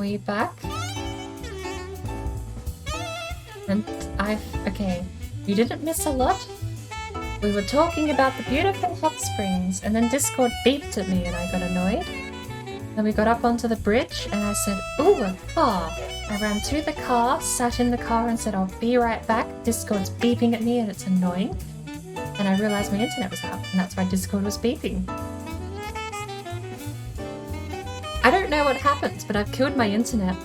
we back? And okay, you didn't miss a lot. We were talking about the beautiful hot springs, and then Discord beeped at me and I got annoyed. Then we got up onto the bridge and I said, ooh, a car. I ran to the car, sat in the car and said, I'll be right back. Discord's beeping at me and it's annoying. And I realized my internet was out, and that's why Discord was beeping. I don't know what happened, but I've killed my internet.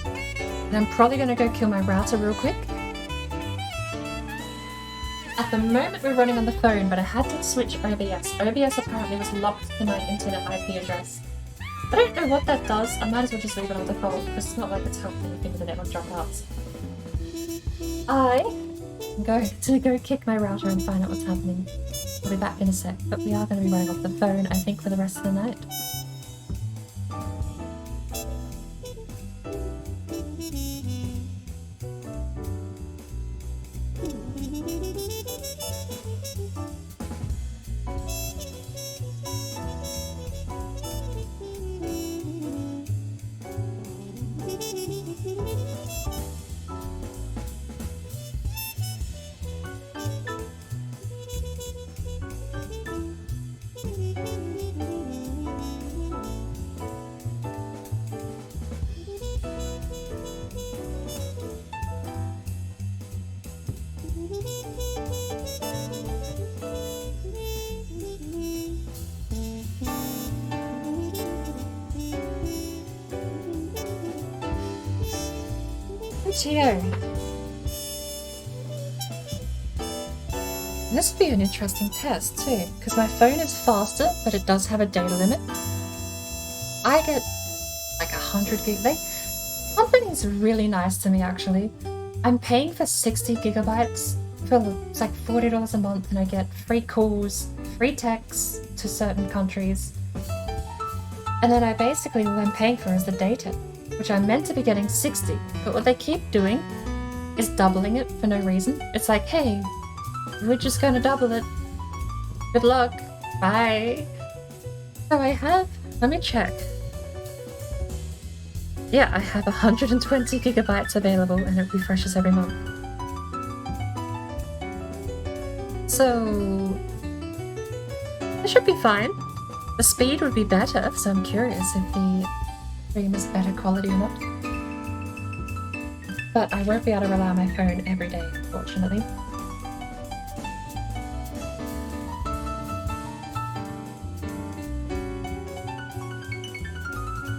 And I'm probably gonna go kill my router real quick. At the moment we're running on the phone, but I had to switch OBS. OBS apparently was locked to my internet IP address. I don't know what that does. I might as well just leave it on default, because it's not like it's helping anything with the network dropouts. I'm going to go kick my router and find out what's happening. I'll be back in a sec, but we are going to be running off the phone, I think, for the rest of the night. Here. This would be an interesting test too, because my phone is faster, but it does have a data limit. I get like 100 gig. Company's really nice to me actually. I'm paying for 60 gigabytes for it's like $40 a month, and I get free calls, free texts to certain countries. And then all I'm paying for is the data, which I'm meant to be getting 60, but what they keep doing is doubling it for no reason. It's like, hey, we're just gonna double it. Good luck. Bye. So I have, let me check. Yeah, I have 120 gigabytes available and it refreshes every month. So it should be fine. The speed would be better, so I'm curious if the stream is better quality or not. But I won't be able to rely on my phone every day, fortunately.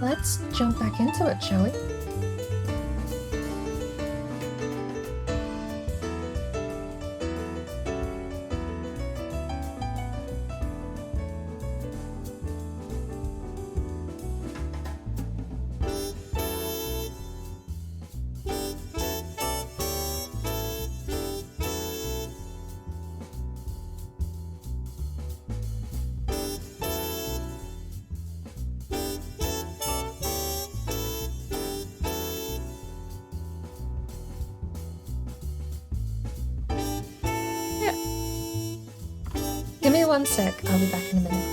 Let's jump back into it, shall we? Give me 1 sec, I'll be back in a minute.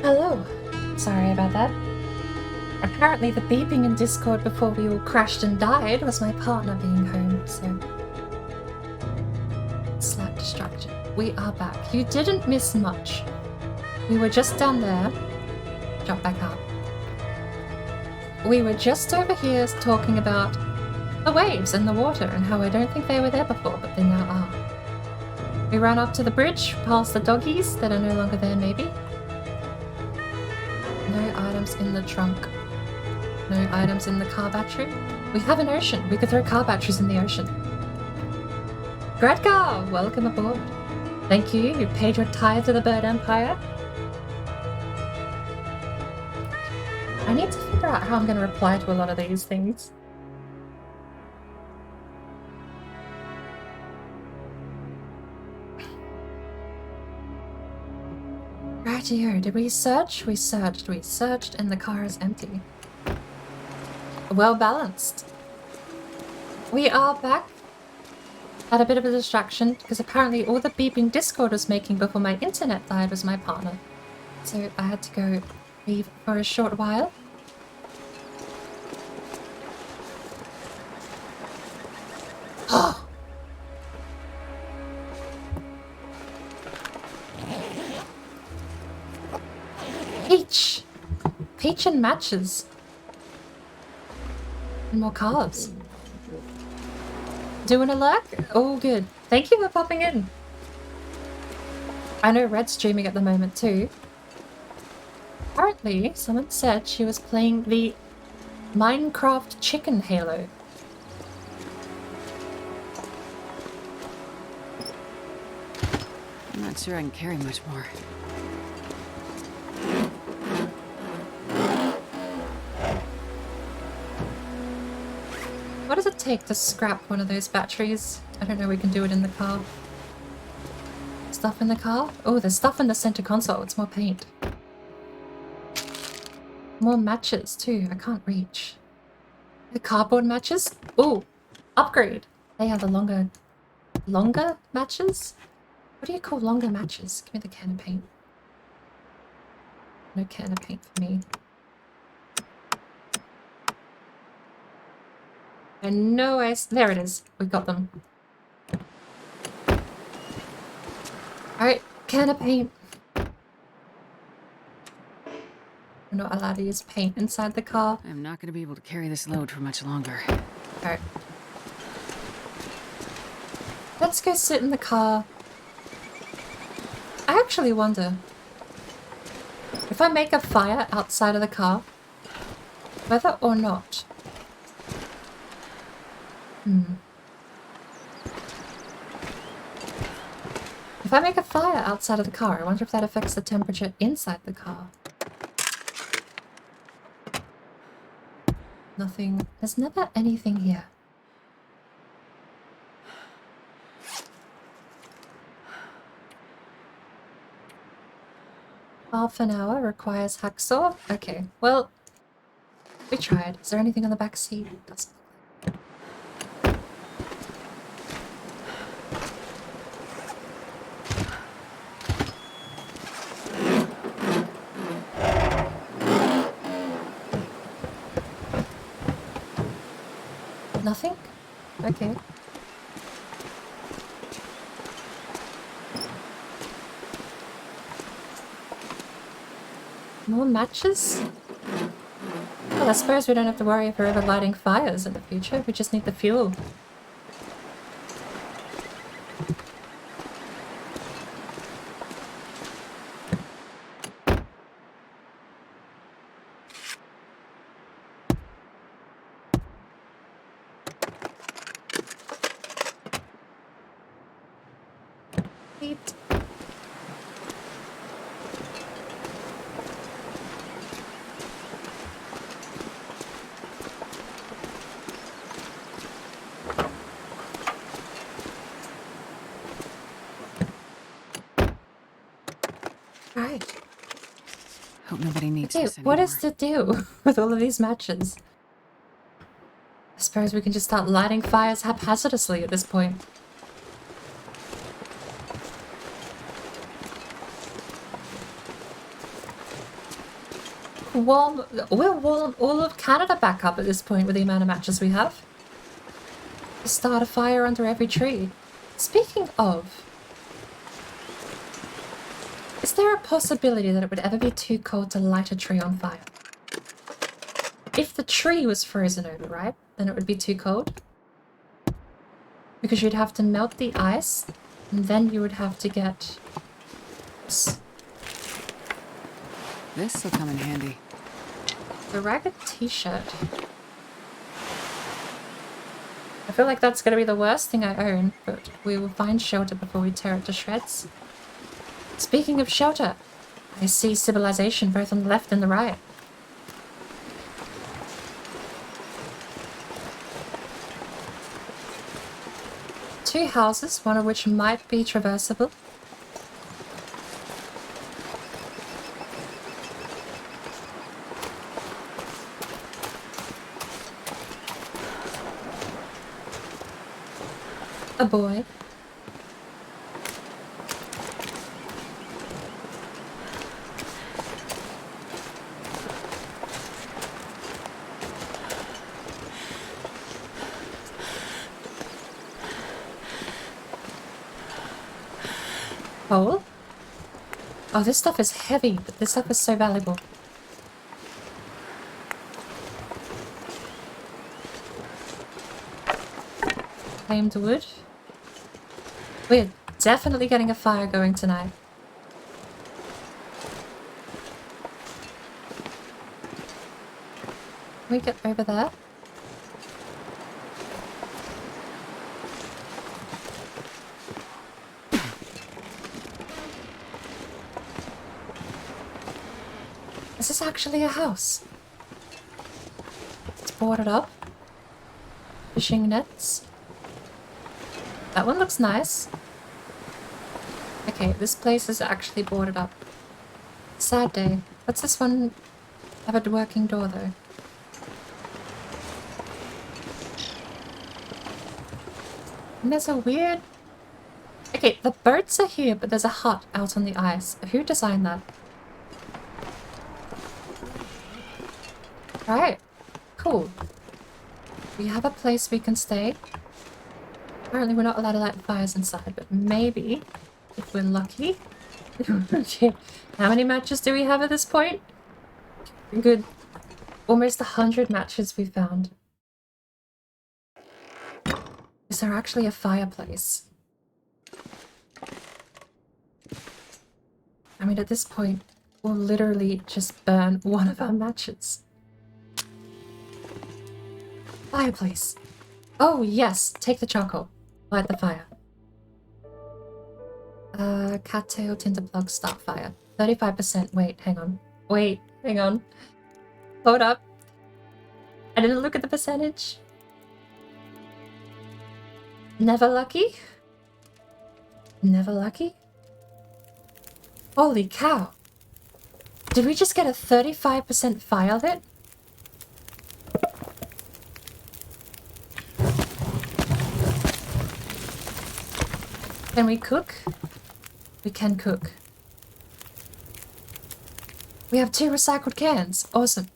Hello. Sorry about that. Apparently the beeping in Discord before we all crashed and died was my partner being home, so... Slight distraction. We are back. You didn't miss much. We were just down there. Jump back up. We were just over here talking about the waves and the water and how I don't think they were there before, but they now are. We ran up to the bridge, past the doggies that are no longer there maybe. No items in the trunk. No items in the car battery. We have an ocean. We could throw car batteries in the ocean. Gradgar, welcome aboard. Thank you. You paid your tithe to the Bird Empire. I need to figure out how I'm going to reply to a lot of these things. Rightio, did we search? We searched, and the car is empty. Well balanced. We are back. Had a bit of a distraction, because apparently all the beeping Discord was making before my internet died was my partner. So I had to go leave for a short while. Oh! Peach! Peach and matches. And more carbs. Doing a lurk? Oh, good. Thank you for popping in. I know Red's streaming at the moment too. Apparently, someone said she was playing the Minecraft Chicken Halo. I'm not sure I can carry much more. What does it take to scrap one of those batteries? I don't know, we can do it in the car. Stuff in the car? Oh, there's stuff in the center console. It's more paint. More matches too. I can't reach. The cardboard matches? Oh, upgrade. They are the longer matches? What do you call longer matches? Give me the can of paint. No can of paint for me. And no ice. There it is. We got them. Alright, can of paint. We're not allowed to use paint inside the car. I'm not going to be able to carry this load for much longer. Alright. Let's go sit in the car. I actually wonder if I make a fire outside of the car, whether or not. If I make a fire outside of the car, I wonder if that affects the temperature inside the car. Nothing. There's never anything here. Half an hour requires hacksaw? Okay, well, we tried. Is there anything on the back seat? Doesn't. Nothing? Okay. More matches? Well, I suppose we don't have to worry if we're ever lighting fires in the future. We just need the fuel. Hope nobody needs this anymore. What is to do with all of these matches? I suppose we can just start lighting fires haphazardly at this point. We'll warm all of Canada back up at this point with the amount of matches we have. Start a fire under every tree. Speaking of, is there a possibility that it would ever be too cold to light a tree on fire? If the tree was frozen over, right, then it would be too cold. Because you'd have to melt the ice, and then you would have to get... This'll come in handy. The ragged t-shirt. I feel like that's gonna be the worst thing I own, but we will find shelter before we tear it to shreds. Speaking of shelter, I see civilization both on the left and the right. Two houses, one of which might be traversable. A boy. Coal? Oh, this stuff is heavy, but this stuff is so valuable. Claimed wood. We're definitely getting a fire going tonight. Can we get over there? Is this actually a house? It's boarded up. Fishing nets. That one looks nice. Okay, this place is actually boarded up. Sad day. What's this one have a working door though? And there's a weird... Okay, the boats are here, but there's a hut out on the ice. Who designed that? Right. Cool. We have a place we can stay. Apparently we're not allowed to light fires inside, but maybe, if we're lucky... How many matches do we have at this point? Good. Almost 100 matches we've found. Is there actually a fireplace? I mean, at this point, we'll literally just burn one of our matches. Fireplace. Oh, yes. Take the charcoal. Light the fire. Cattail, tinder plug, start fire. 35%. Wait, hang on. Wait, hang on. Hold up. I didn't look at the percentage. Never lucky? Never lucky? Holy cow. Did we just get a 35% fire hit? Can we cook? We can cook. We have 2 recycled cans. Awesome.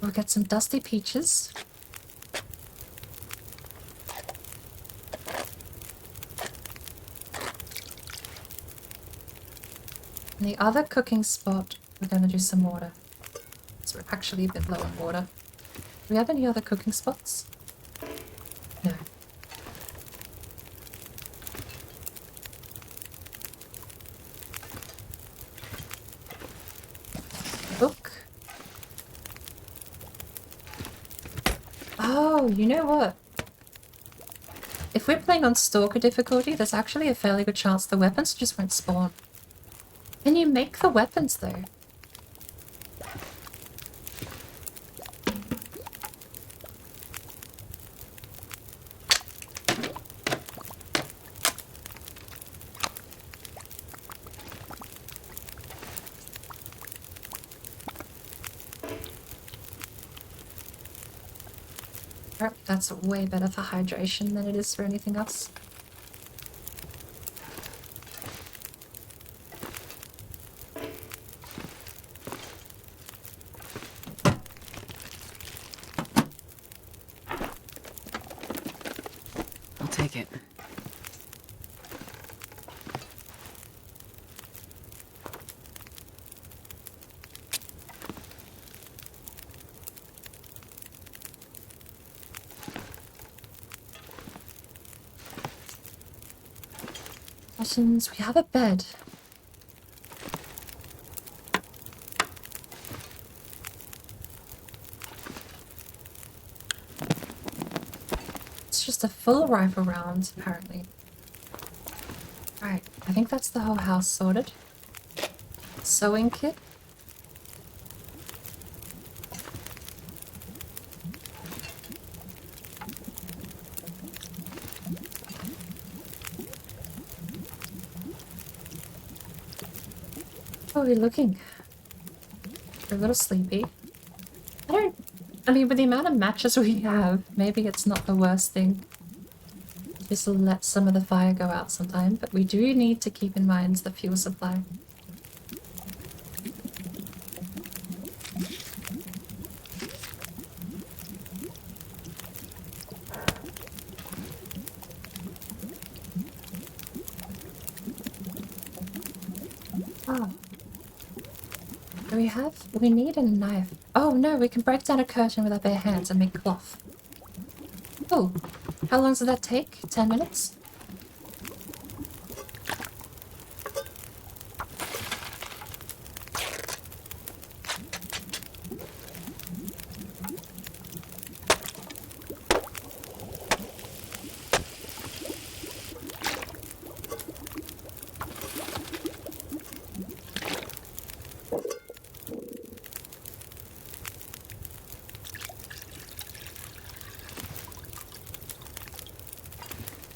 We'll get some dusty peaches. In the other cooking spot, we're going to do some water. So we're actually a bit low on water. Do we have any other cooking spots? No. Book. Oh, you know what? If we're playing on Stalker difficulty, there's actually a fairly good chance the weapons just won't spawn. Can you make the weapons though? That's way better for hydration than it is for anything else. take it. Possessions. We have a bed. It's just a full rifle round, apparently. Right, I think that's the whole house sorted. Sewing kit. How are we looking? We're a little sleepy. I mean, with the amount of matches we have, maybe it's not the worst thing. Just let some of the fire go out sometime, but we do need to keep in mind the fuel supply. Oh. We need a knife. Oh no, we can break down a curtain with our bare hands and make cloth. Oh, how long does that take? 10 minutes?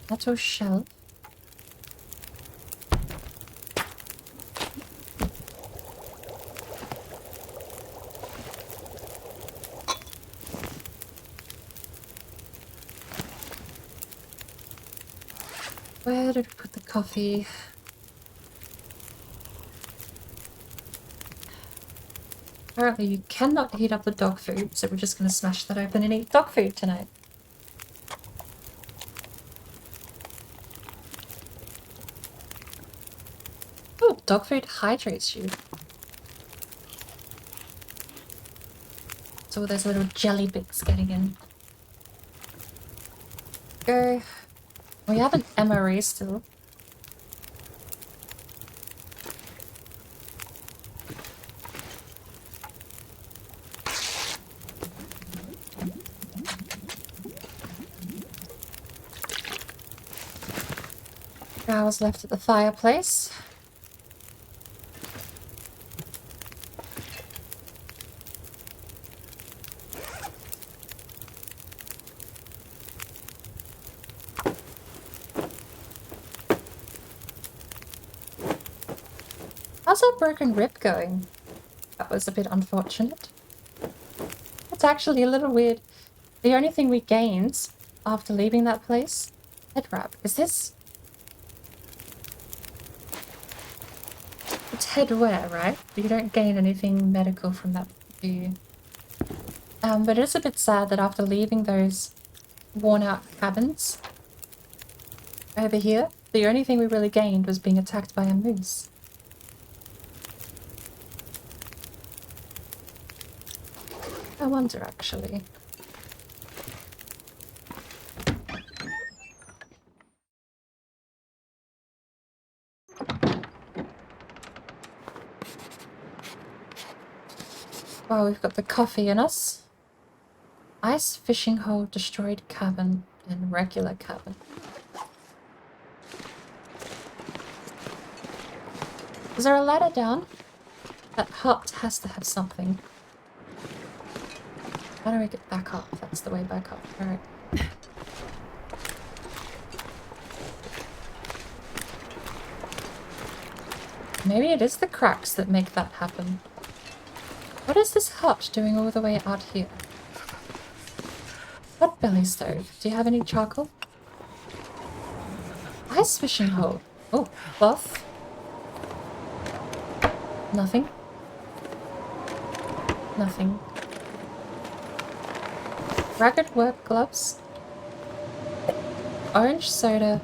Metal shelf. Where did we put the coffee? Apparently you cannot heat up the dog food, so we're just going to smash that open and eat dog food tonight. Oh, dog food hydrates you. So there's little jelly bits getting in. Go. We have an MRE still. Hours left at the fireplace. How's that broken rib going? That was a bit unfortunate. It's actually a little weird. The only thing we gained after leaving that place, head wrap. Is this? It's head wear, right? You don't gain anything medical from that, do you? But it's a bit sad that after leaving those worn out cabins over here, the only thing we really gained was being attacked by a moose. I wonder, actually. Well, we've got the coffee in us. Ice fishing hole, destroyed cabin, and regular cabin. Is there a ladder down? That hut has to have something. How do we get back up? That's the way back up. Alright. Maybe it is the cracks that make that happen. What is this hut doing all the way out here? Pot belly stove. Do you have any charcoal? Ice fishing hole. Oh, cloth. Nothing. Nothing. Ragged work gloves. orange soda.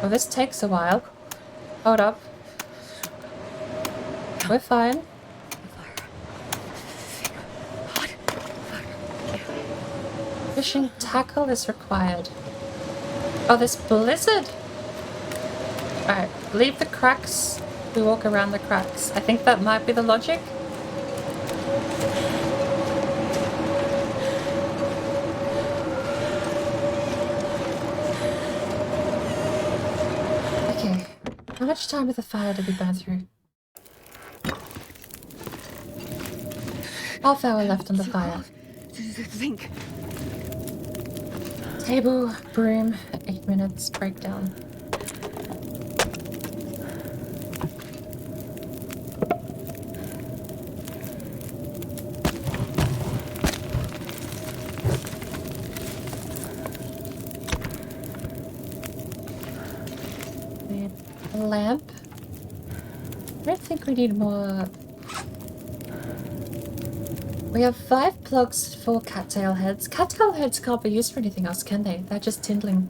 Well, this takes a while. Hold up. We're fine. Fishing tackle is required. Oh, this blizzard! Alright, leave the cracks. We walk around the cracks. I think that might be the logic. Okay, how much time with the fire did we burn through? Half hour left on the fire. Think. Table, broom, 8 minutes, breakdown. A lamp. I don't think we need more. We have 5 plugs for cattail heads. Cattail heads can't be used for anything else, can they? They're just kindling.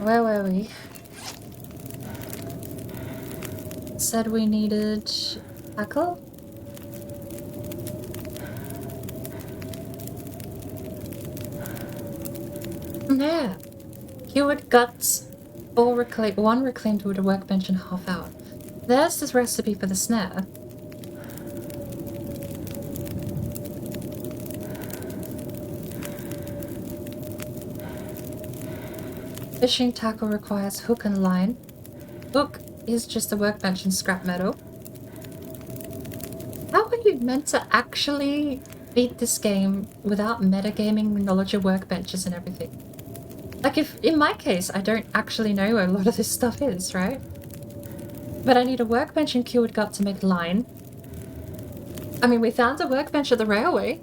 Where were we? Said we needed tackle? Yeah. Cured guts. 1 reclaimed wood, a workbench in a half hour. There's this recipe for the snare. Fishing tackle requires hook and line. Hook is just a workbench and scrap metal. How are you meant to actually beat this game without metagaming knowledge of workbenches and everything? Like, if, in my case, I don't actually know where a lot of this stuff is, right? But I need a workbench and cured gut to make line. I mean, we found a workbench at the railway.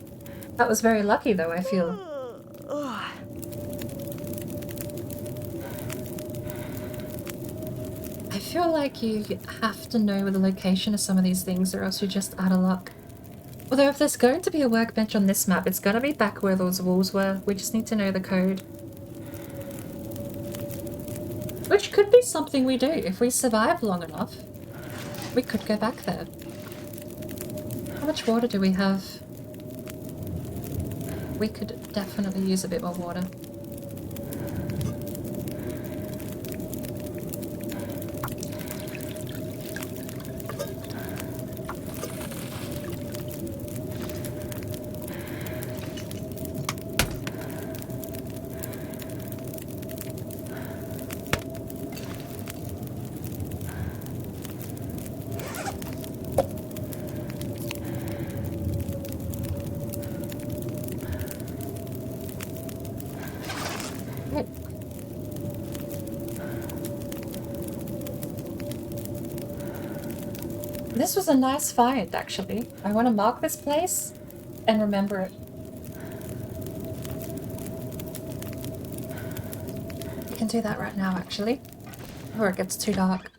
That was very lucky, though, I feel. I feel like you have to know the location of some of these things, or else you're just out of luck. Although if there's going to be a workbench on this map, it's gonna be back where those walls were. We just need to know the code. Which could be something we do. If we survive long enough, we could go back there. How much water do we have? We could definitely use a bit more water. This was a nice find, actually. I want to mark this place and remember it. We can do that right now, actually, before it gets too dark.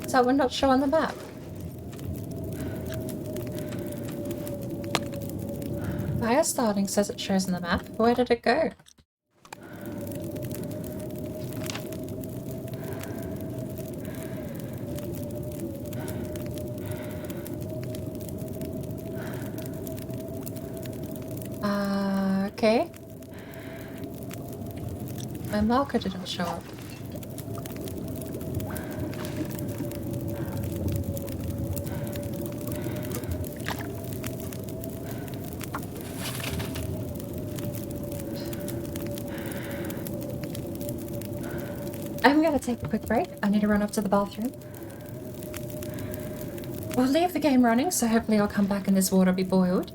Is that one not show on the map? Fire starting says it shows on the map. Where did it go? Okay. My marker didn't show up. I'm gonna take a quick break. I need to run up to the bathroom. We'll leave the game running, so hopefully I'll come back and this water be boiled.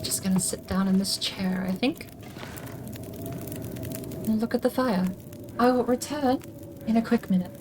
Just gonna sit down in this chair, I think. And look at the fire. I will return in a quick minute.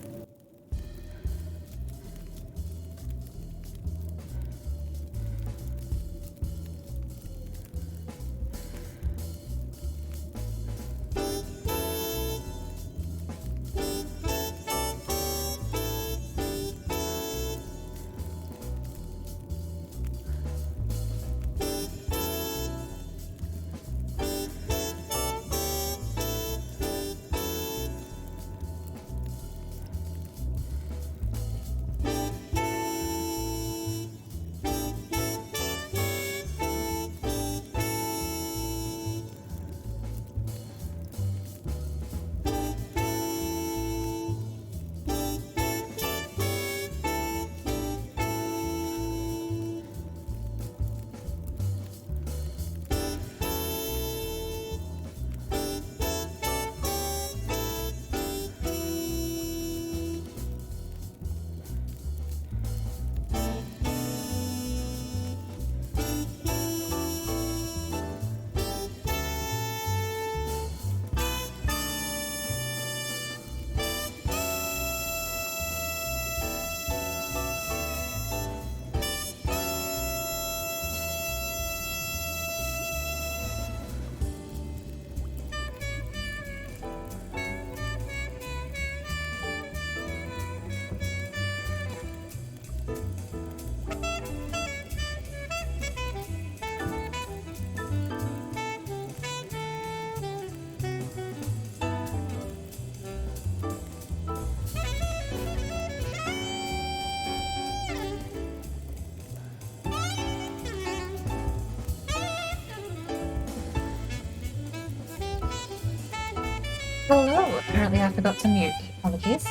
Hello! Apparently I forgot to mute. Apologies.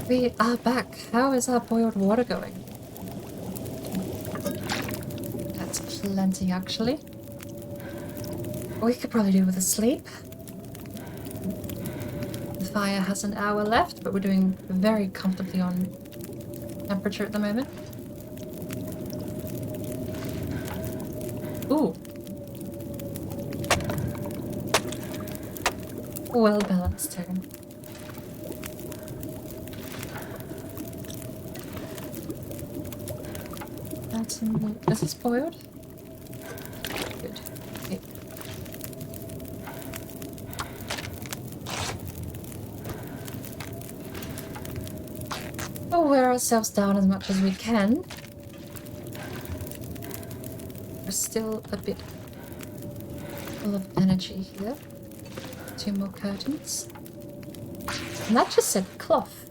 We are back. How is our boiled water going? That's plenty, actually. We could probably do with a sleep. The fire has an hour left, but we're doing very comfortably on temperature at the moment. Ooh. Well balanced too. That's in the... Is this boiled? Good. Okay. We'll wear ourselves down as much as we can. We're still a bit full of energy here. 2 more curtains. And that just said cloth.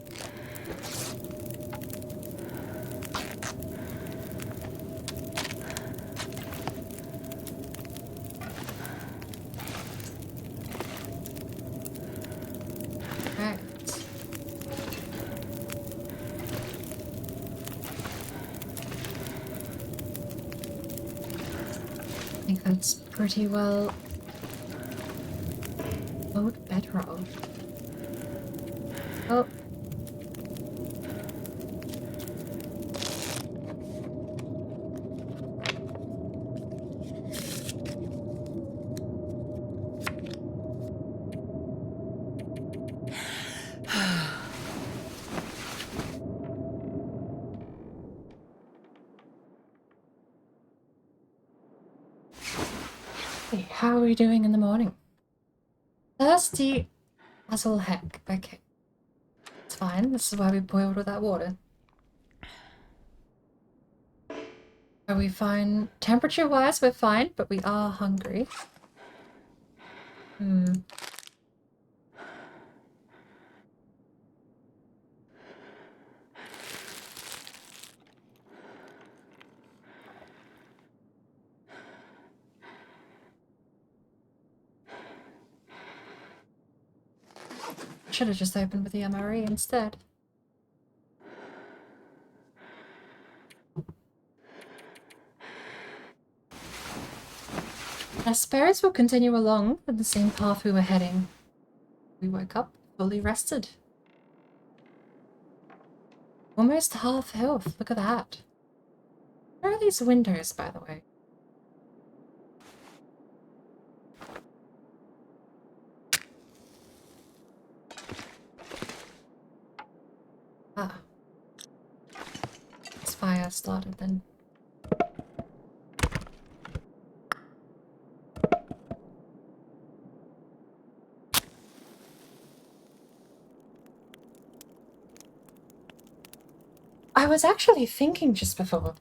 Right. I think that's pretty well old bedroll. Oh. Hey, how are we doing in the morning? Thirsty as all heck. Okay. It's fine. This is why we boiled with that water. Are we fine? Temperature-wise, we're fine, but we are hungry. Should have just opened with the MRE instead. I suppose we'll continue along with the same path we were heading. We woke up fully rested. Almost half health, look at that. Where are these windows, by the way? Ah. This fire started then. I was actually thinking just before.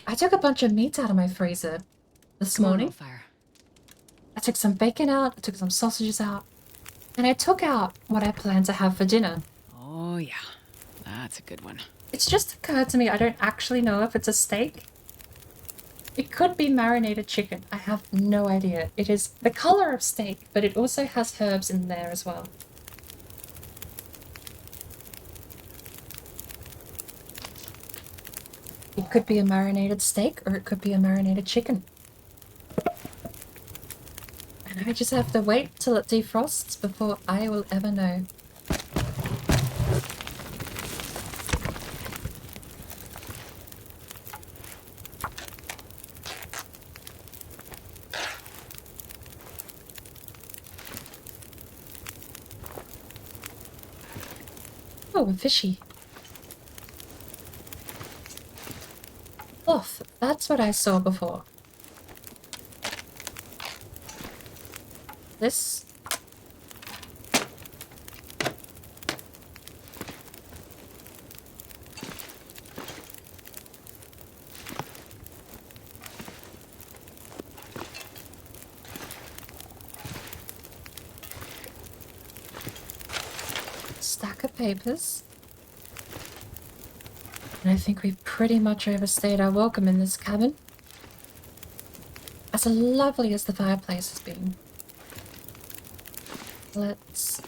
I took a bunch of meat out of my freezer this morning. Fire. I took some bacon out, I took some sausages out, and I took out what I plan to have for dinner. Oh yeah, that's a good one. It's just occurred to me I don't actually know if it's a steak. It could be marinated chicken. I have no idea. It is the color of steak, but it also has herbs in there as well. It could be a marinated steak or it could be a marinated chicken. And I just have to wait till it defrosts before I will ever know. Oh, a fishy. Off, that's what I saw before. This. Stack of papers. And I think we've pretty much overstayed our welcome in this cabin. As lovely as the fireplace has been. Let's...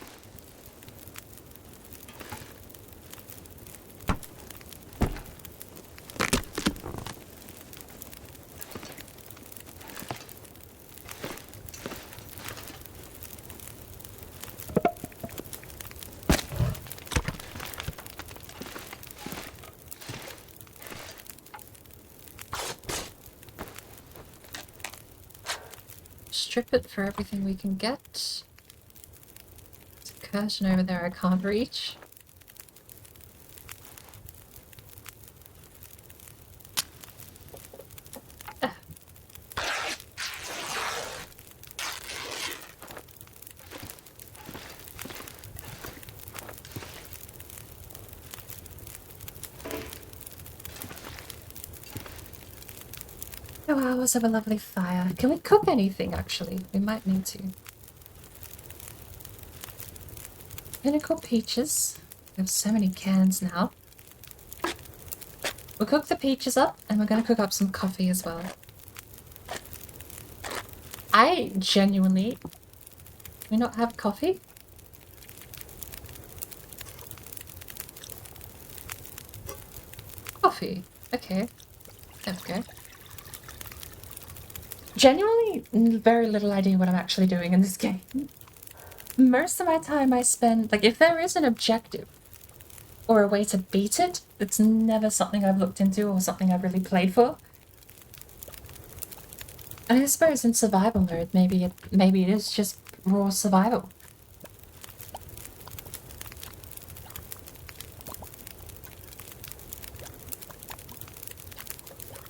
strip it for everything we can get. There's a curtain over there I can't reach. Ah. Oh, hours of a lovely fire. Can we cook anything, actually? We might need to. Gonna cook peaches. We have so many cans now. We'll cook the peaches up, and we're gonna cook up some coffee as well. I genuinely... Do we not have coffee? Coffee. Okay. There we go. Genuinely, very little idea what I'm actually doing in this game. Most of my time I spend... Like, if there is an objective or a way to beat it, it's never something I've looked into or something I've really played for. And I suppose in survival mode, maybe it is just raw survival.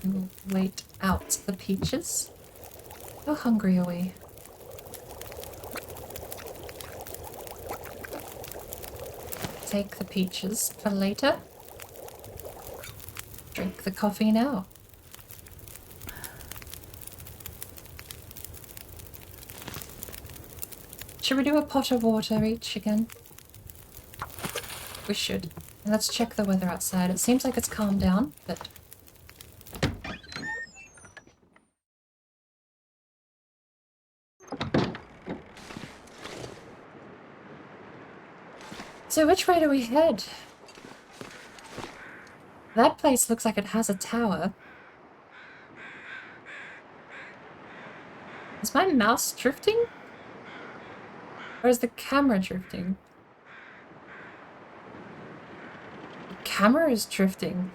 We'll wait out the peaches. How hungry are we? Take the peaches for later. Drink the coffee now. Should we do a pot of water each again? We should. And let's check the weather outside. It seems like it's calmed down, but... So which way do we head? That place looks like it has a tower. Is my mouse drifting? Or is the camera drifting? The camera is drifting.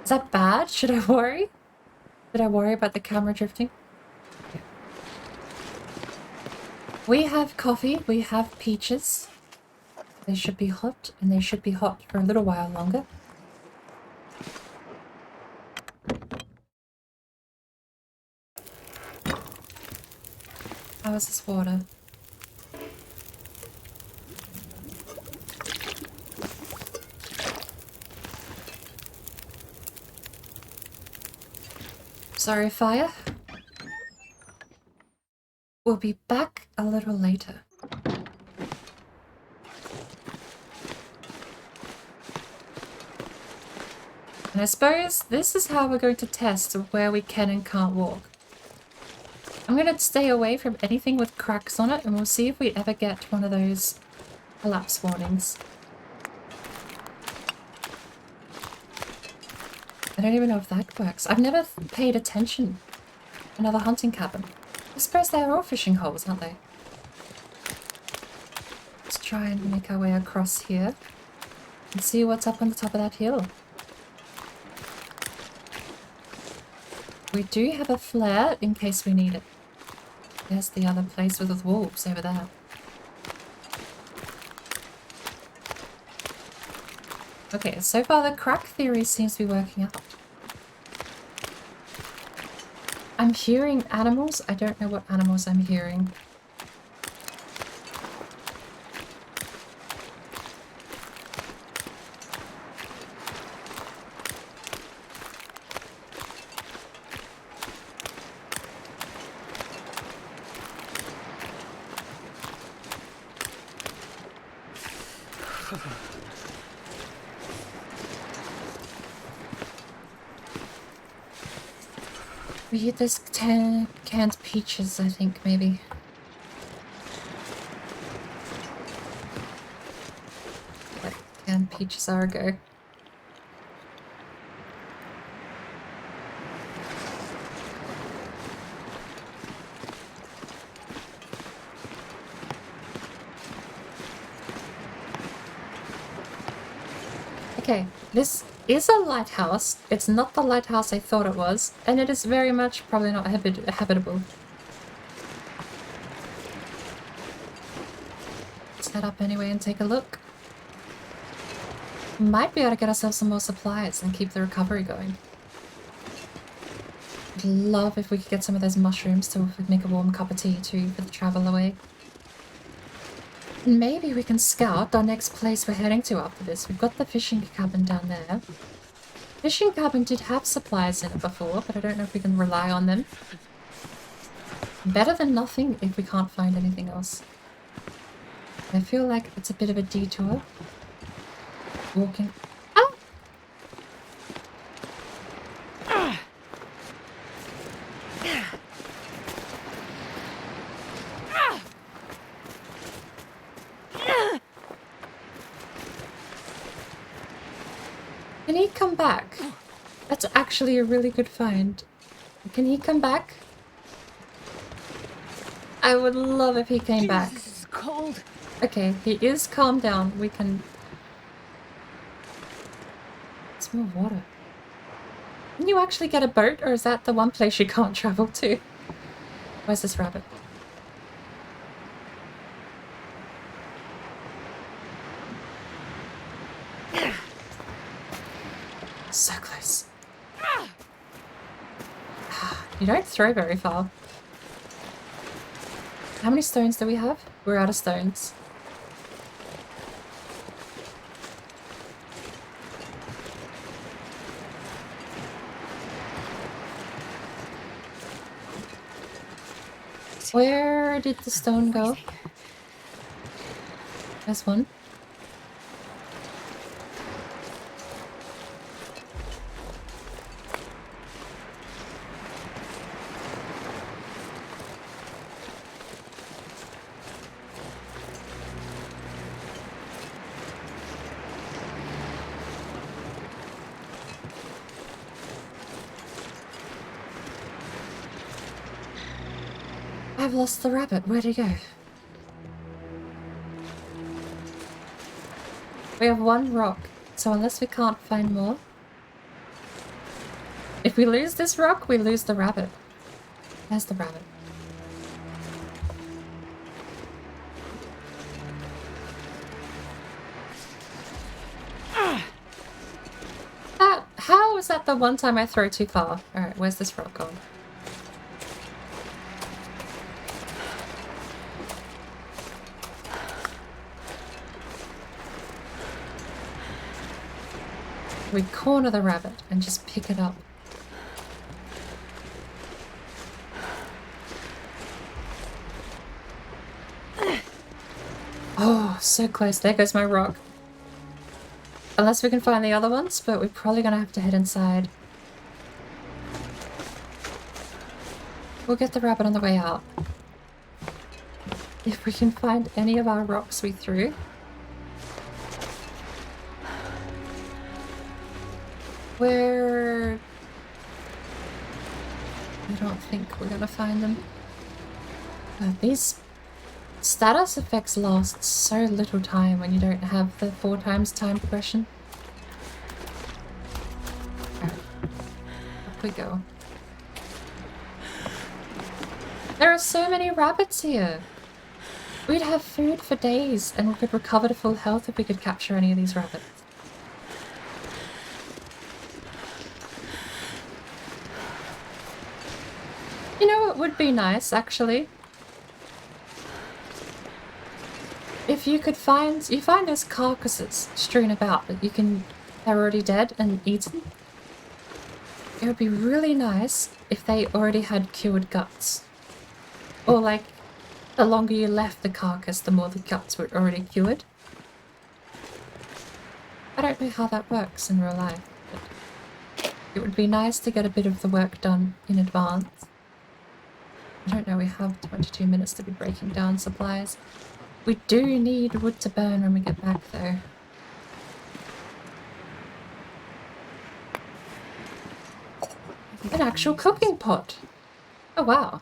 Is that bad? Should I worry? Should I worry about the camera drifting? Yeah. We have coffee, we have peaches. They should be hot, and they should be hot for a little while longer. How is this water? Sorry, fire. We'll be back a little later. And I suppose this is how we're going to test where we can and can't walk. I'm going to stay away from anything with cracks on it, and we'll see if we ever get one of those collapse warnings. I don't even know if that works. I've never paid attention. Another hunting cabin. I suppose they're all fishing holes, aren't they? Let's try and make our way across here and see what's up on the top of that hill. We do have a flare in case we need it. There's the other place with the wolves over there. Okay, so far the crack theory seems to be working out. I'm hearing animals. I don't know what animals I'm hearing. We eat this canned peaches, I think, maybe. Let canned peaches are a go. Okay, this is a lighthouse. It's not the lighthouse I thought it was, and it is very much probably not habitable. Let's head up anyway and take a look. Might be able to get ourselves some more supplies and keep the recovery going. I'd love if we could get some of those mushrooms to make a warm cup of tea too for the travel away. And maybe we can scout our next place we're heading to after this. We've got the fishing cabin down there. Fishing cabin did have supplies in it before, but I don't know if we can rely on them. Better than nothing if we can't find anything else. I feel like it's a bit of a detour. Walking. Oh! Can he come back? That's actually a really good find. Can he come back? I would love if he came back. This is cold. Okay, he is calmed down. We can... It's more water. Can you actually get a boat, or is that the one place you can't travel to? Where's this rabbit? So close. You don't throw very far. How many stones do we have? We're out of stones. Where did the stone go? There's one. I've lost the rabbit. Where'd he go? We have one rock, so unless we can't find more... If we lose this rock, we lose the rabbit. There's the rabbit. How was that the one time I throw too far? Alright, where's this rock gone? We corner the rabbit and just pick it up. Oh, so close. There goes my rock. Unless we can find the other ones, but we're probably gonna have to head inside. We'll get the rabbit on the way out. If we can find any of our rocks we threw. Where... I don't think we're gonna find them. These status effects last so little time when you don't have the 4 times time progression. Alright. Up we go. There are so many rabbits here! We'd have food for days and we could recover to full health if we could capture any of these rabbits. You know what would be nice, actually? If you could find... You find those carcasses strewn about that you can... They're already dead and eaten. It would be really nice if they already had cured guts. Or like, the longer you left the carcass, the more the guts were already cured. I don't know how that works in real life, but it would be nice to get a bit of the work done in advance. I don't know, we have 22 minutes to be breaking down supplies. We do need wood to burn when we get back though. An actual cooking pot! Oh wow.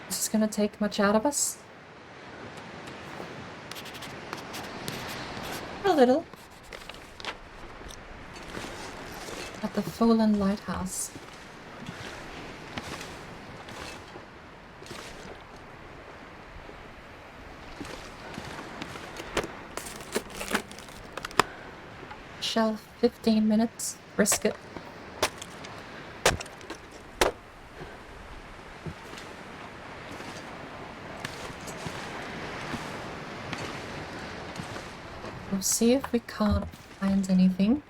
Is this gonna take much out of us? A little. At the fallen lighthouse. Shell 15 minutes. Risk it. We'll see if we can't find anything.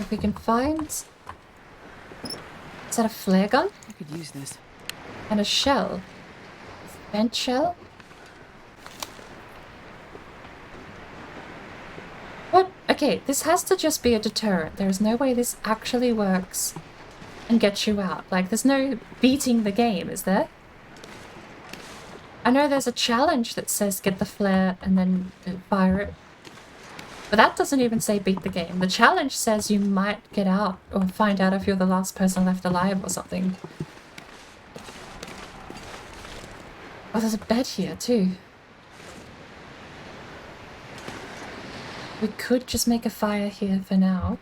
If we can find... Is that a flare gun? I could use this. And a shell. Bent shell? What? Okay, this has to just be a deterrent. There's no way this actually works and gets you out. Like, there's no beating the game, is there? I know there's a challenge that says get the flare and then fire it. But that doesn't even say beat the game. The challenge says you might get out or find out if you're the last person left alive or something. Oh, there's a bed here too. We could just make a fire here for now.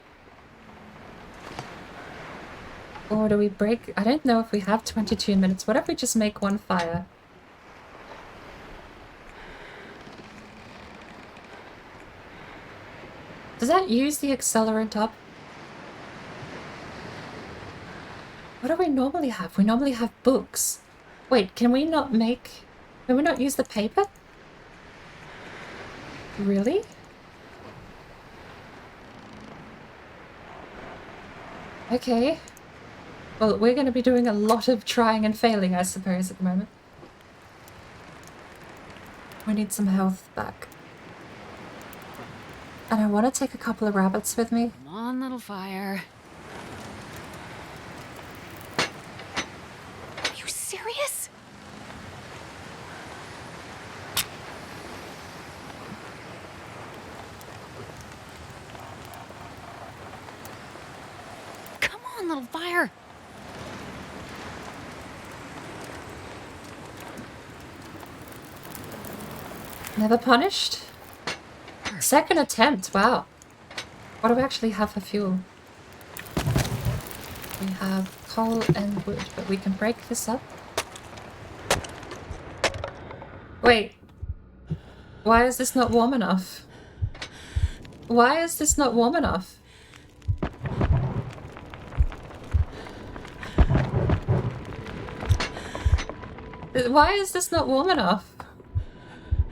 Or do we break... I don't know if we have 22 minutes. What if we just make one fire? Does that use the accelerant up? What do we normally have? We normally have books. Wait, can we not make... Can we not use the paper? Really? Okay. Well, we're going to be doing a lot of trying and failing, I suppose, at the moment. We need some health back. And I want to take a couple of rabbits with me. Come on, little fire. Are you serious? on, little fire. Never punished? Second attempt, wow. What do we actually have for fuel? We have coal and wood, but we can break this up. Wait. Why is this not warm enough? Why is this not warm enough? Why is this not warm enough?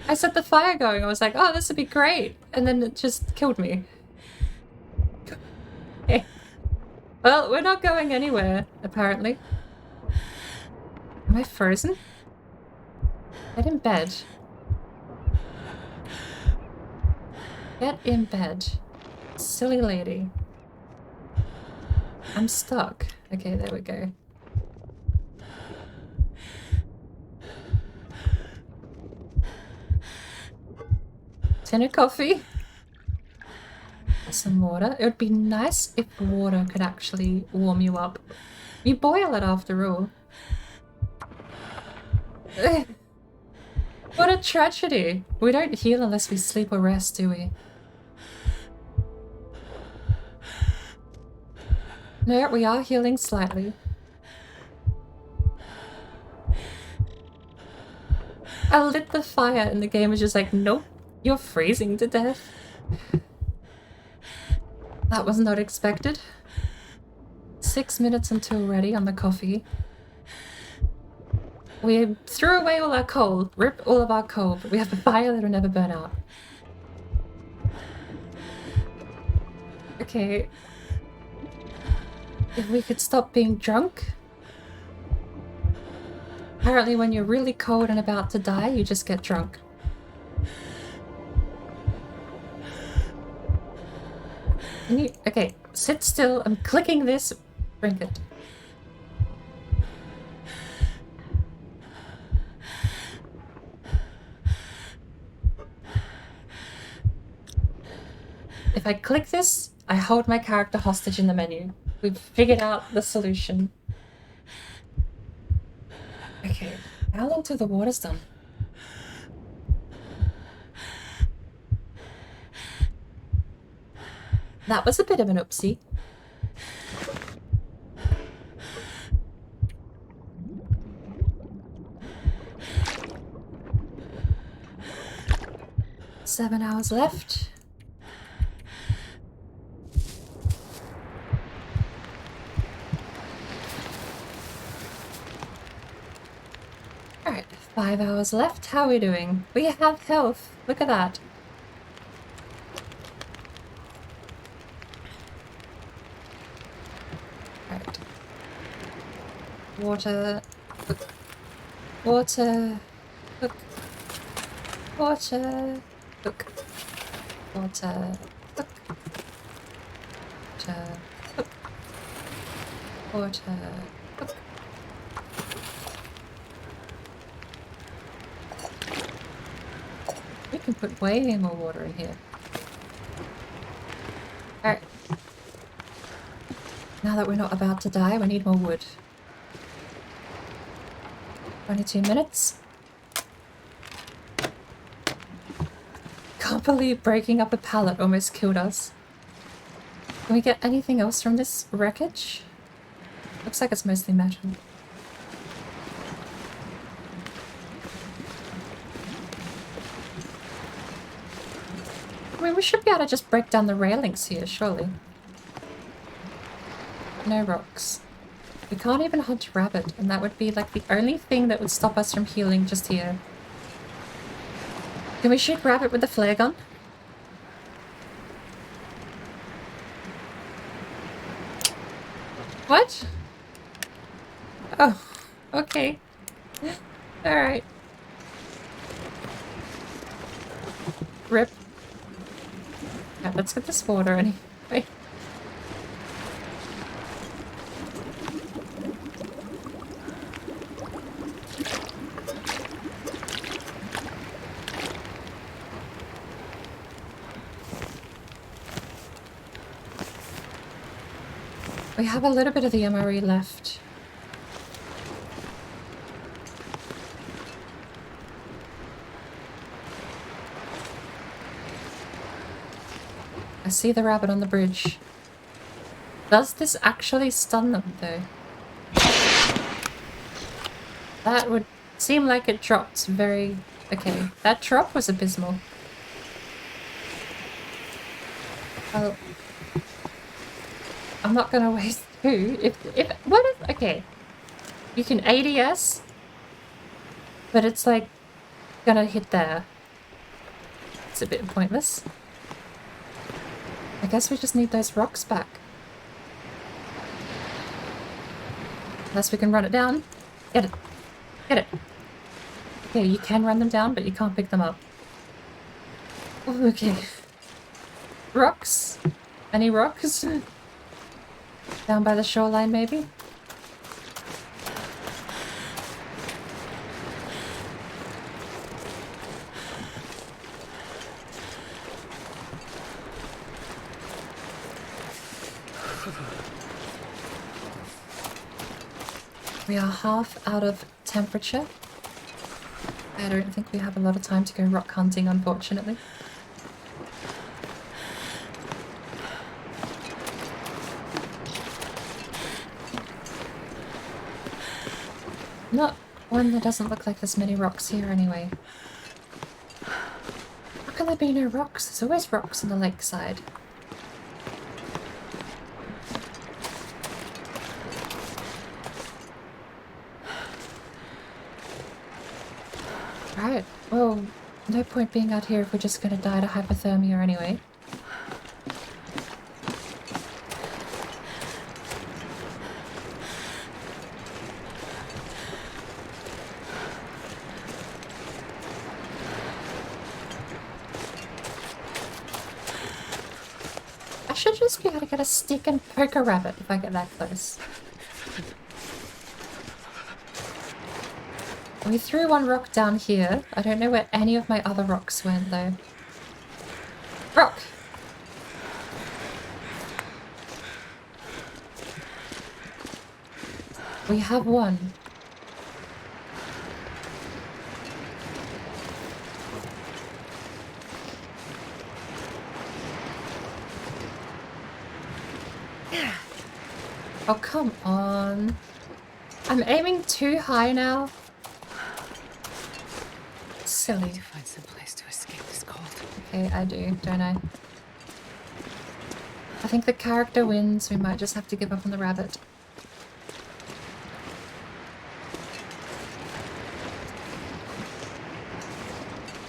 I set the fire going. I was like, oh, this would be great. And then it just killed me. Okay. Well, we're not going anywhere, apparently. Am I frozen? Get in bed. Get in bed. Silly lady. I'm stuck. Okay, there we go. Tin of coffee. Some water. It would be nice if water could actually warm you up. You boil it after all. What a tragedy. We don't heal unless we sleep or rest, do we? No, we are healing slightly. I lit the fire and the game was just like, nope, you're freezing to death. That was not expected. 6 minutes until ready on the coffee. We threw away all our coal, ripped all of our coal, but we have a fire that'll never burn out. Okay. If we could stop being drunk. Apparently when you're really cold and about to die, you just get drunk. Can you... Okay, sit still. I'm clicking this. Drink it. If I click this, I hold my character hostage in the menu. We've figured out the solution. Okay, how long till the water's done? That was a bit of an oopsie. Seven hours left. Alright, 5 hours left. How are we doing? We have health. Look at that. Alright. Water. Cook. Water. Cook. Water. Cook. Water. Cook. Water. Cook. Water. Cook. We can put way more water in here. Alright. Now that we're not about to die, we need more wood. 22 minutes. Can't believe breaking up a pallet almost killed us. Can we get anything else from this wreckage? Looks like it's mostly metal. I mean, we should be able to just break down the railings here, surely. No rocks. We can't even hunt rabbit, and that would be like the only thing that would stop us from healing just here. Can we shoot rabbit with the flare gun? What? Oh, okay. Alright. Rip. Yeah, let's get this water anyway. We have a little bit of the MRE left. I see the rabbit on the bridge. Does this actually stun them, though? That would seem like it dropped very... Okay, that drop was abysmal. Well, I'm not gonna waste two. What if... Okay. You can ADS, but it's like gonna hit there. It's a bit pointless. I guess we just need those rocks back. Unless we can run it down. Get it. Get it. Okay, you can run them down, but you can't pick them up. Okay. Rocks? Any rocks? Down by the shoreline, maybe? We are half out of temperature. I don't think we have a lot of time to go rock hunting, unfortunately. Not one that doesn't look like there's many rocks here anyway. How can there be no rocks? There's always rocks on the lakeside. Right, well, no point being out here if we're just gonna die to hypothermia anyway. I should just be able to get a stick and poke a rabbit if I get that close. We threw one rock down here. I don't know where any of my other rocks went, though. Rock! We have one. Oh, come on. I'm aiming too high now. Silly. I need to find some place to escape this cold. Okay, I do, don't I? I think the character wins. We might just have to give up on the rabbit.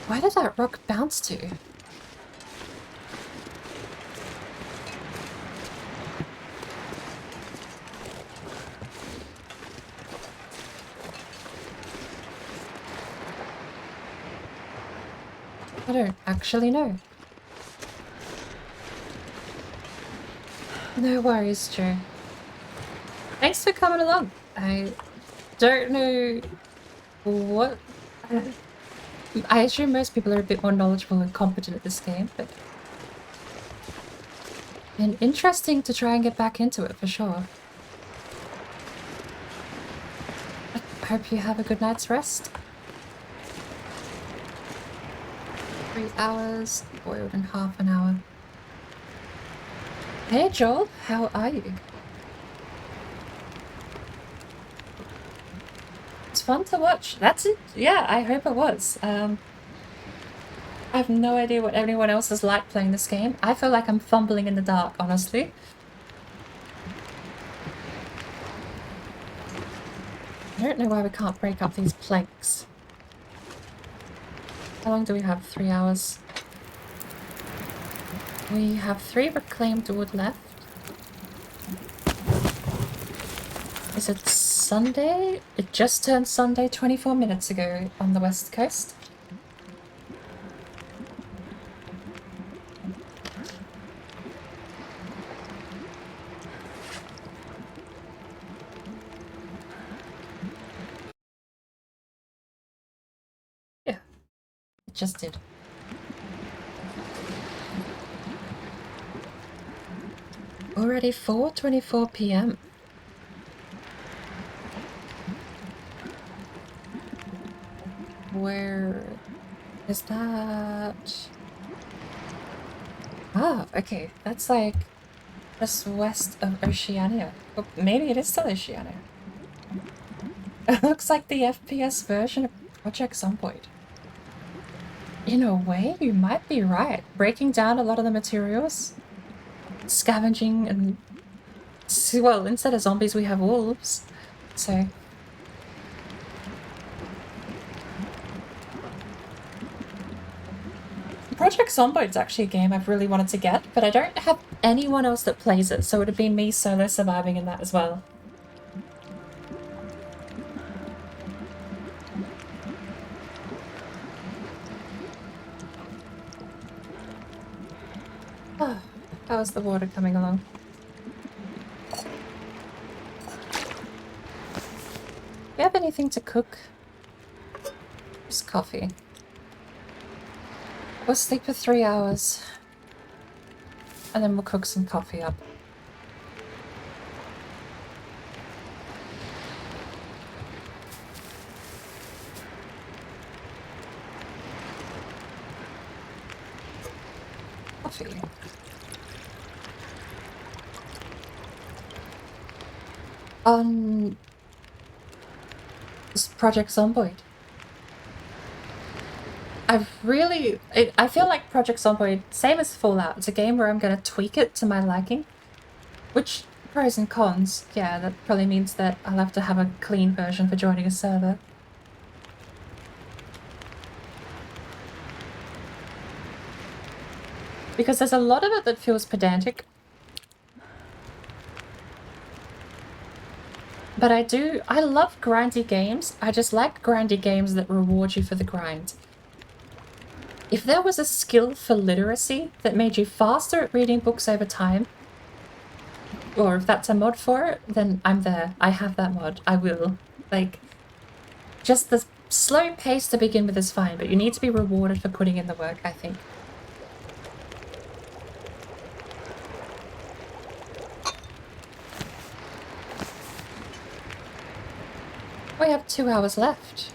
Where did that rock bounce to? I don't actually know. No worries, Joe. Thanks for coming along. I don't know what... I assume most people are a bit more knowledgeable and competent at this game, but... been interesting to try and get back into it, for sure. I hope you have a good night's rest. 3 hours, boiled in half an hour. Hey Joel, how are you? It's fun to watch. That's it. Yeah, I hope it was. I have no idea what anyone else is like playing this game. I feel like I'm fumbling in the dark, honestly. I don't know why we can't break up these planks. How long do we have? 3 hours. We have 3 reclaimed wood left. Is it Sunday? It just turned Sunday 24 minutes ago on the west coast. Yeah, it just did. Already 4:24 p.m. Where is that? Ah, okay. That's like just west of Oceania. Oh, maybe it is still Oceania. It looks like the FPS version of Project Zomboid. In a way, you might be right. Breaking down a lot of the materials, scavenging, and well, instead of zombies, we have wolves. So Project Zomboid's actually a game I've really wanted to get, but I don't have anyone else that plays it, so it would have been me solo surviving in that as well. Oh, how's the water coming along? Do you have anything to cook? Just coffee. We'll sleep for 3 hours. And then we'll cook some coffee up. Coffee. This Project Zomboid. I feel like Project Zomboid, same as Fallout, it's a game where I'm going to tweak it to my liking. Which, pros and cons, yeah, that probably means that I'll have to have a clean version for joining a server. Because there's a lot of it that feels pedantic. But I love grindy games. I just like grindy games that reward you for the grind. If there was a skill for literacy that made you faster at reading books over time, or if that's a mod for it, then I'm there. I have that mod. I will. Like, just the slow pace to begin with is fine, but you need to be rewarded for putting in the work, I think. We have 2 hours left.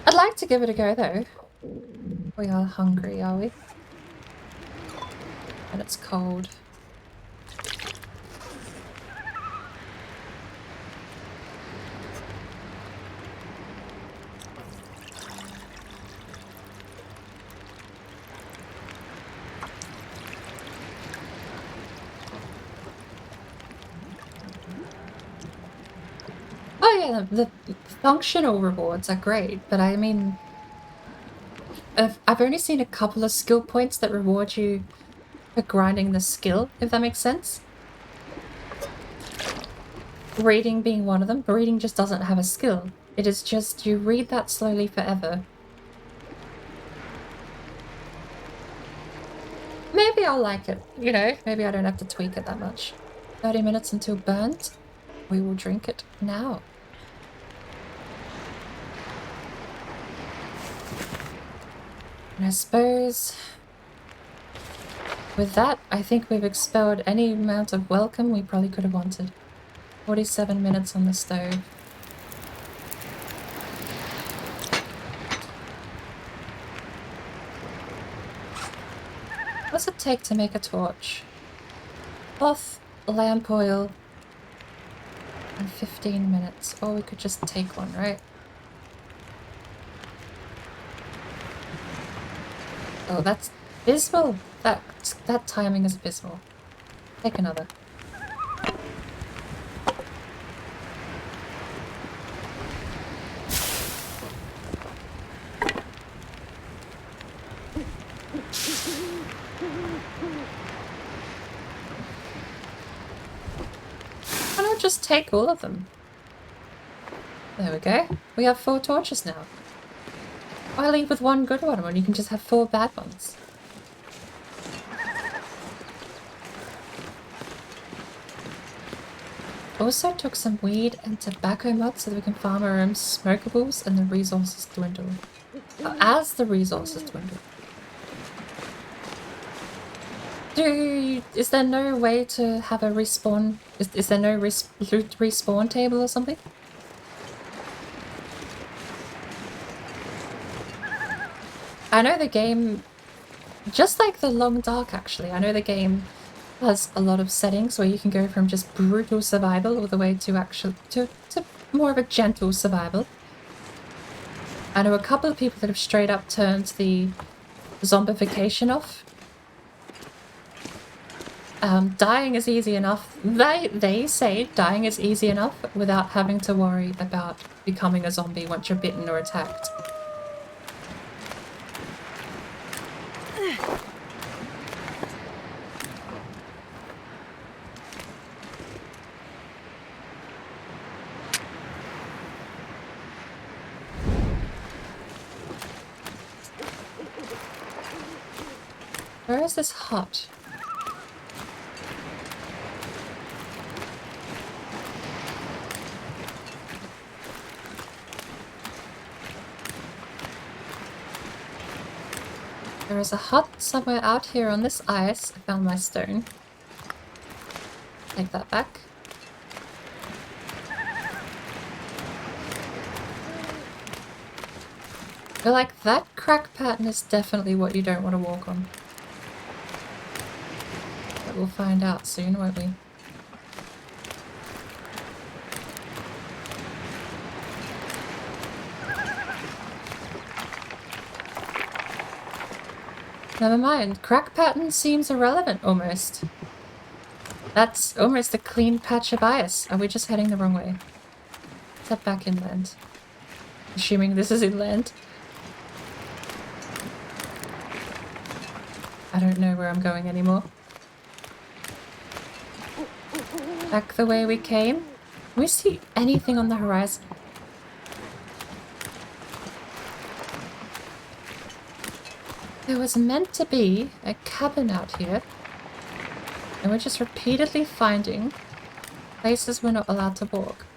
I'd like to give it a go, though. We are hungry, are we? And it's cold. Oh yeah, the functional rewards are great, but I mean, I've only seen a couple of skill points that reward you for grinding the skill, if that makes sense. Reading being one of them, but reading just doesn't have a skill. It is just you read that slowly forever. Maybe I'll like it, you know, maybe I don't have to tweak it that much. 30 minutes until burnt. We will drink it now. And I suppose with that, I think we've expelled any amount of welcome we probably could have wanted. 47 minutes on the stove. What's it take to make a torch? Cloth, lamp oil, and 15 minutes. Or we could just take one, right? Oh, that's abysmal. That timing is abysmal. Take another. Why not just take all of them? There we go. We have 4 torches now. Why leave with 1 good one when you can just have 4 bad ones? Also took some weed and tobacco mud so that we can farm our own smokables and the resources dwindle. As the resources dwindle. Is there no way to have a respawn? Is there no loot respawn table or something? I know the game, just like the Long Dark actually, I know the game has a lot of settings where you can go from just brutal survival all the way to to more of a gentle survival. I know a couple of people that have straight up turned the zombification off. Dying is easy enough. They say dying is easy enough without having to worry about becoming a zombie once you're bitten or attacked. Where is this hut? There is a hut somewhere out here on this ice. I found my stone. Take that back. I feel like that crack pattern is definitely what you don't want to walk on. But we'll find out soon, won't we? Never mind. Crack pattern seems irrelevant, almost. That's almost a clean patch of ice. Are we just heading the wrong way? Is that back inland? Assuming this is inland. I don't know where I'm going anymore. Back the way we came? Can we see anything on the horizon? There was meant to be a cabin out here, and we're just repeatedly finding places we're not allowed to walk.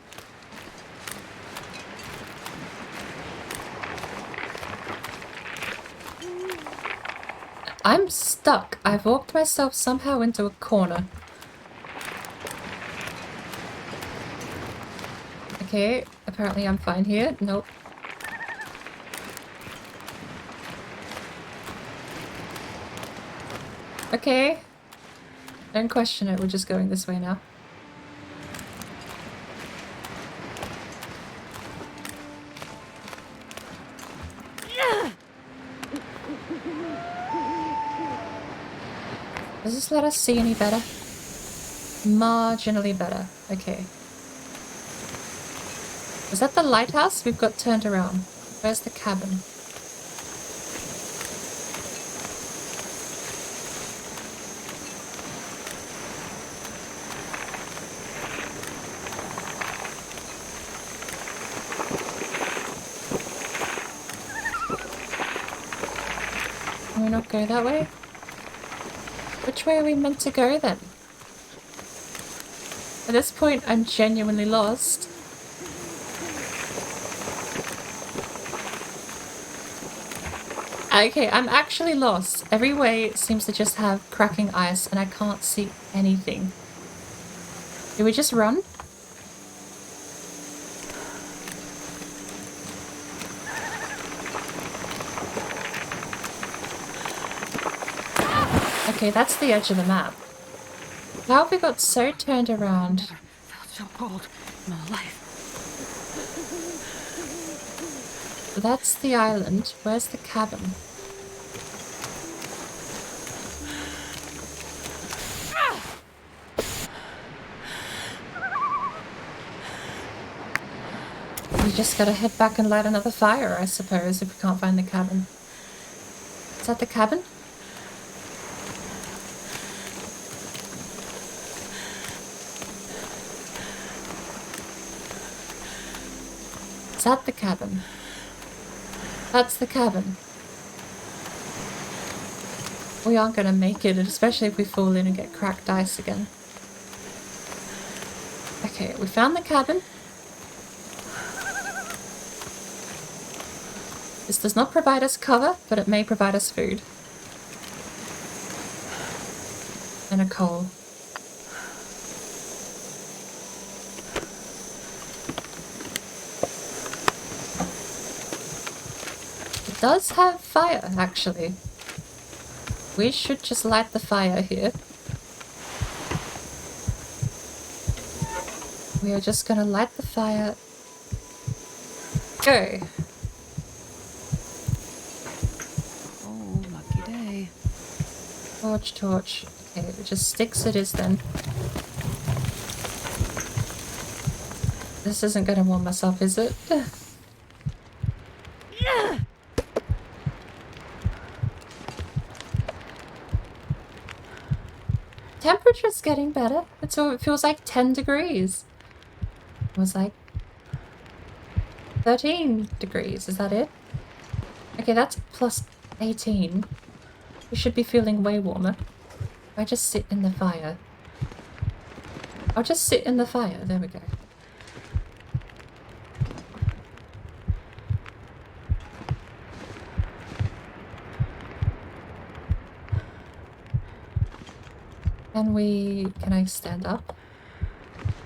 I'm stuck. I've walked myself somehow into a corner. Okay, apparently I'm fine here. Nope. Okay. Don't question it, we're just going this way now. Does this let us see any better? Marginally better. Okay. Is that the lighthouse? We've got turned around. Where's the cabin? Can we not go that way? Which way are we meant to go then? At this point, I'm genuinely lost. Okay, I'm actually lost. Every way seems to just have cracking ice and I can't see anything. Do we just run? Okay, that's the edge of the map. How have we got so turned around? Never felt so cold in my life. That's the island. Where's the cabin? We just gotta head back and light another fire, I suppose, if we can't find the cabin. Is that the cabin? Is that the cabin? That's the cabin. We aren't going to make it, especially if we fall in and get cracked ice again. Okay, we found the cabin. This does not provide us cover, but it may provide us food. And a coal. It does have fire, actually. We should just light the fire here. We are just gonna light the fire. Go! Oh, lucky day. Torch, torch. Okay, just sticks it is then. This isn't gonna warm us up, is it? Temperature's getting better. It feels like 10 degrees. It was like 13 degrees, is that it? Okay, that's plus 18. We should be feeling way warmer. If I just sit in the fire. I'll just sit in the fire. There we go. Can I stand up?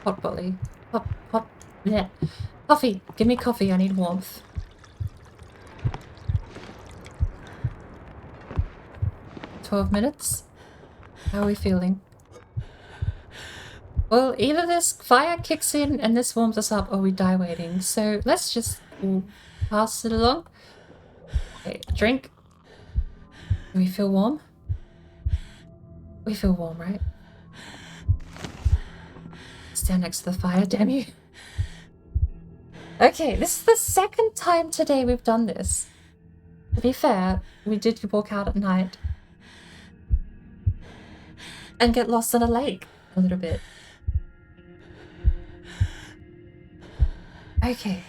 Hot bolly. Hot, yeah. Coffee! Give me coffee, I need warmth. "12 minutes? How are we feeling?" Well, either this fire kicks in and this warms us up or we die waiting. So let's just pass it along. Okay, drink. Do we feel warm? We feel warm, right? Stand next to the fire, damn you. Okay, this is the second time today we've done this. To be fair, we did walk out at night and get lost in a lake a little bit. Okay.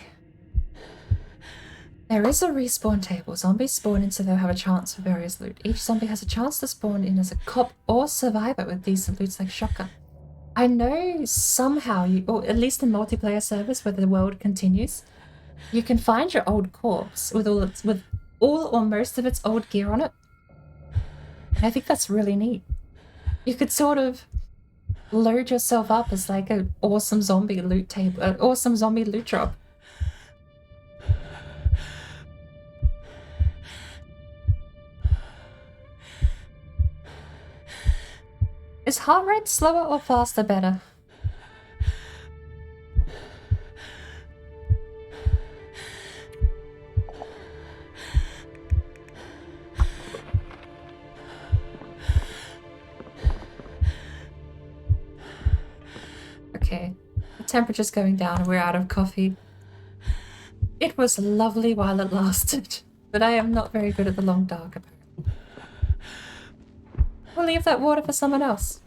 There is a respawn table. Zombies spawn in so they'll have a chance for various loot. Each zombie has a chance to spawn in as a cop or survivor with decent loots like shotgun. I know somehow or at least in multiplayer service where the world continues, you can find your old corpse with all or most of its old gear on it. And I think that's really neat. You could sort of load yourself up as like an awesome zombie loot table, an awesome zombie loot drop. Is heart rate slower or faster better? Okay, the temperature's going down and we're out of coffee. It was lovely while it lasted, but I am not very good at the long dark apparently. We'll leave that water for someone else.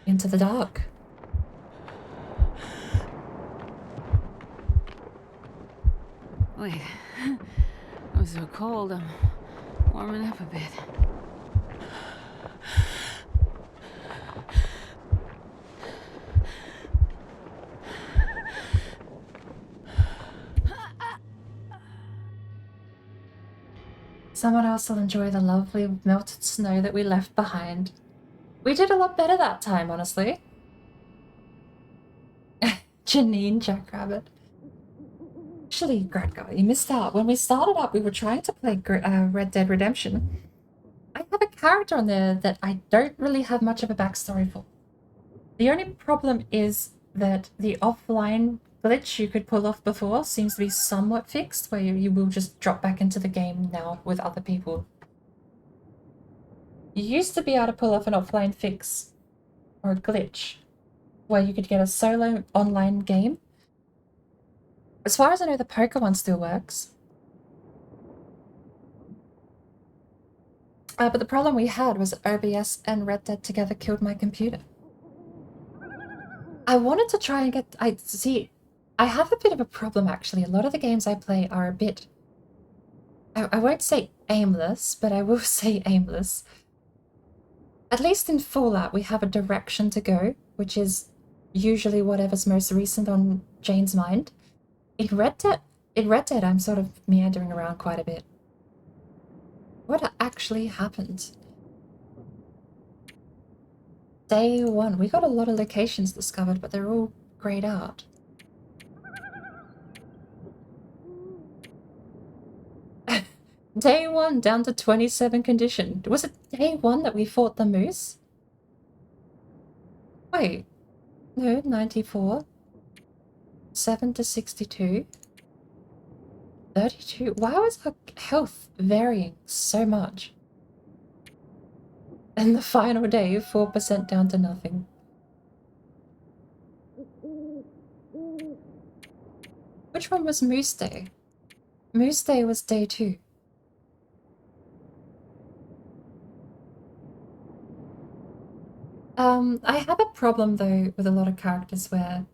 Into the dark. Wait, I'm so cold, I'm warming up a bit. Someone else will enjoy the lovely melted snow that we left behind. We did a lot better that time, honestly. Janine Jackrabbit. Actually, Gradgar, you missed out. When we started up, we were trying to play Red Dead Redemption. I have a character on there that I don't really have much of a backstory for. The only problem is that the offline glitch you could pull off before seems to be somewhat fixed, where you will just drop back into the game now with other people. You used to be able to pull off an offline fix or a glitch where you could get a solo online game. As far as I know, the poker one still works. But the problem we had was OBS and Red Dead together killed my computer. I wanted to try and get... I have a bit of a problem, actually. A lot of the games I play are a bit... I won't say aimless, but I will say aimless. At least in Fallout, we have a direction to go, which is usually whatever's most recent on Jane's mind. In Red Dead, I'm sort of meandering around quite a bit. What actually happened? Day 1. We got a lot of locations discovered, but they're all grayed out. Day 1 down to 27 condition. Was it day 1 that we fought the moose? Wait. No, 94. 7 to 62. 32. Why was our health varying so much? And the final day, 4% down to nothing. Which one was Moose Day? Moose Day was day 2. I have a problem though with a lot of characters where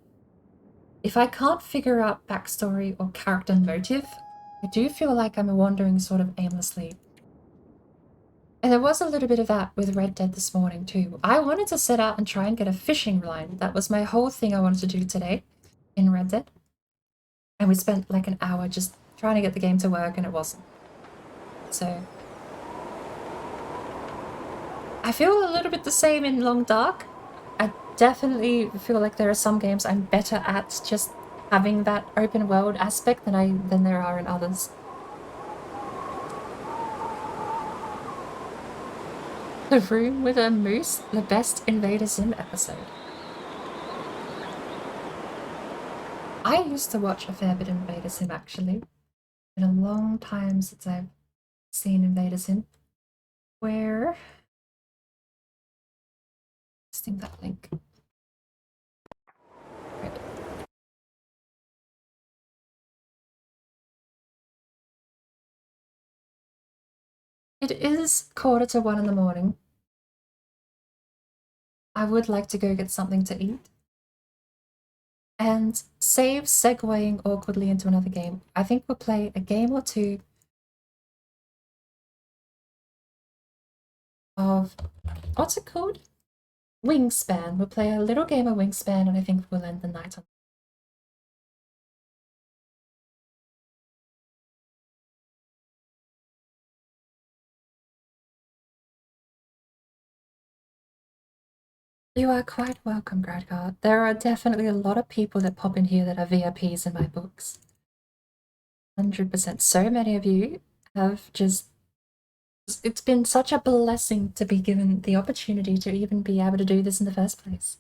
if I can't figure out backstory or character motive, I do feel like I'm wandering sort of aimlessly. And there was a little bit of that with Red Dead this morning too. I wanted to set out and try and get a fishing line. That was my whole thing I wanted to do today in Red Dead. And we spent like an hour just trying to get the game to work and it wasn't. So I feel a little bit the same in Long Dark. I definitely feel like there are some games I'm better at just having that open world aspect than there are in others. The Room with a Moose, the best Invader Sim episode. I used to watch a fair bit of Invader Sim actually. It's been a long time since I've seen Invader Sim. Where? Testing that link. Right. It is 1:45 in the morning. I would like to go get something to eat. And save segueing awkwardly into another game. I think we'll play a game or two of, what's it called? Wingspan. We'll play a little game of Wingspan and I think we'll end the night on. You are quite welcome, Gradguard. There are definitely a lot of people that pop in here that are VIPs in my books. 100%. So many of you have just... It's been such a blessing to be given the opportunity to even be able to do this in the first place.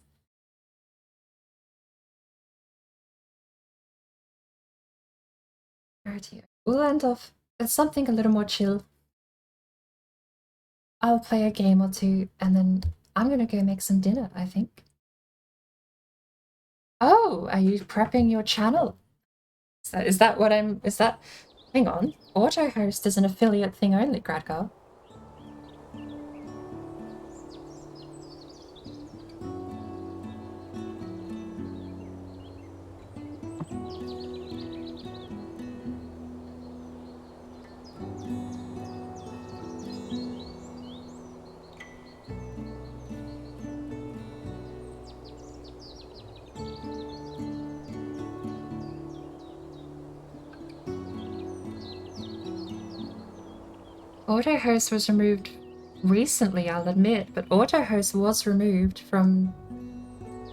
Rightio. We'll end off with something a little more chill. I'll play a game or two and then I'm gonna go make some dinner, I think. Oh, are you prepping your channel? Is that what I'm... Is that... Hang on. AutoHost is an affiliate thing only, Gradgar. AutoHost was removed recently, I'll admit, but AutoHost was removed from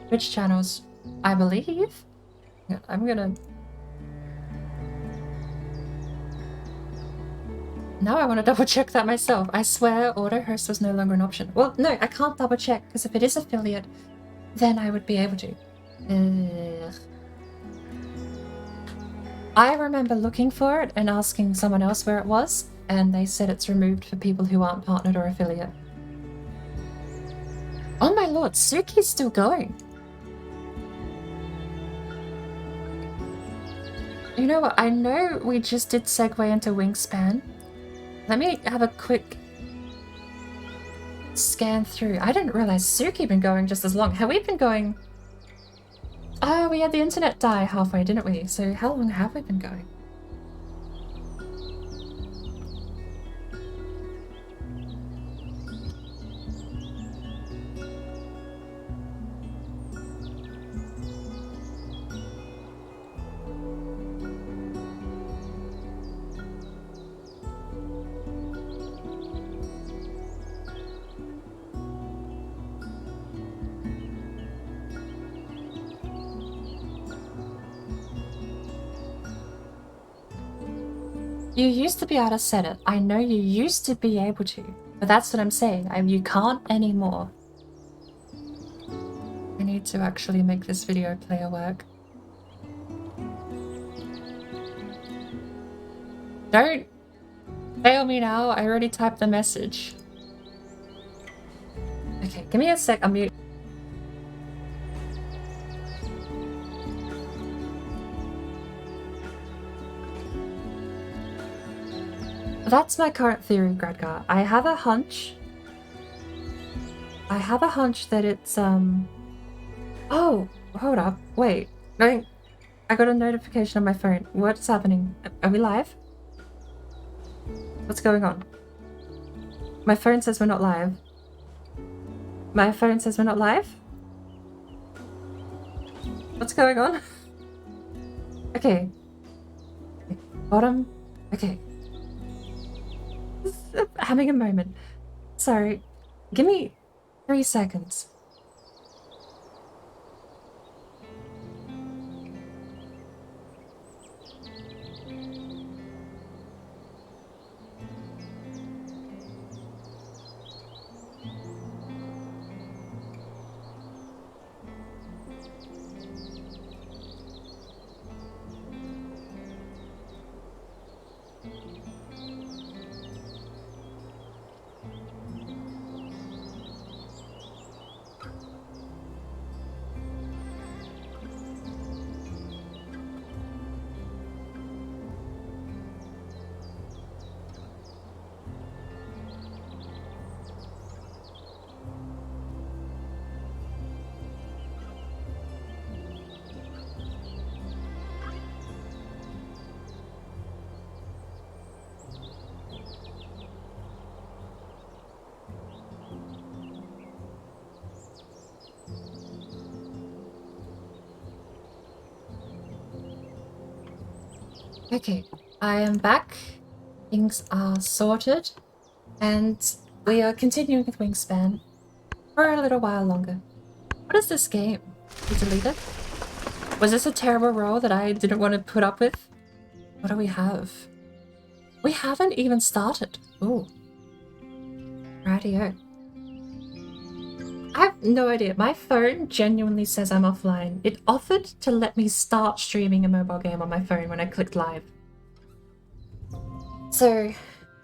Twitch channels, I believe. I'm gonna... Now I want to double check that myself. I swear AutoHost was no longer an option. Well, no, I can't double check, because if it is affiliate, then I would be able to. Ugh. I remember looking for it and asking someone else where it was, and they said it's removed for people who aren't partnered or affiliate. Oh my lord, Suki's still going. You know what, I know we just did segue into Wingspan. Let me have a quick scan through. I didn't realize Suki been going just as long. Have we been going... Oh, we had the internet die halfway, didn't we? So how long have we been going? You used to be able to set it. I know you used to be able to. But that's what I'm saying. You can't anymore. I need to actually make this video player work. Don't fail me now. I already typed the message. Okay, give me a sec. I'm mute. That's my current theory, Gradgar. I have a hunch that it's, Oh, hold up. Wait. No, I got a notification on my phone. What's happening? Are we live? What's going on? My phone says we're not live. My phone says we're not live? What's going on? Okay. Bottom. Okay. Having a moment. Sorry. Give me 3 seconds. Okay, I am back. Things are sorted. And we are continuing with Wingspan for a little while longer. What is this game? You delete it? Was this a terrible roll that I didn't want to put up with? What do we have? We haven't even started. Ooh. Rightio. I have no idea. My phone genuinely says I'm offline. It offered to let me start streaming a mobile game on my phone when I clicked live. So,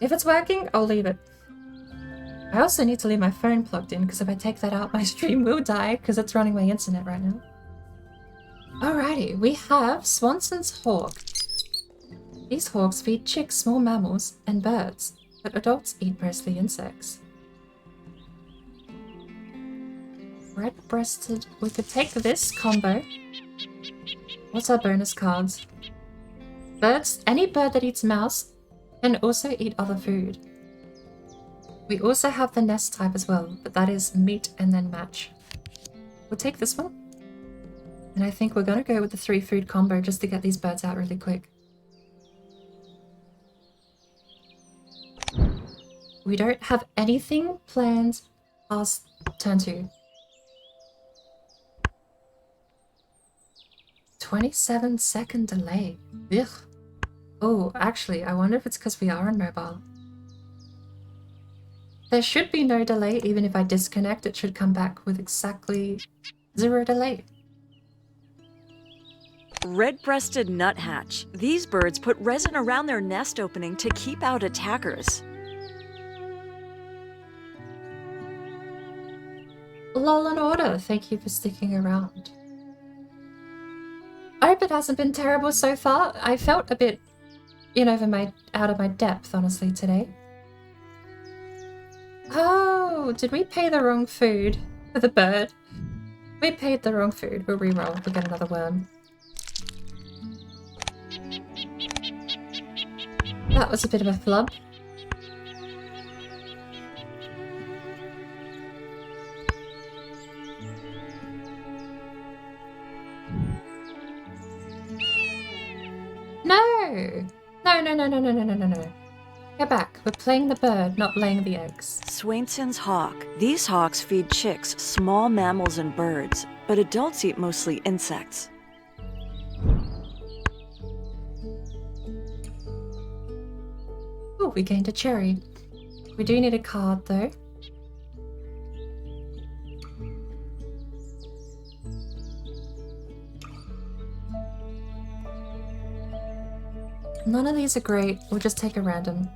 if it's working, I'll leave it. I also need to leave my phone plugged in because if I take that out, my stream will die because it's running my internet right now. Alrighty, we have Swanson's hawk. These hawks feed chicks, small mammals, and birds, but adults eat mostly insects. Red-breasted. We could take this combo. What's our bonus cards? Birds. Any bird that eats mouse can also eat other food. We also have the nest type as well, but that is meat and then match. We'll take this one. And I think we're going to go with the 3 food combo just to get these birds out really quick. We don't have anything planned past turn 2. 27-second delay. Ugh. Oh, actually, I wonder if it's because we are on mobile. There should be no delay, even if I disconnect, it should come back with exactly 0 delay. Red-breasted nuthatch. These birds put resin around their nest opening to keep out attackers. Lol and order, thank you for sticking around. I hope it hasn't been terrible so far. I felt a bit out of my depth, honestly, today. Oh, did we pay the wrong food for the bird? We paid the wrong food. We'll reroll. We'll get another worm. That was a bit of a flub. No! No. Get back. We're playing the bird, not laying the eggs. Swainson's hawk. These hawks feed chicks, small mammals, and birds, but adults eat mostly insects. Oh, we gained a cherry. We do need a card though. None of these are great. We'll just take a random.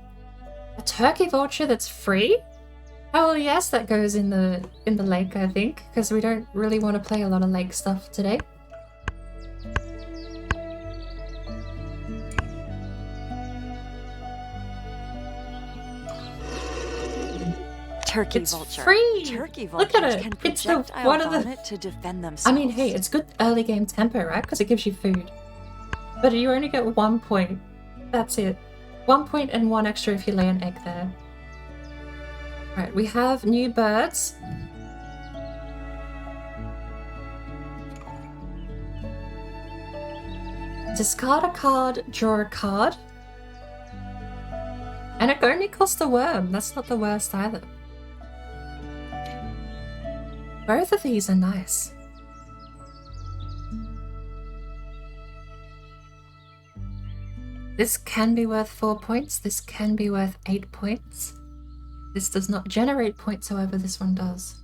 A turkey vulture that's free? Oh yes, that goes in the lake, I think, because we don't really want to play a lot of lake stuff today. Turkey It's vulture. free! Turkey Look vultures at it! can It's the projectile one of the. vomit to defend themselves. I mean, hey, it's good early game tempo, right? Because it gives you food. But you only get 1 point. That's it. 1 point and 1 extra if you lay an egg there. Right, we have new birds. Discard a card, draw a card. And it only costs a worm. That's not the worst either. Both of these are nice. This can be worth 4 points. This can be worth 8 points. This does not generate points, however, this one does.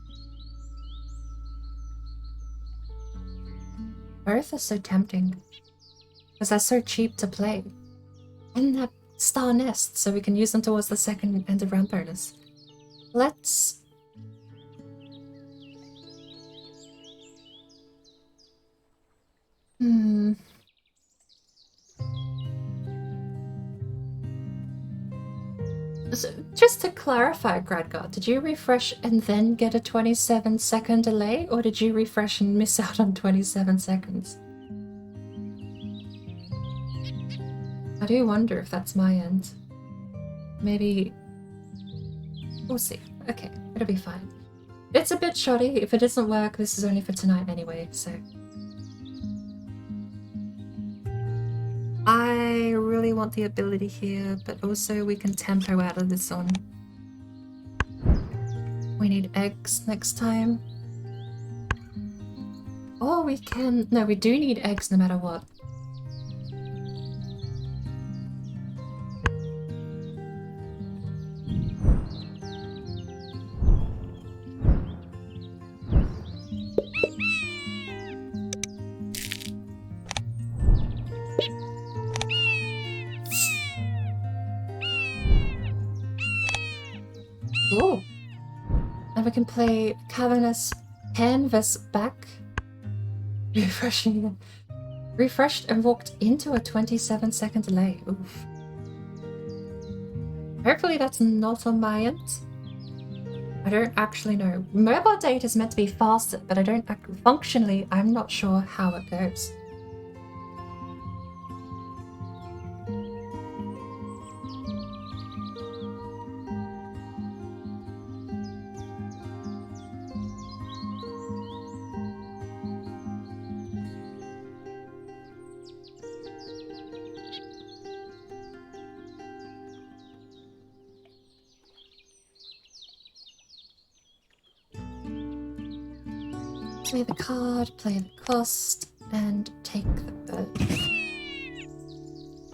Both are so tempting. Because they're so cheap to play. And they're star nests, so we can use them towards the second end of round bonus. Let's... So, just to clarify, Gradgar, did you refresh and then get a 27-second delay, or did you refresh and miss out on 27 seconds? I do wonder if that's my end. Maybe... We'll see. Okay, it'll be fine. It's a bit shoddy. If it doesn't work, this is only for tonight anyway, so... I really want the ability here, but also we can tempo out of this one. We need eggs next time. Oh, we can... No, we do need eggs no matter what. Oh, and we can play Cavernous Canvas back. Refreshing. Refreshed and walked into a 27-second delay. Oof. Hopefully that's not on my end. I don't actually know. Mobile data is meant to be faster, but I don't functionally, I'm not sure how it goes. Play the card, play the cost, and take the bird.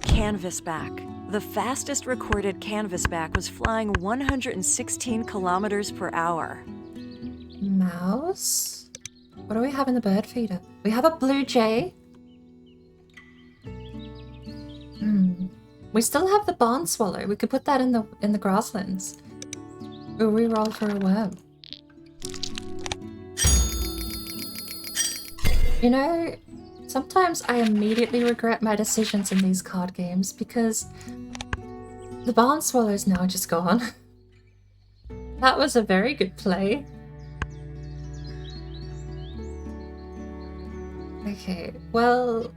Canvasback. The fastest recorded canvasback was flying 116 kilometers per hour. Mouse? What do we have in the bird feeder? We have a blue jay. We still have the barn swallow. We could put that in the grasslands. We'll re-roll for a worm. You know, sometimes I immediately regret my decisions in these card games because the barn swallow's now just gone. That was a very good play. Okay, well,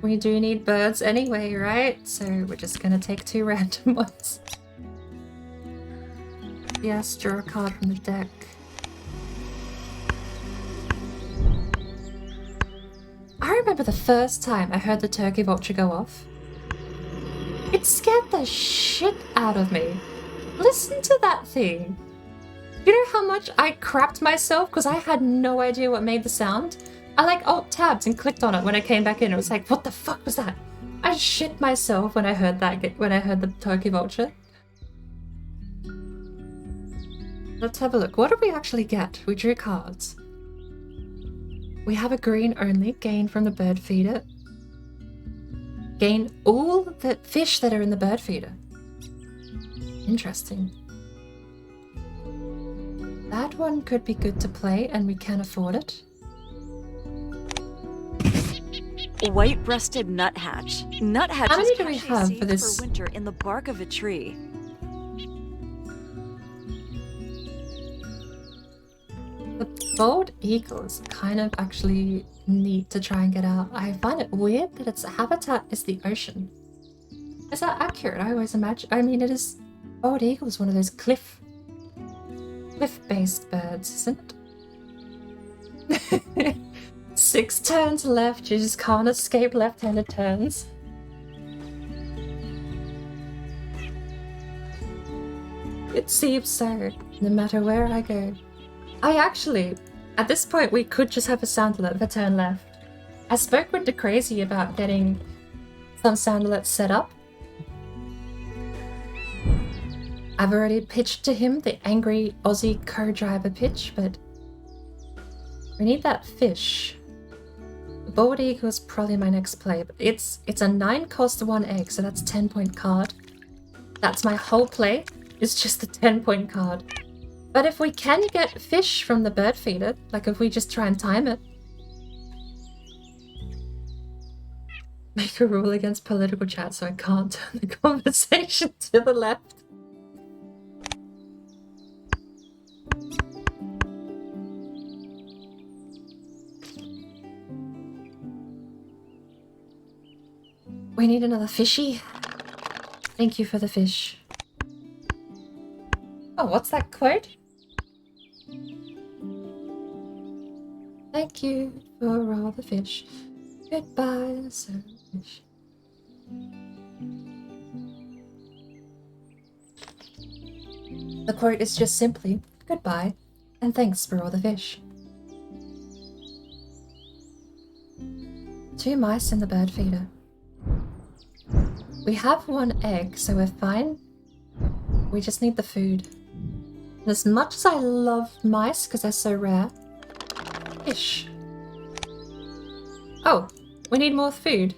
we do need birds anyway, right? So we're just gonna take 2 random ones. Yes, draw a card from the deck. I remember the first time I heard the turkey vulture go off. It scared the shit out of me. Listen to that thing. You know how much I crapped myself because I had no idea what made the sound? I like alt-tabbed and clicked on it when I came back in. It was like, what the fuck was that? I shit myself when I heard that, when I heard the turkey vulture. Let's have a look. What did we actually get? We drew cards. We have a green only, gain from the bird feeder. Gain all the fish that are in the bird feeder. Interesting. That one could be good to play, and we can afford it. White-breasted nuthatch. Nuthatches How many do we cache have seeds for this? for winter in the bark of a tree. The bald eagle is kind of actually neat to try and get out. I find it weird that its habitat is the ocean. Is that accurate? I always imagine. I mean, it is. Bald eagle is one of those cliff-based birds, isn't it? 6 turns left. You just can't escape left-handed turns. It seems so. No matter where I go. I actually, at this point, we could just have a soundlet for turn left. I spoke with the crazy about getting some soundlets set up. I've already pitched to him the angry Aussie co-driver pitch, but we need that fish. The bald eagle is probably my next play, but it's a 9 cost 1 egg, so that's 10-point card. That's my whole play. It's just a 10-point card. But if we can get fish from the bird feeder, like if we just try and time it. Make a rule against political chat so I can't turn the conversation to the left. We need another fishy. Thank you for the fish. Oh, what's that quote? Thank you for all the fish. Goodbye, sir fish. The quote is just simply, goodbye, and thanks for all the fish. 2 mice in the bird feeder. We have 1 egg, so we're fine. We just need the food. And as much as I love mice, because they're so rare, fish. Oh, we need more food.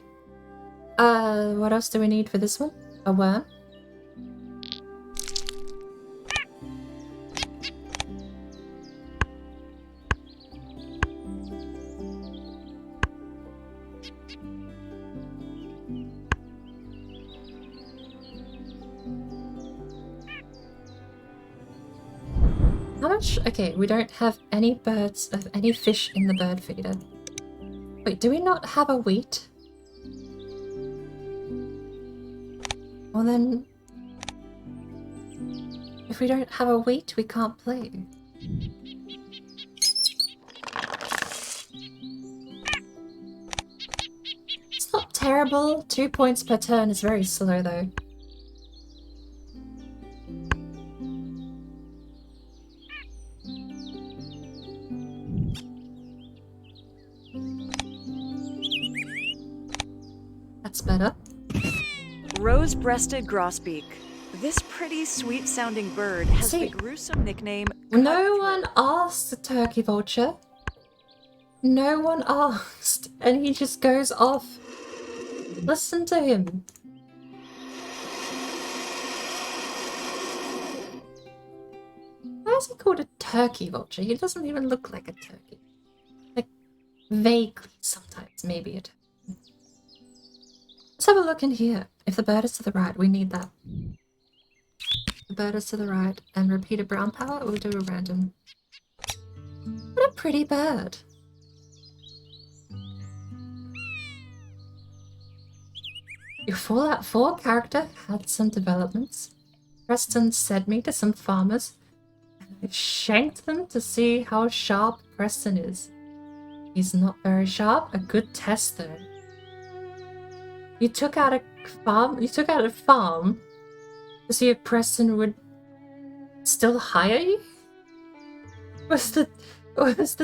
What else do we need for this one? A worm? How much? Okay, we don't have any birds of any fish in the bird feeder. Wait, do we not have a wheat? Well then, if we don't have a wheat, we can't play. It's not terrible. 2 points per turn is very slow though. That's better. Rose-breasted grosbeak. This pretty, sweet-sounding bird has the gruesome nickname No one asked the turkey vulture. No one asked, and he just goes off. Listen to him. Why is he called a turkey vulture? He doesn't even look like a turkey. Like, vaguely sometimes, maybe a turkey. Let's have a look in here. If the bird is to the right, we need that. The bird is to the right, and repeat a brown power, we'll do a random. What a pretty bird. Your Fallout 4 character had some developments. Preston sent me to some farmers, and I shanked them to see how sharp Preston is. He's not very sharp, a good test though. You took out a farm to see if Preston would still hire you? Was the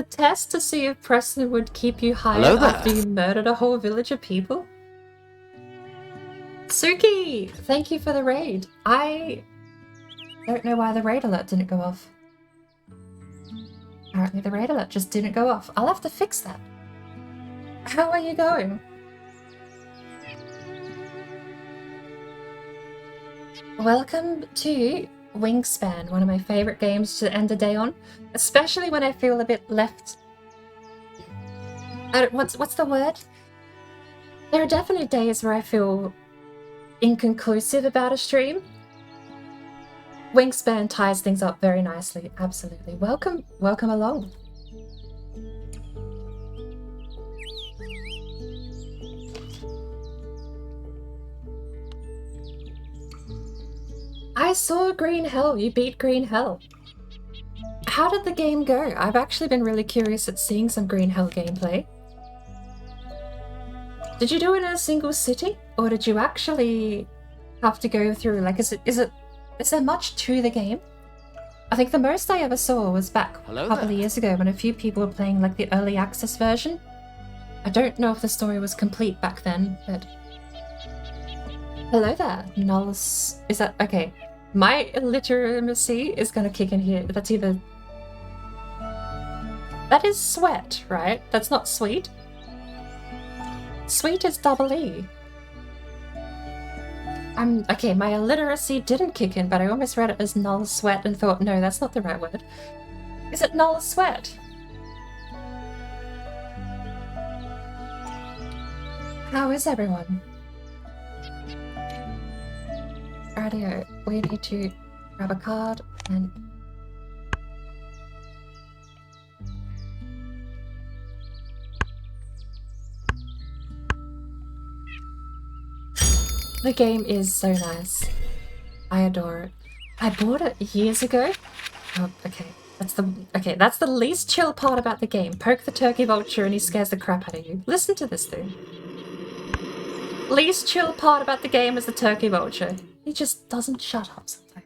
test to see if Preston would keep you hired after you murdered a whole village of people? Suki, thank you for the raid. I don't know why the raid alert didn't go off. Apparently the raid alert just didn't go off. I'll have to fix that. How are you going? Welcome to Wingspan, one of my favorite games to end the day on, especially when I feel a bit left. What's the word? There are definitely days where I feel inconclusive about a stream. Wingspan ties things up very nicely, absolutely. Welcome along. I saw Green Hell, you beat Green Hell. How did the game go? I've actually been really curious at seeing some Green Hell gameplay. Did you do it in a single city? Or did you actually have to go through, like, is there much to the game? I think the most I ever saw was back a couple of years ago when a few people were playing, like, the early access version. I don't know if the story was complete back then, but... Hello there, Nullus. Is that... okay. My illiteracy is gonna kick in here. That's either... That is sweat, right? That's not sweet. Sweet is double E. Okay, my illiteracy didn't kick in, but I almost read it as null sweat and thought, no, that's not the right word. Is it null sweat? How is everyone? Radio, we need to grab a card and... The game is so nice. I adore it. I bought it years ago. Oh, okay. That's the least chill part about the game. Poke the turkey vulture and he scares the crap out of you. Listen to this thing. Least chill part about the game is the turkey vulture. He just doesn't shut up sometimes.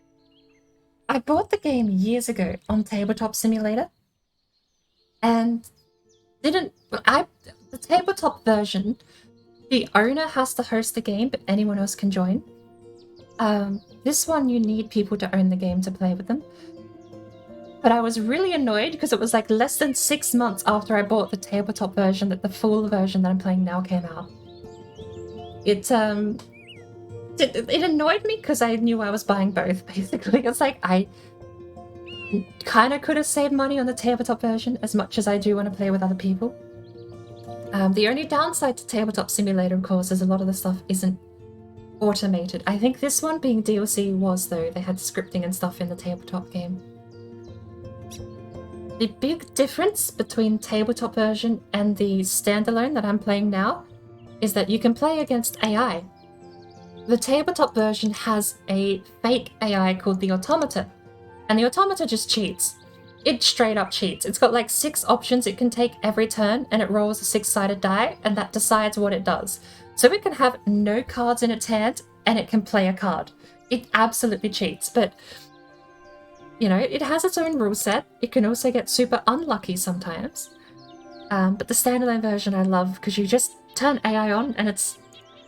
I bought the game years ago on Tabletop Simulator. And the tabletop version, the owner has to host the game, but anyone else can join. This one, you need people to own the game to play with them. But I was really annoyed because it was like less than 6 months after I bought the tabletop version that the full version that I'm playing now came out. It annoyed me because I knew I was buying both, basically. It's like, I kind of could have saved money on the tabletop version as much as I do want to play with other people. The only downside to Tabletop Simulator, of course, is a lot of the stuff isn't automated. I think this one being DLC was, though. They had scripting and stuff in the tabletop game. The big difference between tabletop version and the standalone that I'm playing now is that you can play against AI. The tabletop version has a fake AI called the Automata, and the Automata just cheats. It straight up cheats. It's got like 6 options it can take every turn, and it rolls a 6-sided die, and that decides what it does. So it can have no cards in its hand, and it can play a card. It absolutely cheats, but you know, it has its own rule set. It can also get super unlucky sometimes. But the standalone version I love because you just turn AI on, and it's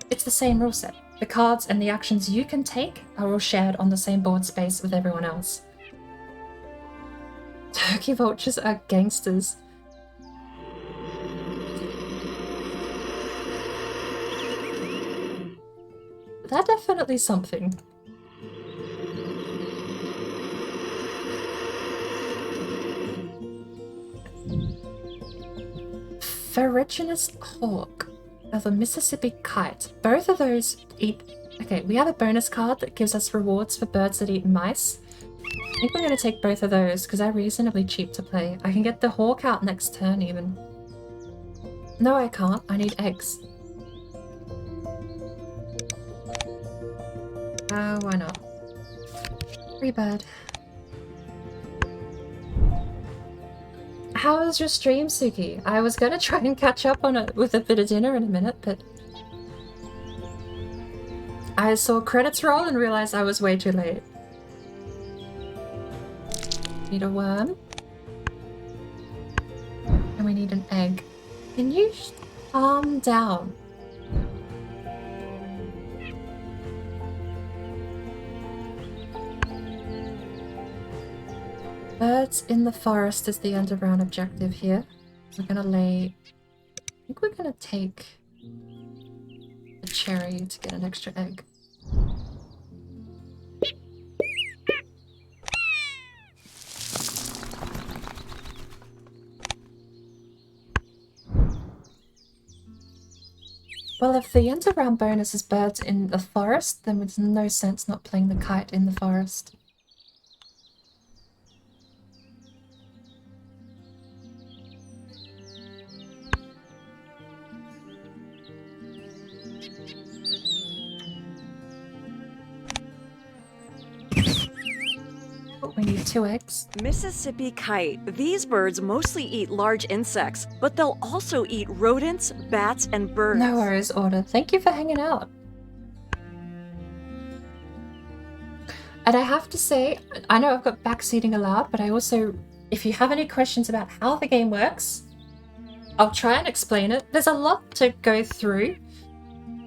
the same rule set. The cards and the actions you can take are all shared on the same board space with everyone else. Turkey vultures are gangsters. They're definitely something. Ferruginous hawk of a Mississippi kite. Both of those eat... Okay, we have a bonus card that gives us rewards for birds that eat mice. I think we're going to take both of those because they're reasonably cheap to play. I can get the hawk out next turn even. No, I can't. I need eggs. Why not? Free bird. How was your stream, Suki? I was going to try and catch up on it with a bit of dinner in a minute, but... I saw credits roll and realized I was way too late. Need a worm. And we need an egg. Can you calm down? Birds in the forest is the underground objective here. We're gonna lay... I think we're gonna take a cherry to get an extra egg. Well, if the underground bonus is birds in the forest, then there's no sense not playing the kite in the forest. Oh, we need 2 eggs. Mississippi kite. These birds mostly eat large insects, but they'll also eat rodents, bats, and birds. No worries, Order. Thank you for hanging out. And I have to say, I know I've got backseating allowed, but I also, if you have any questions about how the game works, I'll try and explain it. There's a lot to go through,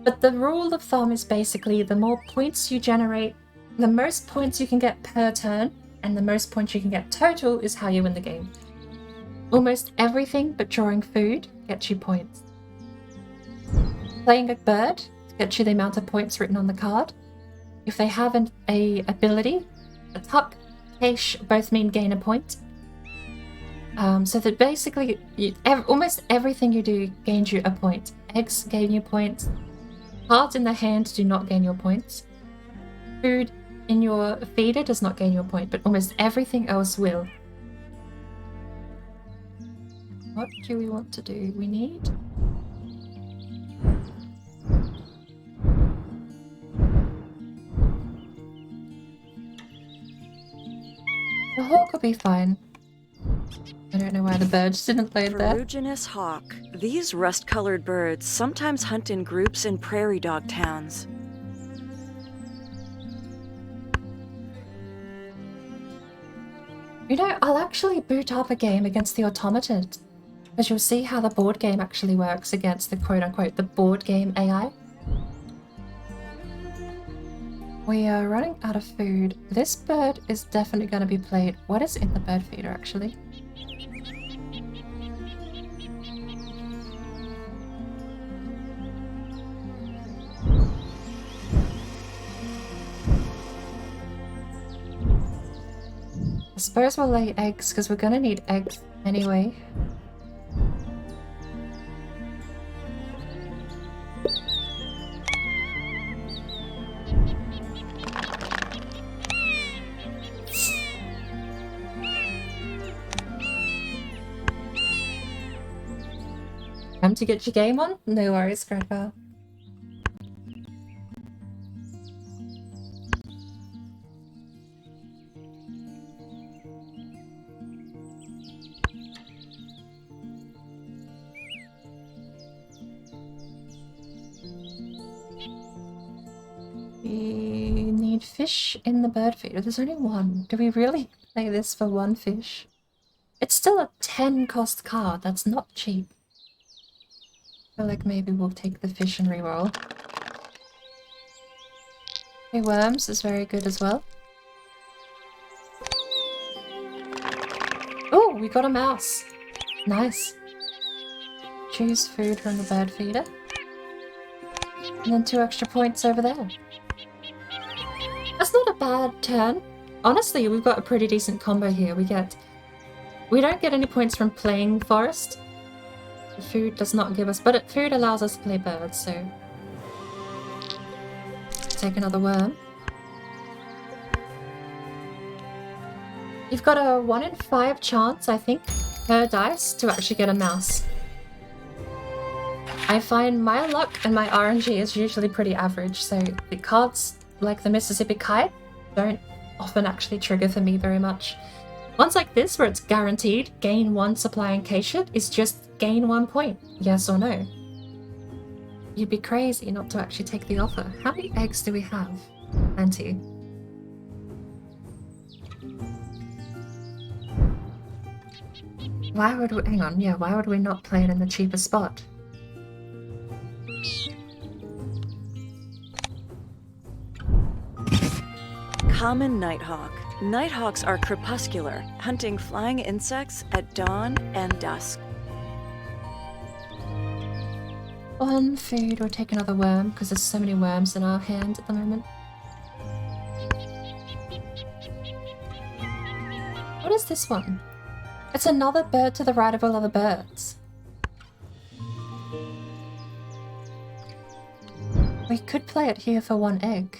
but the rule of thumb is basically the more points you generate, the most points you can get per turn, and the most points you can get total is how you win the game. Almost everything but drawing food gets you points. Playing a bird gets you the amount of points written on the card. If they have an ability, a tuck, cache both mean gain a point. So that basically almost everything you do gains you a point. Eggs gain you points. Cards in the hand do not gain your points. Food in your feeder does not gain your point, but almost everything else will. What do we want to do? We need... The hawk will be fine. I don't know why the birds didn't lay there. Ferruginous hawk. These rust-colored birds sometimes hunt in groups in prairie dog towns. You know, I'll actually boot up a game against the automaton, because you'll see how the board game actually works against the quote-unquote the board game AI. We are running out of food. This bird is definitely going to be played. What is in the bird feeder, actually? I suppose we'll lay eggs, because we're going to need eggs anyway. Time to get your game on? No worries, Grandpa. We need fish in the bird feeder. There's only one. Do we really play this for one fish? It's still a 10 cost card. That's not cheap. I feel like maybe we'll take the fish and reroll. Okay, worms is very good as well. Oh, we got a mouse. Nice. Choose food from the bird feeder. And then 2 extra points over there. That's not a bad turn. Honestly, we've got a pretty decent combo here. We don't get any points from playing forest. The food does not give us, but food allows us to play birds, so... Take another worm. You've got a 1 in 5 chance, I think, per dice to actually get a mouse. I find my luck and my RNG is usually pretty average, so the cards like the Mississippi Kite don't often actually trigger for me very much. Ones like this, where it's guaranteed, gain 1 supply and cache it, is just gain 1 point, yes or no. You'd be crazy not to actually take the offer. How many eggs do we have? Plenty. Why would we, hang on, yeah, why would we not play it in the cheapest spot? Common nighthawk. Nighthawks are crepuscular, hunting flying insects at dawn and dusk. One food or take another worm, because there's so many worms in our hand at the moment. What is this one? It's another bird to the right of all other birds. We could play it here for 1 egg.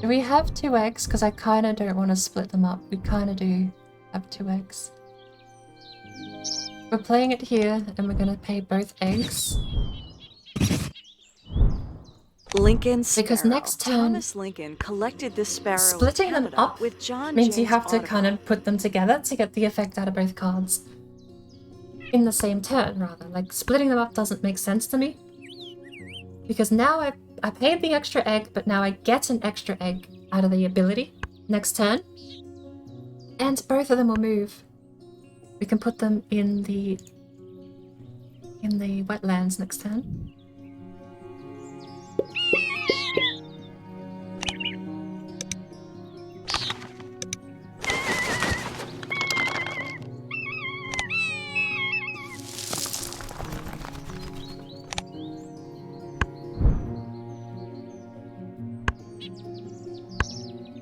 Do we have 2 eggs? Because I kind of don't want to split them up. We kind of do have 2 eggs. We're playing it here, and we're going to pay both eggs. Lincoln Sparrow. Because next turn, Thomas Lincoln collected this sparrow splitting in them Canada up with John means you James have to Audubon. kind of put them together to get the effect out of both cards. In the same turn, rather. Like, splitting them up doesn't make sense to me. Because now I paid the extra egg, but now I get an extra egg out of the ability next turn. And both of them will move. We can put them in the wetlands next turn.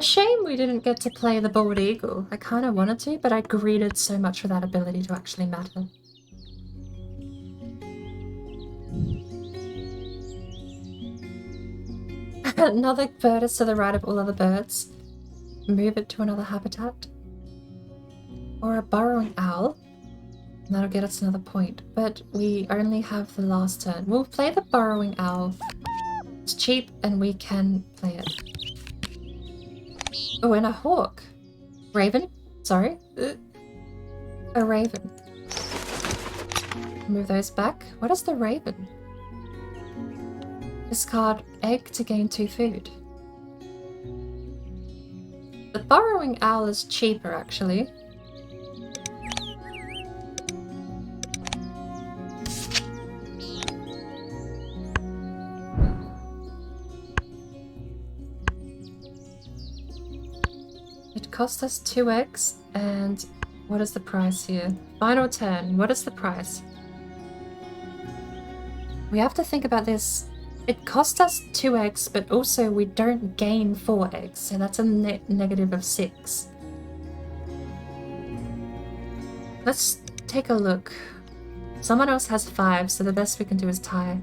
Shame we didn't get to play the bald eagle. I kind of wanted to, but I greeted so much for that ability to actually matter. Another bird is to the right of all other birds. Move it to another habitat. Or a burrowing owl. And that'll get us another point. But we only have the last turn. We'll play the burrowing owl. It's cheap and we can play it. Oh, and a hawk. Raven? Sorry. A raven. Move those back. What is the raven? Discard egg to gain 2 food. The burrowing owl is cheaper, actually. It cost us 2 eggs, and what is the price here? Final turn. What is the price? We have to think about this. It cost us 2 eggs, but also we don't gain 4 eggs, so that's a net negative of 6. Let's take a look. Someone else has 5, so the best we can do is tie.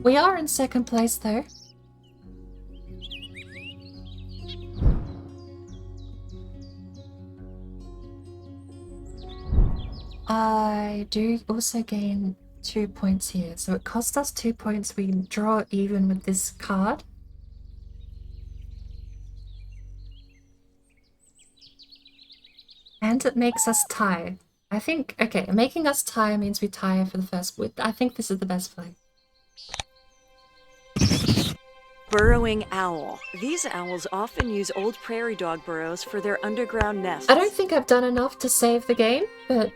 We are in second place, though. I do also gain 2 points here, so it cost us 2 points. We draw even with this card. And it makes us tie. I think, okay, making us tie means we tie for the first wood. I think this is the best play. Burrowing owl. These owls often use old prairie dog burrows for their underground nests. I don't think I've done enough to save the game, but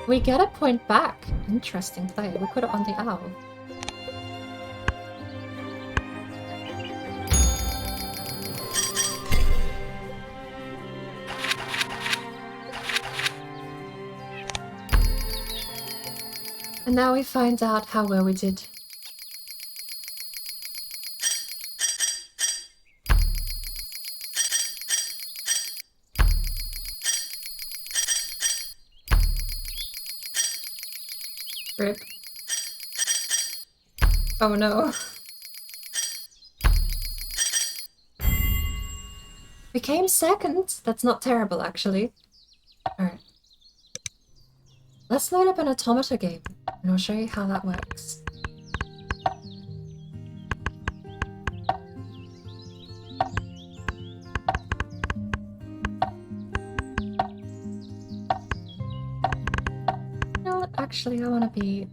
we get a point back. Interesting play. We put it on the owl. And now we find out how well we did. Rip. Oh no. We came second. That's not terrible, actually. Alright. Let's load up an automata game, and I'll show you how that works. You know what? Actually, I want to be...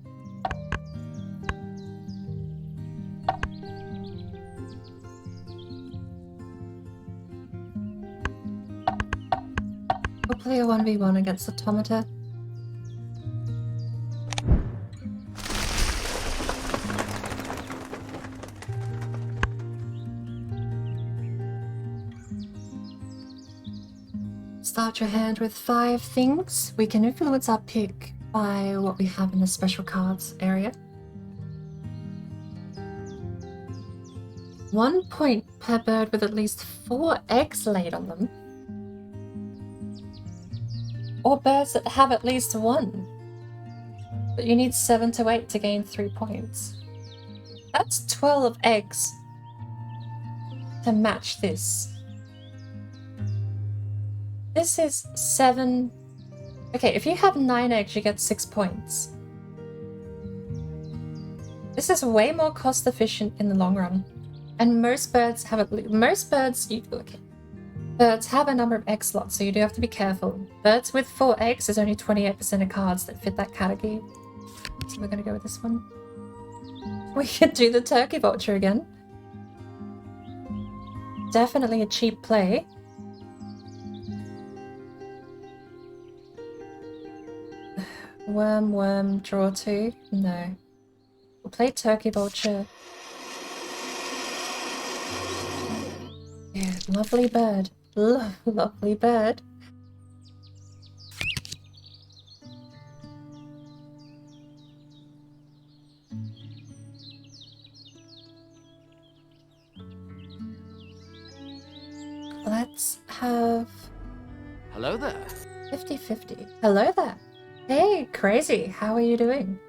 play a 1v1 against Automata. Start your hand with 5 things. We can influence our pick by what we have in the special cards area. 1 point per bird with at least 4 eggs laid on them. Or birds that have at least 1. But you need 7 to 8 to gain 3 points. That's 12 eggs to match this. This is 7. Okay, if you have 9 eggs, you get 6 points. This is way more cost efficient in the long run. And most birds have birds have a number of egg slots, so you do have to be careful. Birds with 4 eggs is only 28% of cards that fit that category. So we're gonna go with this one. We could do the turkey vulture again. Definitely a cheap play. Worm, draw 2. No. We'll play turkey vulture. Yeah, lovely bird. Lovely bird. Let's have... Hello there. 50-50. Hello there. Hey, Crazy. How are you doing?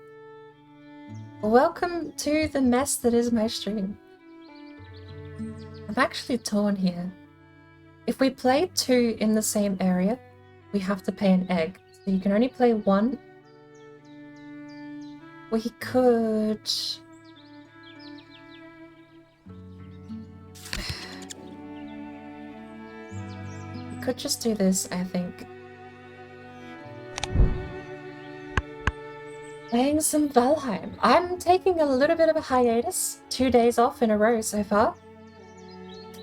Welcome to the mess that is my stream. I'm actually torn here. If we play 2 in the same area, we have to pay an egg. So you can only play 1. We could... We could just do this, I think. Playing some Valheim. I'm taking a little bit of a hiatus. 2 days off in a row so far.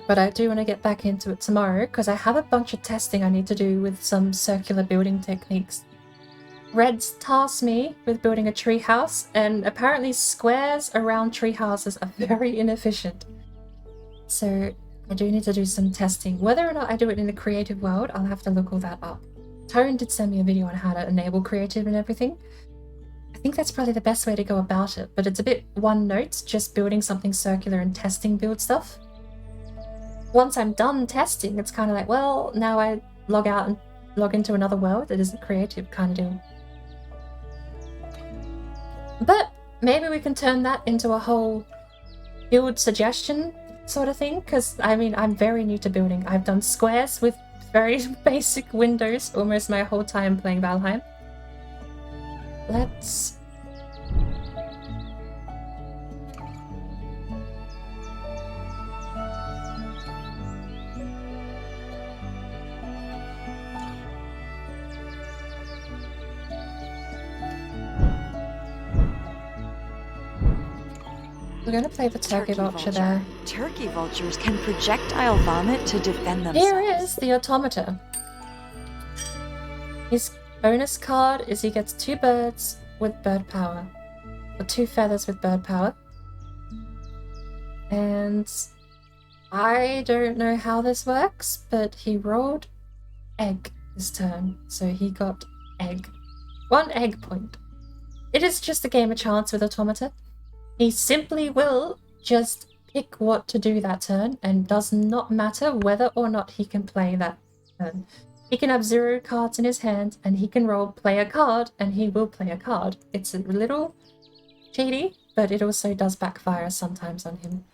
But I do want to get back into it tomorrow because I have a bunch of testing I need to do with some circular building techniques. Red's tasked me with building a treehouse, and apparently squares around treehouses are very inefficient. So I do need to do some testing. Whether or not I do it in the creative world, I'll have to look all that up. Tone did send me a video on how to enable creative and everything. I think that's probably the best way to go about it, but it's a bit one note, just building something circular and testing build stuff. Once I'm done testing, it's kind of like, well, now I log out and log into another world that isn't creative kind of deal. But maybe we can turn that into a whole build suggestion sort of thing, because I mean, I'm very new to building. I've done squares with very basic windows almost my whole time playing Valheim. Let's... We're gonna play the turkey vulture there. Turkey vultures can projectile vomit to defend themselves. Here is the Automata. His bonus card is he gets 2 birds with bird power. Or 2 feathers with bird power. And I don't know how this works, but he rolled egg this turn. So he got egg. 1 egg point. It is just a game of chance with Automata. He simply will just pick what to do that turn, and does not matter whether or not he can play that turn. He can have 0 cards in his hand, and he can roll play a card, and he will play a card. It's a little cheaty, but it also does backfire sometimes on him.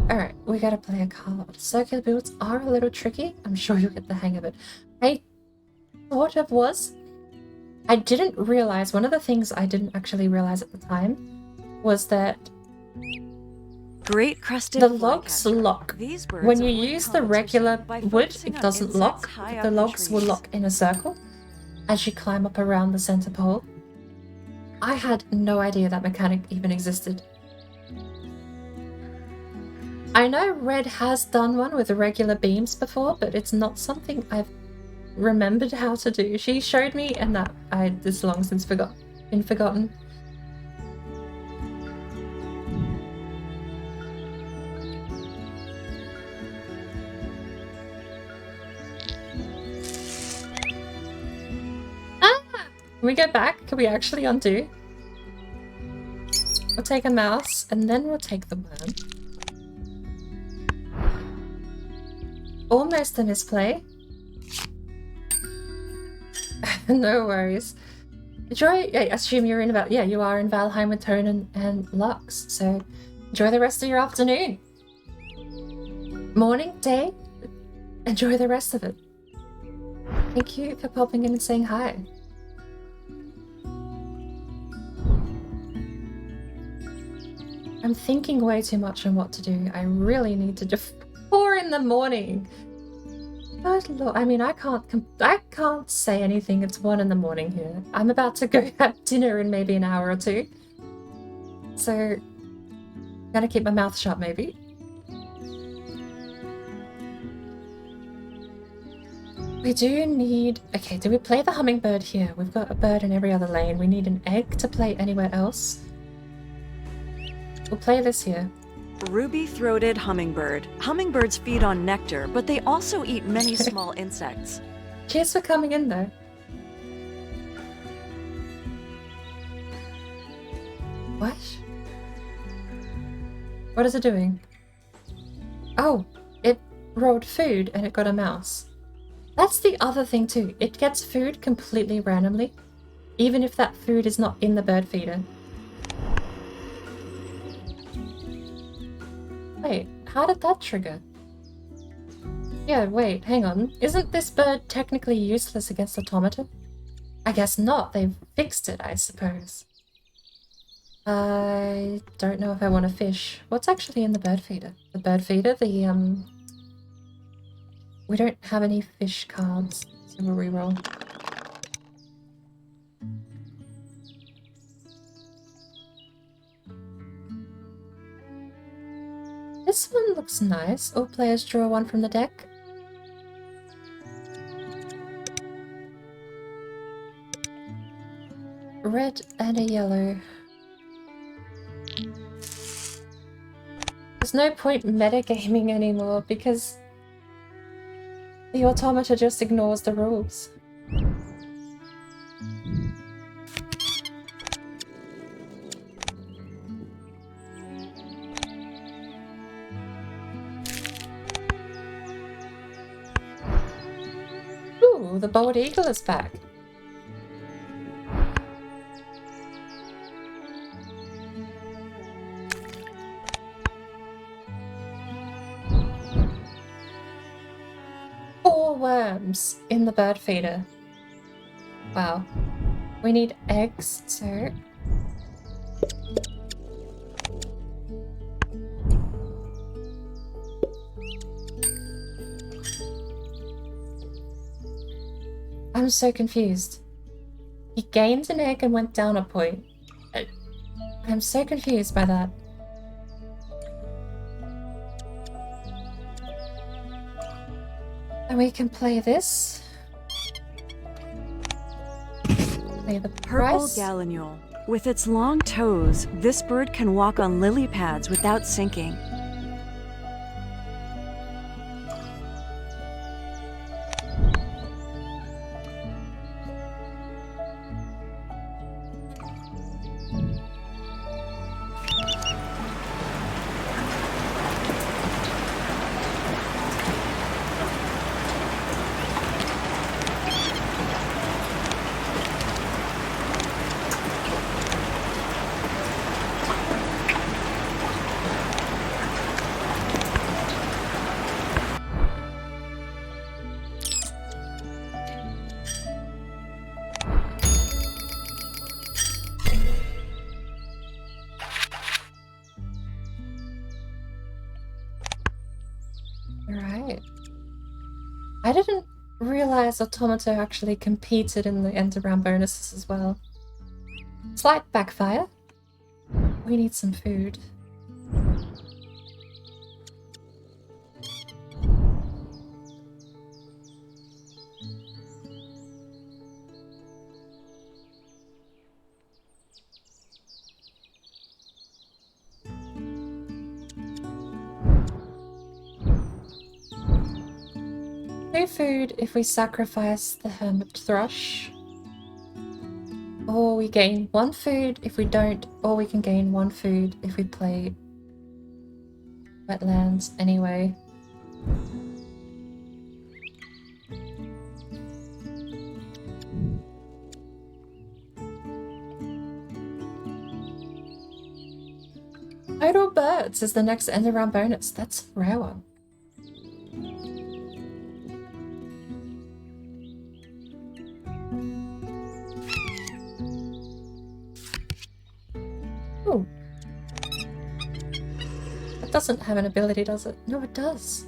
Alright, we gotta play a card. Circular builds are a little tricky. I'm sure you'll get the hang of it. I sort of was. I didn't realize, one of the things I didn't actually realize at the time was that Great crested the logs flycatcher. lock. These birds When you avoid use the regular competition by wood, focusing it on doesn't insects lock. high The up in logs will trees. lock in a circle as you climb up around the center pole. I had no idea that mechanic even existed. I know Red has done one with the regular beams before, but it's not something I've remembered how to do. She showed me, and that it's long since been forgotten. Can we go back? Can we actually undo? We'll take a mouse, and then we'll take the worm. Almost a misplay. No worries. Enjoy. I assume you're in Val. Yeah, you are in Valheim with Tonen and Lux. So enjoy the rest of your afternoon, morning, day. Enjoy the rest of it. Thank you for popping in and saying hi. I'm thinking way too much on what to do. I really need to do 4 in the morning. Good Lord, I mean, I can't say anything. It's 1 in the morning here. I'm about to go have dinner in maybe an hour or 2. So, gotta keep my mouth shut maybe. We do need... Okay, do we play the hummingbird here? We've got a bird in every other lane. We need an egg to play anywhere else. We'll play this here. Ruby-throated hummingbird. Hummingbirds feed on nectar, but they also eat many small insects. Cheers for coming in, though. What? What is it doing? Oh, it rolled food and it got a mouse. That's the other thing, too. It gets food completely randomly, even if that food is not in the bird feeder. Wait, how did that trigger? Yeah, wait, hang on. Isn't this bird technically useless against automata? I guess not. They've fixed it, I suppose. I don't know if I want to fish. What's actually in the bird feeder? The bird feeder, we don't have any fish cards, so we'll reroll. This one looks nice. All players draw 1 from the deck. Red and a yellow. There's no point metagaming anymore because the automata just ignores the rules. Ooh, the bald eagle is back. Worms in the bird feeder. Wow. We need eggs, so... I'm so confused. He gained an egg and went down a point. I'm so confused by that. And we can play this. Play the Purple price. gallinule. With its long toes, this bird can walk on lily pads without sinking. I didn't realize Automato actually competed in the end-around bonuses as well. Slight backfire. We need some food. No food if we sacrifice the hermit thrush. Or we gain 1 food if we don't, or we can gain 1 food if we play wetlands anyway. Total birds is the next end around bonus. That's a rare one. Oh. That doesn't have an ability, does it? No, it does.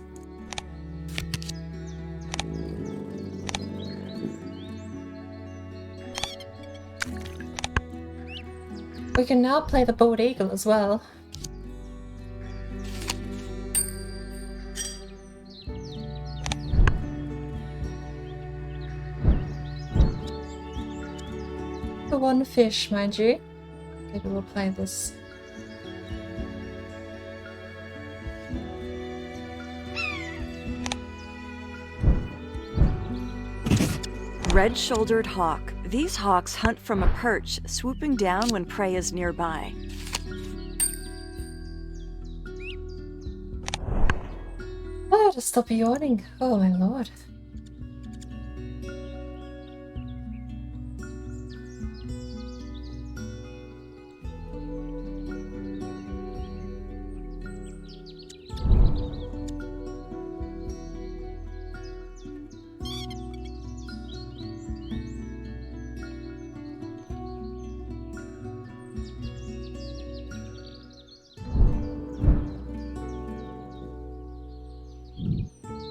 We can now play the bald eagle as well. For 1 fish, mind you. Maybe we'll play this. Red-shouldered hawk. These hawks hunt from a perch, swooping down when prey is nearby. Oh, to stop yawning. Oh my lord.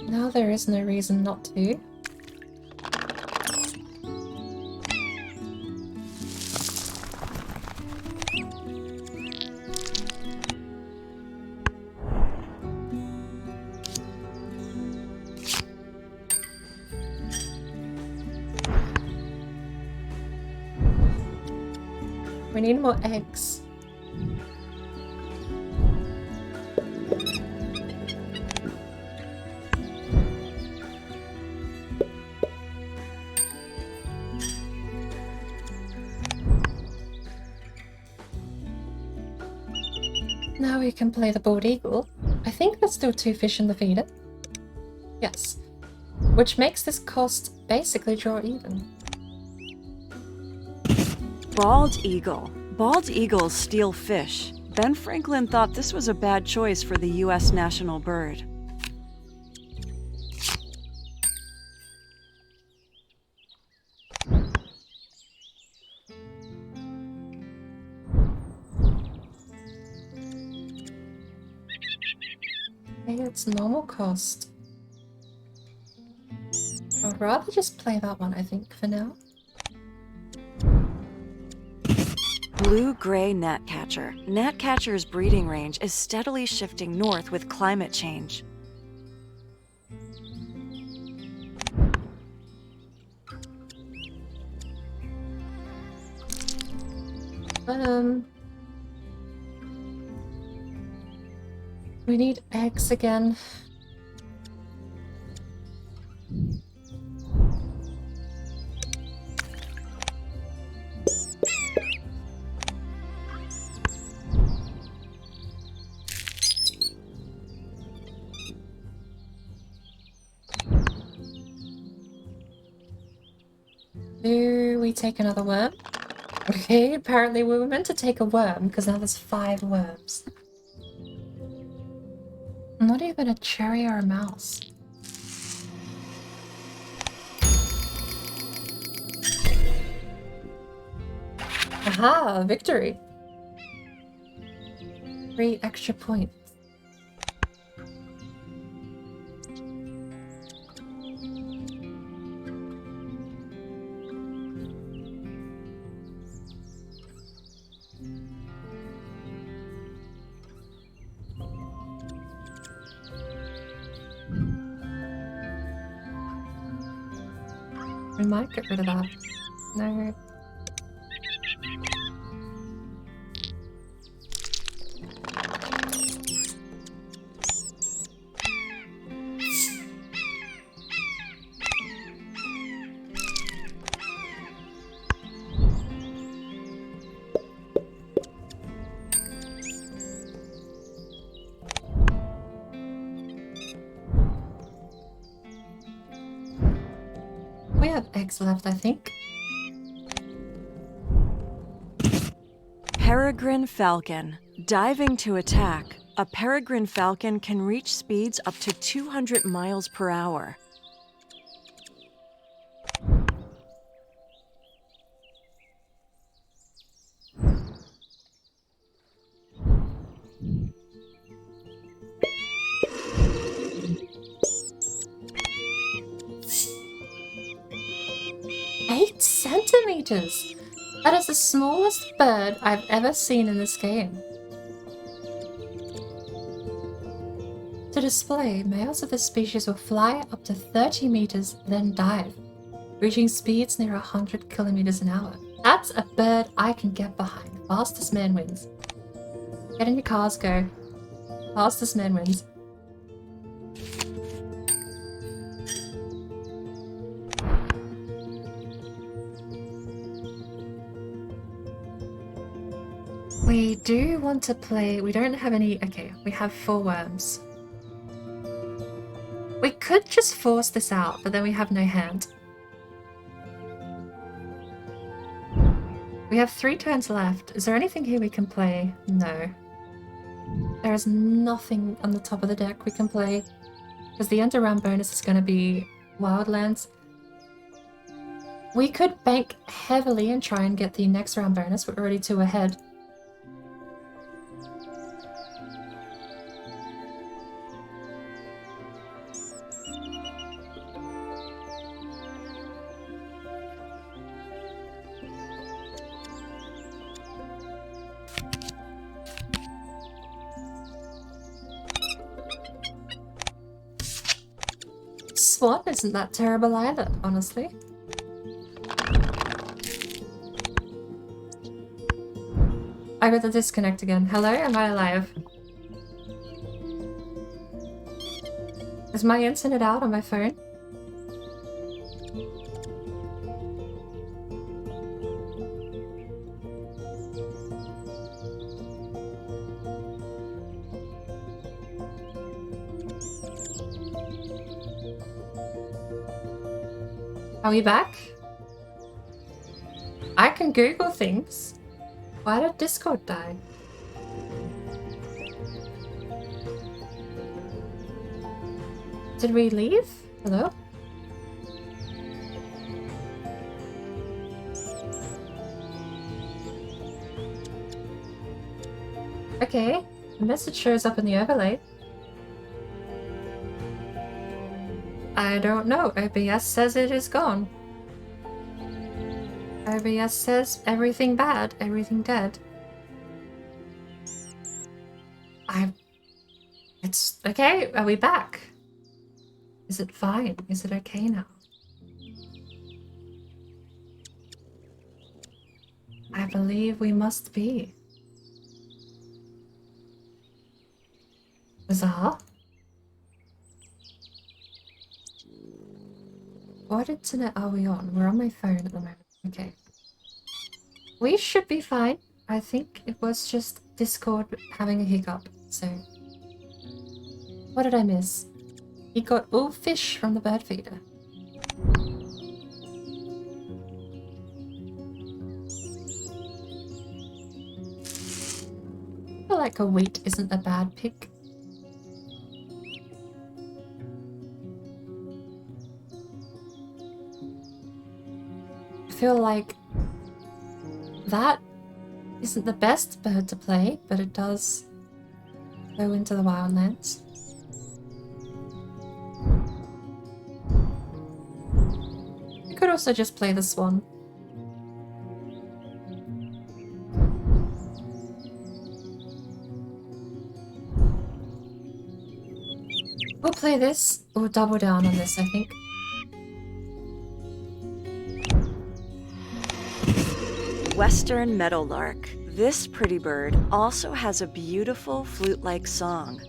Now there is no reason not to. We need more eggs. Now we can play the bald eagle. I think there's still 2 fish in the feeder. Yes. Which makes this cost basically draw even. Bald eagle. Bald eagles steal fish. Ben Franklin thought this was a bad choice for the U.S. national bird. Maybe it's normal cost. I'd rather just play that one, I think, for now. Blue-gray gnatcatcher. Gnatcatcher's breeding range is steadily shifting north with climate change. We need eggs again. Do we take another worm? Okay, apparently we were meant to take a worm because now there's 5 worms. Not even a cherry or a mouse. Aha, victory! 3 extra points. We might get rid of that. No. We have eggs left, I think. Peregrine falcon. Diving to attack. A peregrine falcon can reach speeds up to 200 miles per hour. Eight centimeters! That is the smallest bird I've ever seen in this game. To display, males of this species will fly up to 30 meters, then dive, reaching speeds near 100 kilometers an hour. That's a bird I can get behind. Fastest man wins. Get in your cars, go. Fastest man wins. We do want to play... We don't have any... Okay, we have 4 worms. We could just force this out, but then we have no hand. We have 3 turns left. Is there anything here we can play? No. There is nothing on the top of the deck we can play. Because the end of round bonus is going to be Wildlands. We could bank heavily and try and get the next round bonus. We're already 2 ahead. Swan isn't that terrible either, honestly. I got the disconnect again. Hello, am I alive? Is my internet out on my phone? Are we back? I can Google things. Why did Discord die? Did we leave? Hello? Okay, the message shows up in the overlay. I don't know. OBS says it is gone. OBS says everything bad, everything dead. It's okay. Are we back? Is it fine? Is it okay now? I believe we must be. Bizarre. What internet are we on? We're on my phone at the moment. Okay. We should be fine. I think it was just Discord having a hiccup, so... What did I miss? He got all fish from the bird feeder. I feel like a wheat isn't a bad pick. I feel like that isn't the best bird to play, but it does go into the wildlands. You could also just play the swan. We'll play this. We'll double down on this, I think. Western meadowlark. This pretty bird also has a beautiful flute-like song.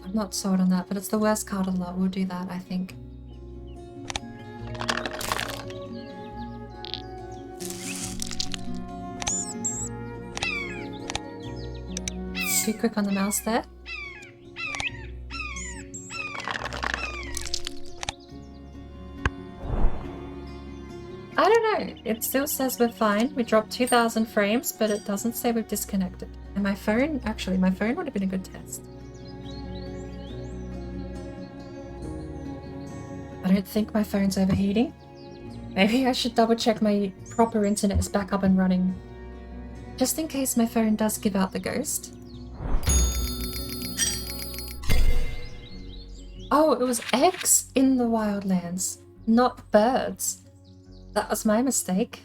I'm not sold on that, but it's the worst card of the lot. We'll do that, I think. Too quick on the mouse there. I don't know. It still says we're fine. We dropped 2,000 frames, but it doesn't say we've disconnected. And my phone, actually, my phone would have been a good test. I don't think my phone's overheating. Maybe I should double check my proper internet is back up and running. Just in case my phone does give out the ghost. Oh, it was eggs in the wildlands, not birds. That was my mistake.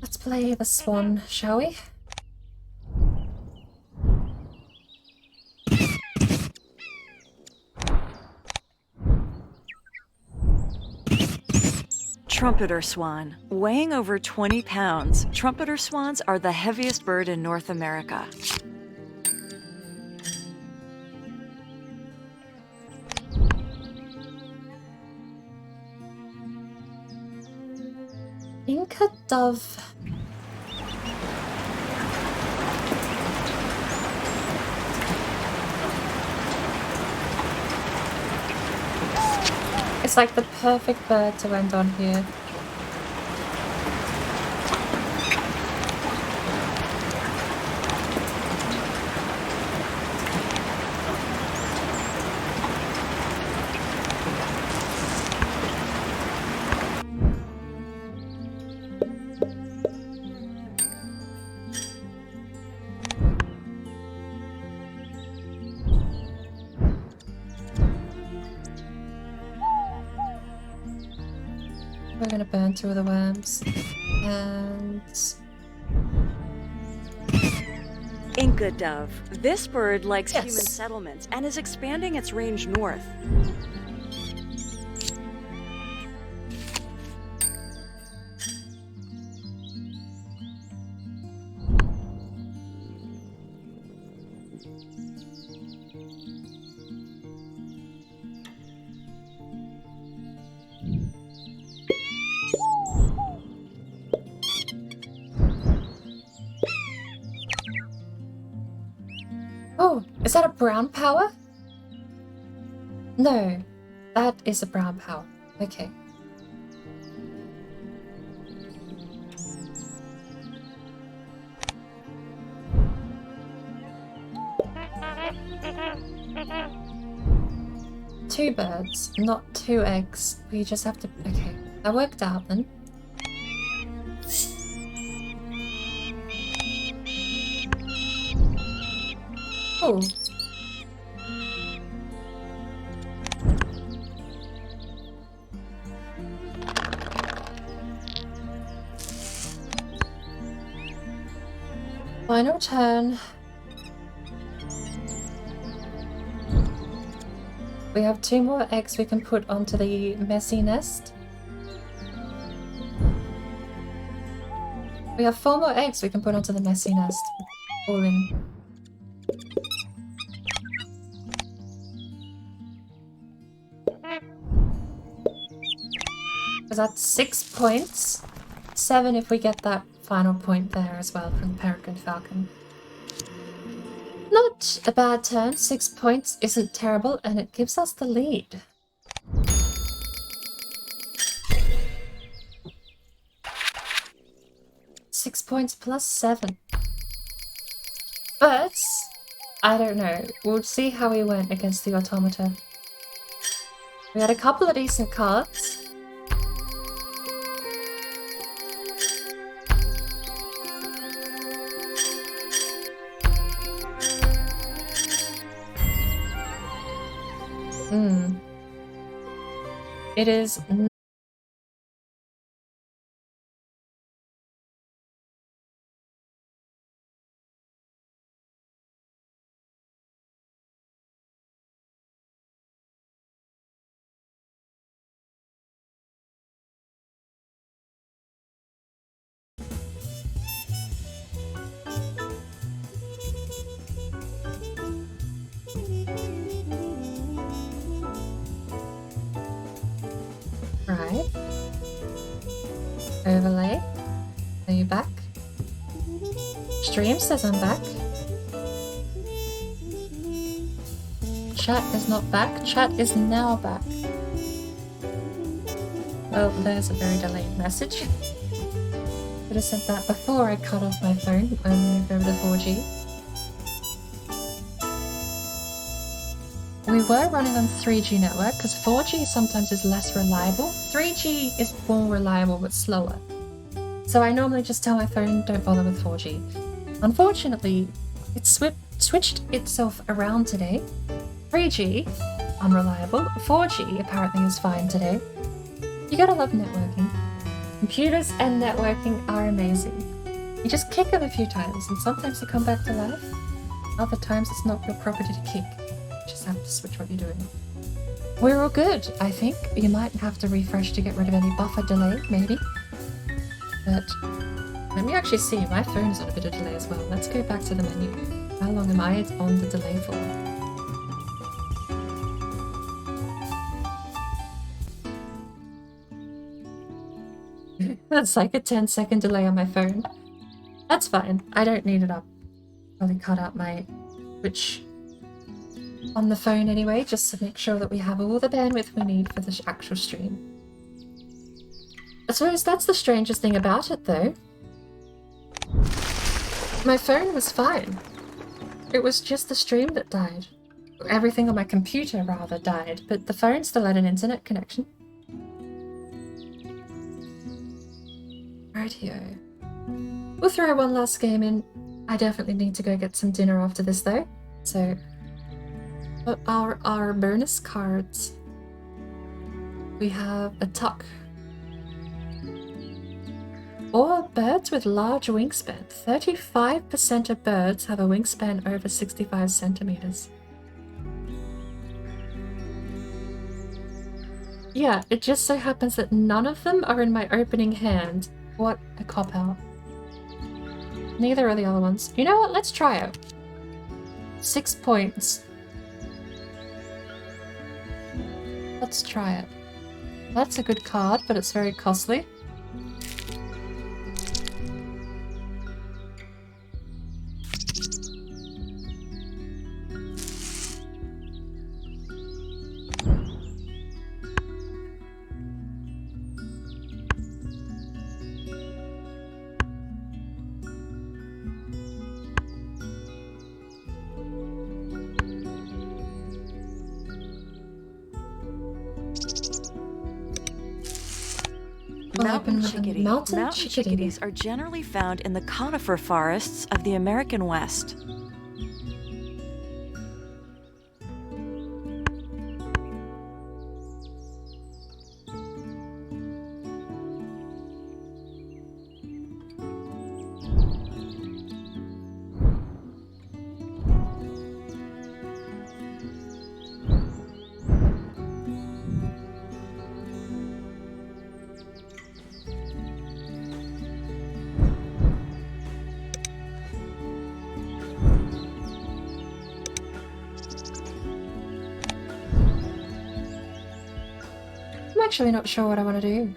Let's play the swan, shall we? Trumpeter swan. Weighing over 20 pounds, trumpeter swans are the heaviest bird in North America. Inca dove. It's like the perfect bird to end on here. We're gonna burn through the worms. And... Inca dove. This bird likes Yes. human settlements and is expanding its range north. oh, is that a brown power? No, that is a brown power. Okay. Two birds, not two eggs. We just have to... Okay, that worked out then. Oh. Final turn. We have 2 more eggs we can put onto the messy nest. We have 4 more eggs we can put onto the messy nest. All in. So that's 6 points. 7 if we get that final point there as well from the Peregrine Falcon. Not a bad turn. 6 points isn't terrible, and it gives us the lead. Six points plus 7. But I don't know. We'll see how we went against the Automata. We had a couple of decent cards. It is. Right. Overlay. Are you back? Stream says I'm back. Chat is not back. Chat is now back. Well, there's a very delayed message. Could have sent that before I cut off my phone and moved over to 4G. We were running on 3G network because 4G sometimes is less reliable. 3G is more reliable but slower. So I normally just tell my phone don't bother with 4G. Unfortunately, it switched itself around today. 3G, unreliable. 4G apparently is fine today. You gotta love networking. Computers and networking are amazing. You just kick them a few times and sometimes they come back to life. Other times it's not your property to kick. You just have to switch what you're doing. We're all good, I think. You might have to refresh to get rid of any buffer delay, maybe. But let me actually see. My phone is on a bit of delay as well. Let's go back to the menu. How long am I on the delay for? That's like a 10-second delay on my phone. That's fine. I don't need it up. Probably cut out my Twitch on the phone anyway, just to make sure that we have all the bandwidth we need for the actual stream. I suppose that's the strangest thing about it, though. My phone was fine. It was just the stream that died. Everything on my computer, rather, died, but the phone still had an internet connection. Rightio. We'll throw one last game in. I definitely need to go get some dinner after this, though. So, what are our bonus cards? We have a tuck. Or birds with large wingspan. 35% of birds have a wingspan over 65 centimeters. Yeah, it just so happens that none of them are in my opening hand. What a cop-out. Neither are the other ones. You know what? Let's try it. 6 points. Let's try it. That's a good card, but it's very costly. Mountain Mountain chickadees are generally found in the conifer forests of the American West. I'm actually not sure what I want to do.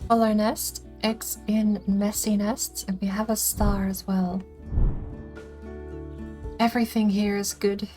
Hollow nest, eggs in messy nests, and we have a star as well. Everything here is good.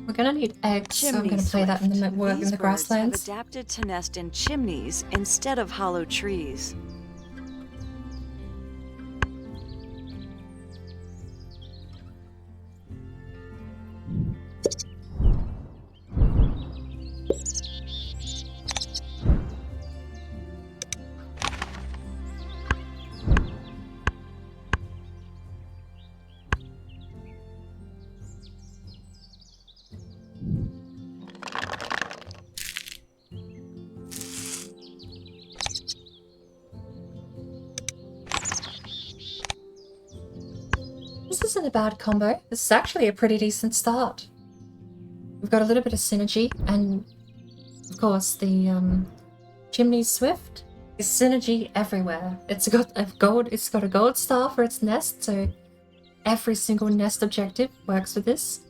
We're gonna need eggs, so I'm Chimney gonna play that in the swift. work in These the birds have grasslands. adapted to nest in chimneys instead of hollow trees. This isn't a bad combo. This is actually a pretty decent start. We've got a little bit of synergy, and of course the chimney swift is synergy everywhere. It's got a gold star for its nest, so every single nest objective works with this.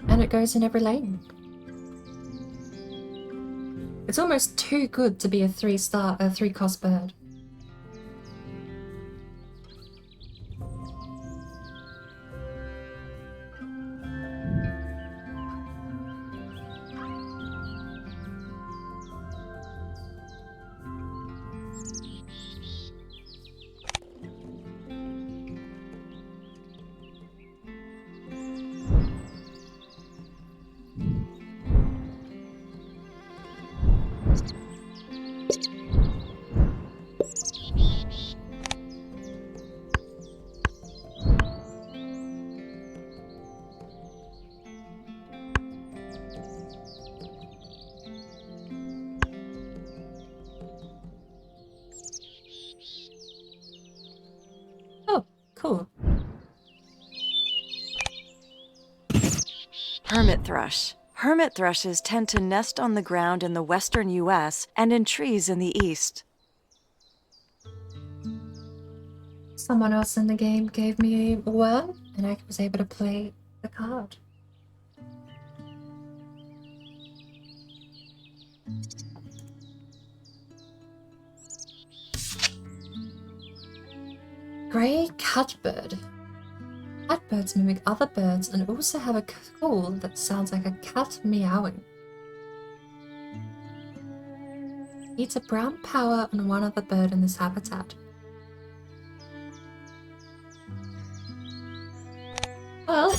And it goes in every lane. It's almost too good to be a 3-cost bird. Oh, cool. Hermit thrush. Hermit thrushes tend to nest on the ground in the western U.S. and in trees in the east. Someone else in the game gave me a worm, and I was able to play the card. Grey catbird. Catbirds mimic other birds and also have a call that sounds like a cat meowing. Eats a brown power on one other bird in this habitat. Well,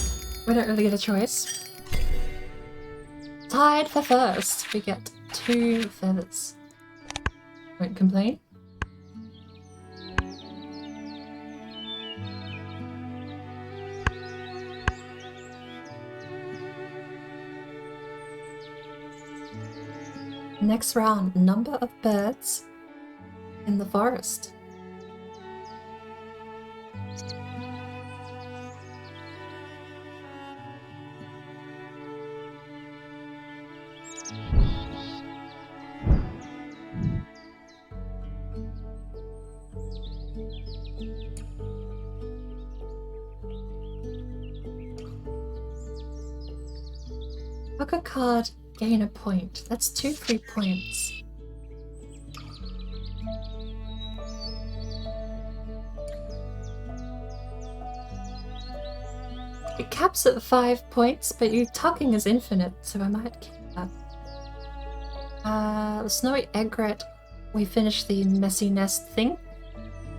we don't really get a choice. Tied for first. We get 2 feathers. Won't complain. Next round, number of birds in the forest. Hook a card, gain a point. That's 2 free points. It caps at 5 points, but your tucking is infinite, so I might keep that. The snowy egret, we finished the messy nest thing.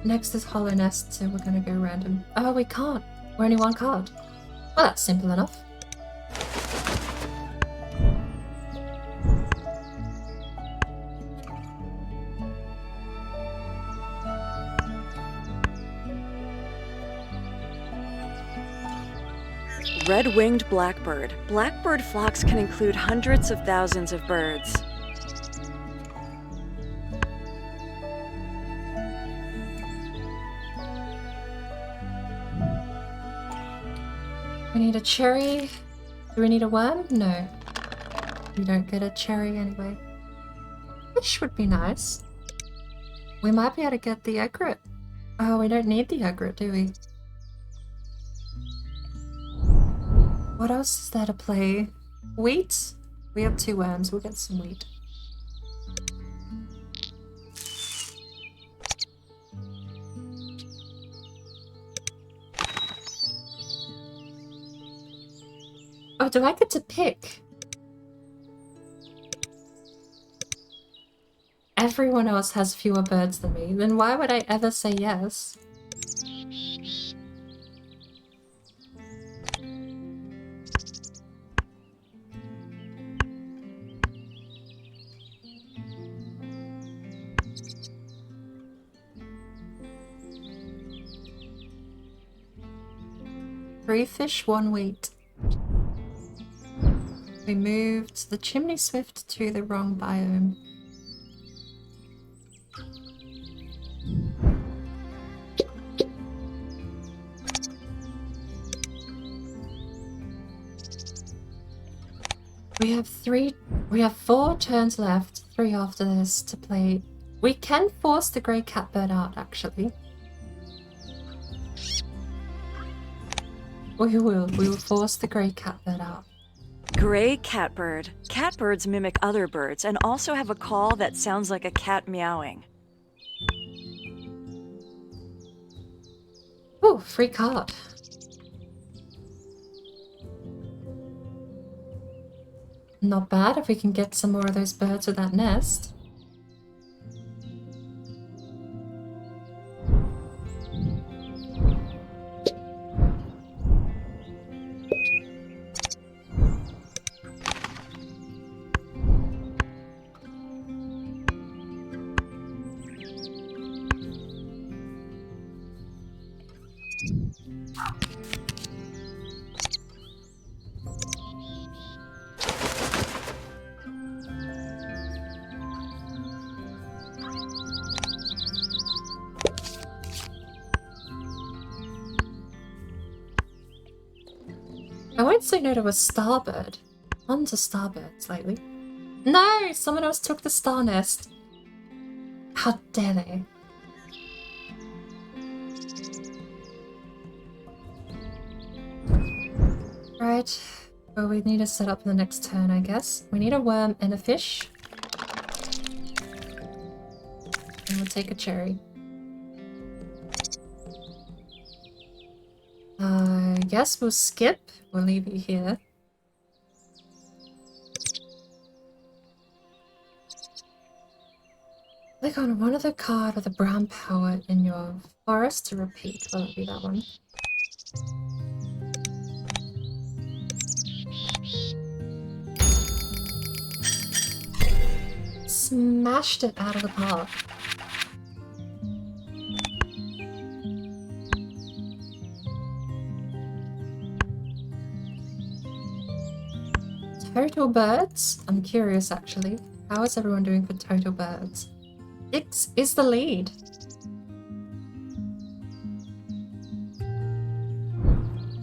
Next is hollow nest, so we're gonna go random. Oh, we can't. We're only 1 card. Well, that's simple enough. Red-winged blackbird. Blackbird flocks can include hundreds of thousands of birds. We need a cherry. Do we need a worm? No. We don't get a cherry anyway. Fish would be nice. We might be able to get the egret. Oh, we don't need the egret, do we? What else is there to play? Wheat? We have 2 worms. We'll get some wheat. Oh, do I get to pick? Everyone else has fewer birds than me, then why would I ever say yes? Three fish, one wheat. We moved the chimney swift to the wrong biome. We have 4 turns left, 3 after this to play. We can force the grey catbird out, actually. We will force the grey catbird out. Gray catbird. Catbirds mimic other birds and also have a call that sounds like a cat meowing. Ooh, free card. Not bad if we can get some more of those birds with that nest. I won't say no to a starbird. On to starbirds lately. No! Someone else took the star nest. How dare they? Right. Well, we need to set up the next turn, I guess. We need a worm and a fish. And we'll take a cherry. I guess we'll skip. We'll leave you here. Click on one other card with a brown power in your forest to repeat. Well, it'll be that one. Smashed it out of the park. Total birds? I'm curious actually. How is everyone doing for total birds? 6 is the lead.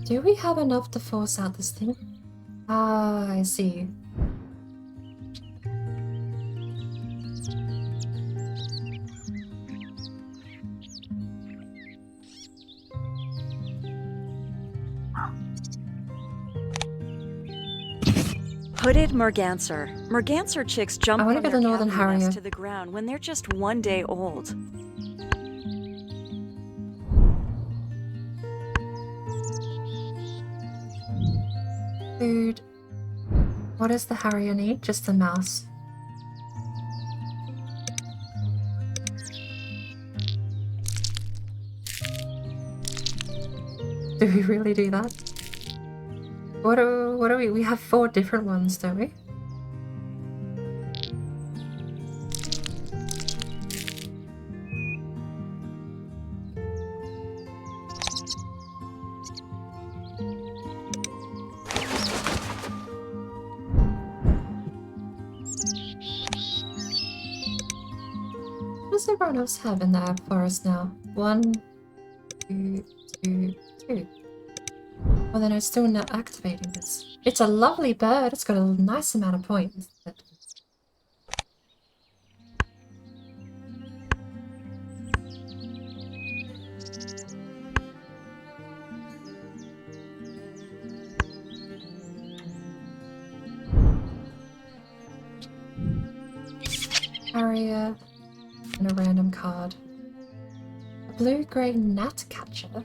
Do we have enough to force out this thing? Ah, I see. Hooded merganser. Merganser chicks jump I wanna from get their the northern cavity nest harrier. to the ground when they're just 1 day old. Food. What does the harrier need? Just a mouse. Do we really do that? What do we? We have 4 different ones, don't we? What does everyone else have in their forest now? 1, 2, 2, 2. Well, then I'm still not activating this. It's a lovely bird. It's got a nice amount of points. But... Harrier and a random card. A blue-grey gnatcatcher.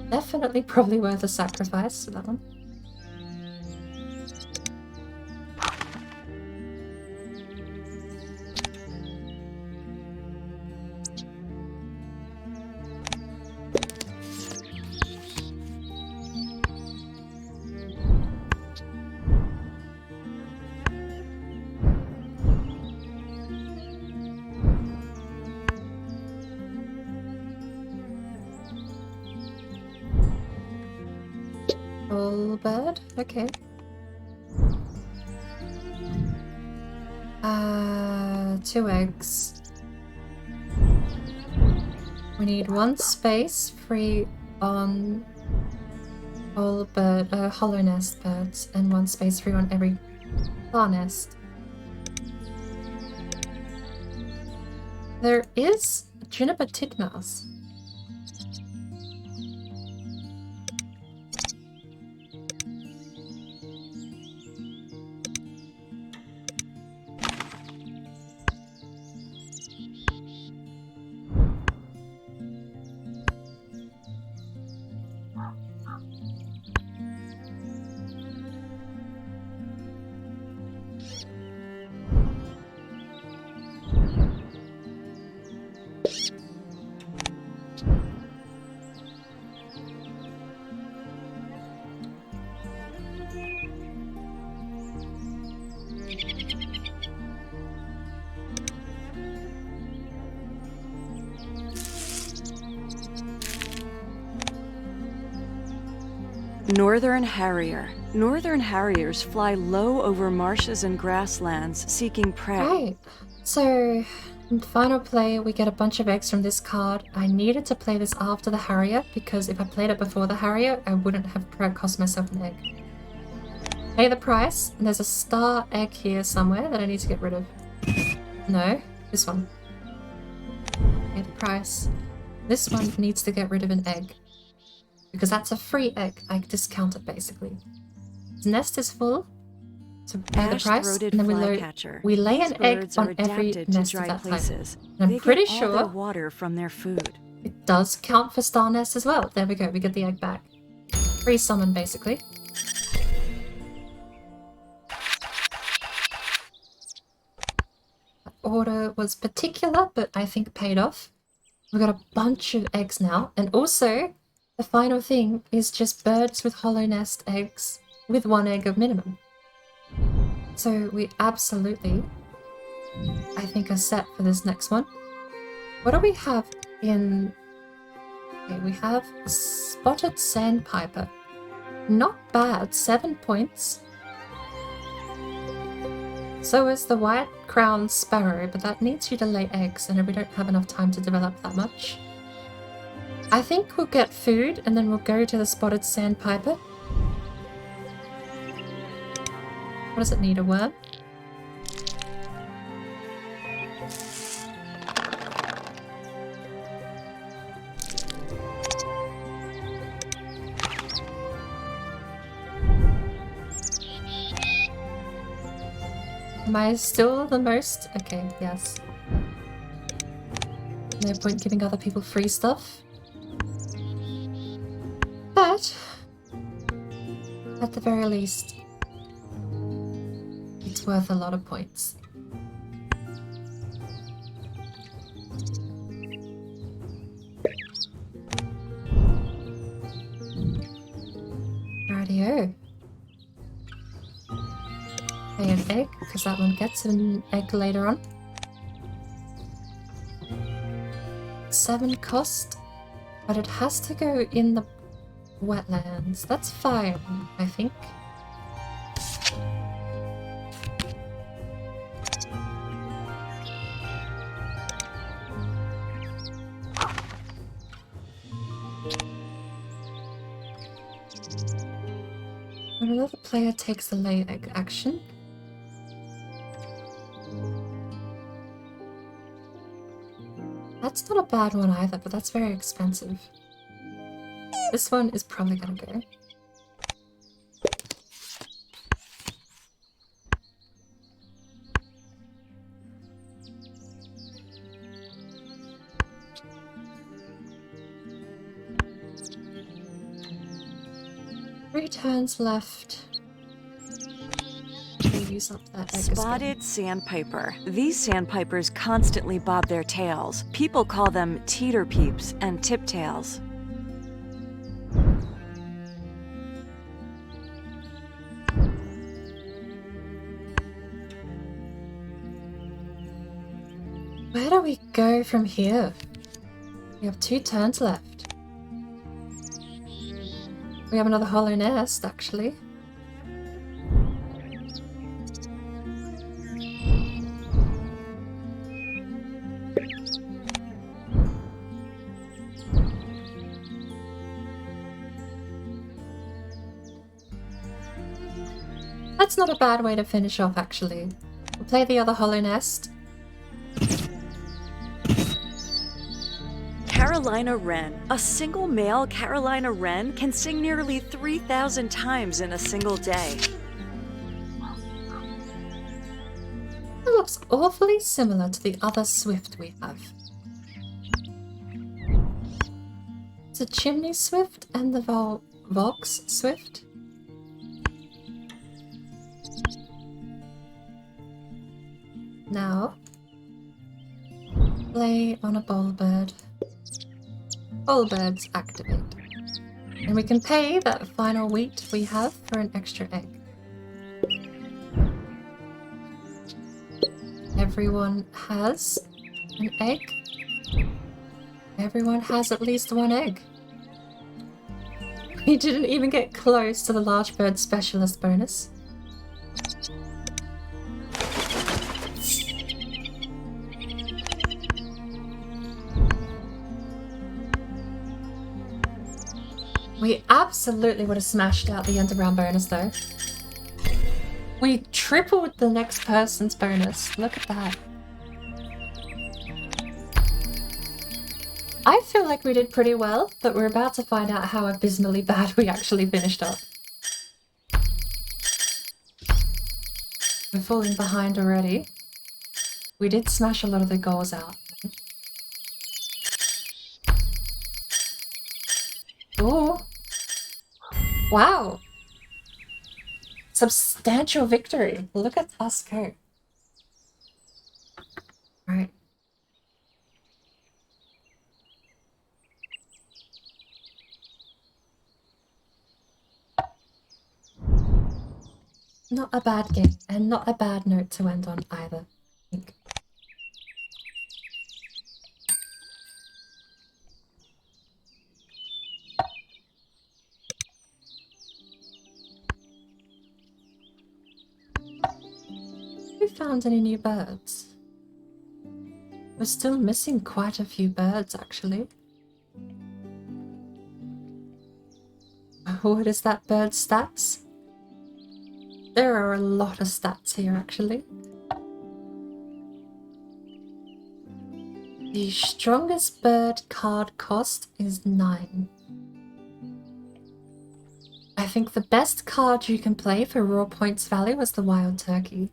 Definitely probably worth a sacrifice for that one. Full bird, okay. 2 eggs. We need 1 space free on all hollow nest birds, and 1 space free on every star nest. There is a juniper titmouse. Northern Harrier. Northern Harriers fly low over marshes and grasslands, seeking prey. Right. So, in final play, we get a bunch of eggs from this card. I needed to play this after the Harrier, because if I played it before the Harrier, I wouldn't have cost myself an egg. Pay the price, and there's a star egg here somewhere that I need to get rid of. No, this one. Pay the price. This one needs to get rid of an egg, because that's a free egg. I discount it basically. The nest is full, so pay the price, and then we lay an egg on every nest of that type. And I'm pretty sure water from their food. It does count for star nests as well. There we go, we get the egg back. Free summon basically. That order was particular, but I think paid off. We've got a bunch of eggs now, and also the final thing is just birds with hollow nest eggs with 1 egg of minimum. So we absolutely, I think, are set for this next one. What do we have in... Okay, we have a spotted sandpiper. Not bad, 7 points. So is the white-crowned sparrow, but that needs you to lay eggs, and we don't have enough time to develop that much. I think we'll get food, and then we'll go to the spotted sandpiper. What does it need, a worm? Am I still the most? Okay, yes. No point giving other people free stuff. But, at the very least, it's worth a lot of points. Rightio. Pay an egg, because that one gets an egg later on. 7 cost, but it has to go in the wetlands. That's fine, I think. When another player takes the lay egg action, that's not a bad one either, but that's very expensive. This one is probably gonna go. Three turns left. Use up that egg Spotted sandpiper. These sandpipers constantly bob their tails. People call them teeter peeps and tiptails. Where do we go from here? We have 2 turns left. We have another hollow nest, actually. That's not a bad way to finish off, actually. We'll play the other hollow nest. Carolina wren. A single male Carolina wren can sing nearly 3,000 times in a single day. It looks awfully similar to the other swift we have. It's a chimney swift and the Vox swift. Now, play on a bowl bird. Bowl birds activate. And we can pay that final wheat we have for an extra egg. Everyone has an egg. Everyone has at least one egg. We didn't even get close to the large bird specialist bonus. We absolutely would have smashed out the underground bonus though. We tripled the next person's bonus. Look at that. I feel like we did pretty well, but we're about to find out how abysmally bad we actually finished up. We're falling behind already. We did smash a lot of the goals out. Oh. Wow. Substantial victory. Look at us go. Right. Not a bad game, and not a bad note to end on either, I think. Have we found any new birds? We're still missing quite a few birds, actually. What is that bird's stats? There are a lot of stats here, actually. The strongest bird card cost is 9. I think the best card you can play for raw points value is the wild turkey.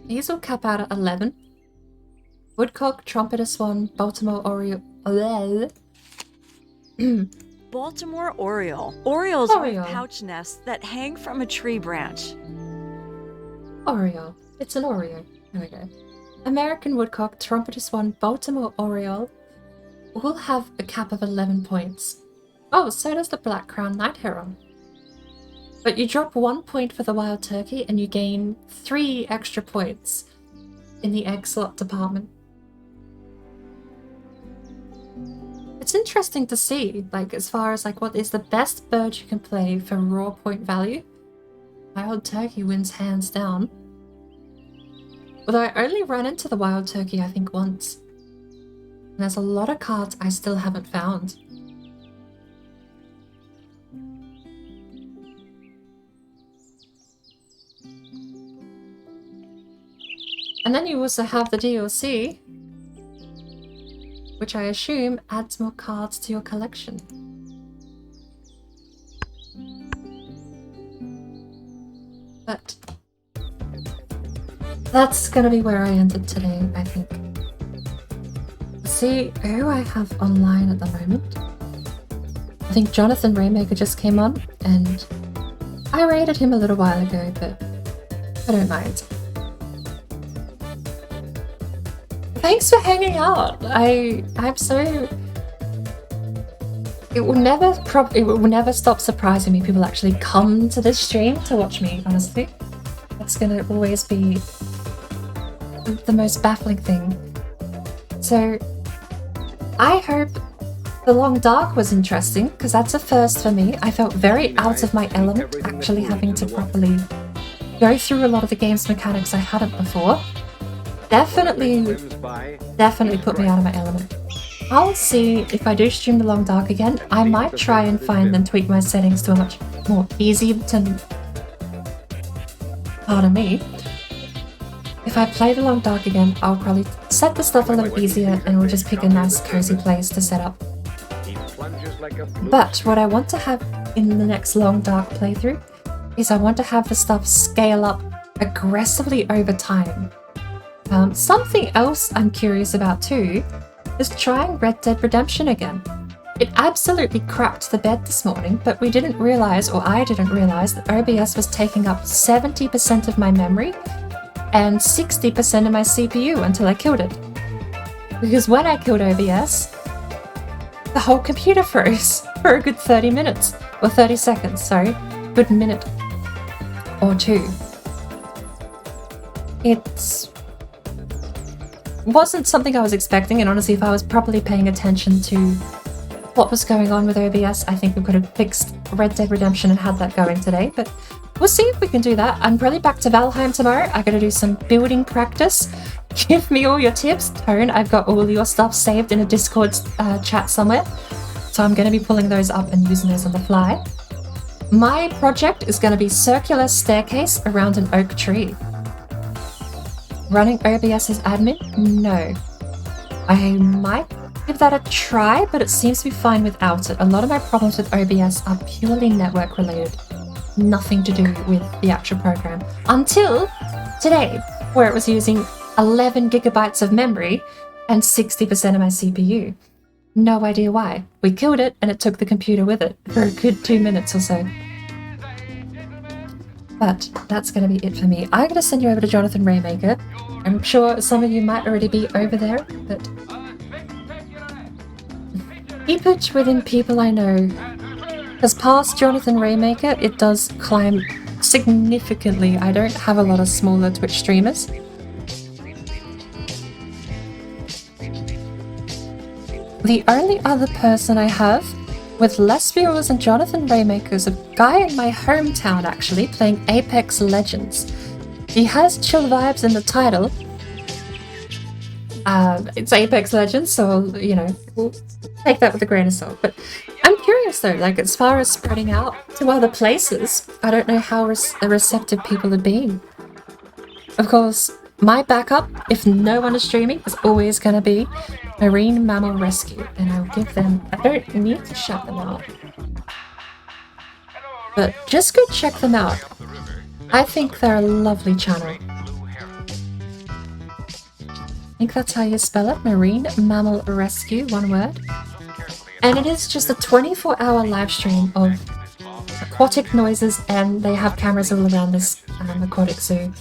These will cap out at 11. Woodcock, trumpeter swan, Baltimore oriole. Baltimore oriole. Orioles Oriole. with pouch nests that hang from a tree branch. Oriole. It's an Oreo. There we go. American woodcock, trumpeter swan, Baltimore oriole will have a cap of 11 points. Oh, so does the black crowned night heron. But you drop 1 point for the wild turkey and you gain 3 extra points in the egg slot department. It's interesting to see, like, as far as like what is the best bird you can play for raw point value. Wild turkey wins hands down. Although I only ran into the wild turkey I think once. And there's a lot of cards I still haven't found. And then you also have the DLC, which I assume adds more cards to your collection. But that's gonna be where I ended today, I think. Let's see who I have online at the moment. I think Jonathan Rainmaker just came on, and I raided him a little while ago, but I don't mind. Thanks for hanging out. I'm so. It will never stop surprising me. People actually come to this stream to watch me. Honestly, that's gonna always be the most baffling thing. So I hope the Long Dark was interesting, because that's a first for me. I felt very out of my element, actually having to properly go through a lot of the game's mechanics I hadn't before. Definitely put me out of my element. I'll see if I do stream the Long Dark again. I might try and find and tweak my settings to a much more easy to... Pardon me. If I play the Long Dark again, I'll probably set the stuff a little easier and we'll just pick a nice cozy place to set up. But what I want to have in the next Long Dark playthrough is I want to have the stuff scale up aggressively over time. Something else I'm curious about too is trying Red Dead Redemption again. It absolutely crapped the bed this morning, but we didn't realise, or I didn't realise, that OBS was taking up 70% of my memory and 60% of my CPU until I killed it. Because when I killed OBS, the whole computer froze for a good 30 minutes, or 30 seconds, sorry, good minute or two. It wasn't something I was expecting, and honestly, if I was properly paying attention to what was going on with OBS, I think we could have fixed Red Dead Redemption and had that going today, but we'll see if we can do that. I'm really back to Valheim tomorrow. I gotta do some building practice. Give me all your tips. Tone, I've got all your stuff saved in a Discord chat somewhere, so I'm gonna be pulling those up and using those on the fly. My project is gonna be circular staircase around an oak tree. Running OBS as admin? No. I might give that a try, but it seems to be fine without it. A lot of my problems with OBS are purely network related. Nothing to do with the actual program. Until today, where it was using 11 gigabytes of memory and 60% of my CPU. No idea why. We killed it and it took the computer with it for a good 2 minutes or so. But that's going to be it for me. I'm going to send you over to Jonathan Raymaker. I'm sure some of you might already be over there, but keep it within people I know. Because past Jonathan Raymaker, it does climb significantly. I don't have a lot of smaller Twitch streamers. The only other person I have with less viewers than Jonathan Raymaker is a guy in my hometown, actually, playing Apex Legends. He has chill vibes in the title. It's Apex Legends, so, you know, we'll take that with a grain of salt. But I'm curious, though, like, as far as spreading out to other places, I don't know how receptive people have been. Of course, my backup, if no one is streaming, is always going to be Marine Mammal Rescue, and I'll give them... I don't need to shout them out. But just go check them out. I think they're a lovely channel. I think that's how you spell it, Marine Mammal Rescue, one word. And it is just a 24-hour live stream of aquatic noises, and they have cameras all around this aquatic zoo.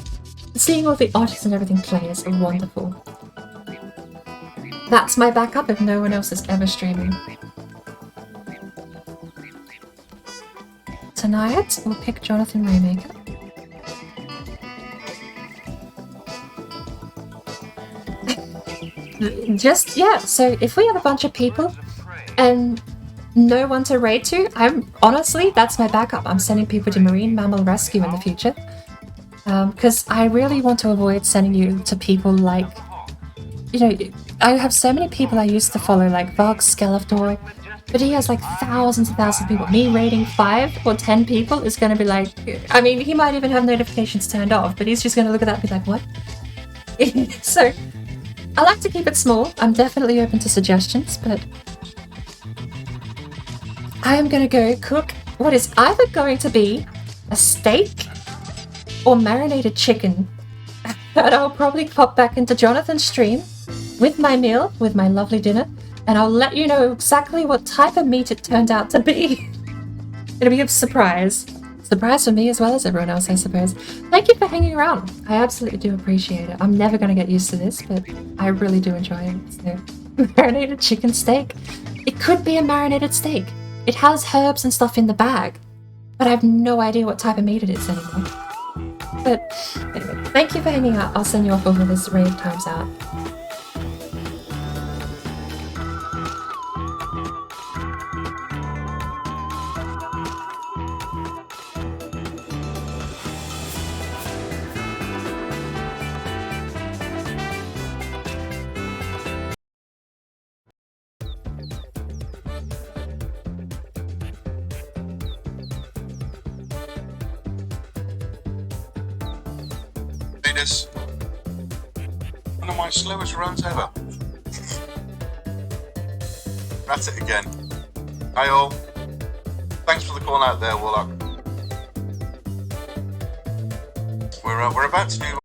Seeing all the otters and everything play is wonderful. That's my backup if no one else is ever streaming. Tonight, we'll pick Jonathan Raymaker. Just, yeah, so if we have a bunch of people and no one to raid to, honestly, that's my backup. I'm sending people to Marine Mammal Rescue in the future. Because I really want to avoid sending you to people like, you know, I have so many people I used to follow, like Varg Skellefdor, but he has like thousands and thousands of people. Me raiding 5 or 10 people is going to be like, I mean, he might even have notifications turned off, but he's just going to look at that and be like, what? So, I like to keep it small. I'm definitely open to suggestions, but I am going to go cook what is either going to be a steak or marinated chicken. And I'll probably pop back into Jonathan's stream with my meal, with my lovely dinner, and I'll let you know exactly what type of meat it turned out to be. It'll be a surprise. Surprise for me as well as everyone else, I suppose. Thank you for hanging around. I absolutely do appreciate it. I'm never going to get used to this, but I really do enjoy it. So, marinated chicken steak. It could be a marinated steak. It has herbs and stuff in the bag, but I have no idea what type of meat it is anymore. But anyway, thank you for hanging out. I'll send you off over this raid times out. this one of my slowest runs ever. That's it again. Hi all. Thanks for the call out there, Warlock. We're about to do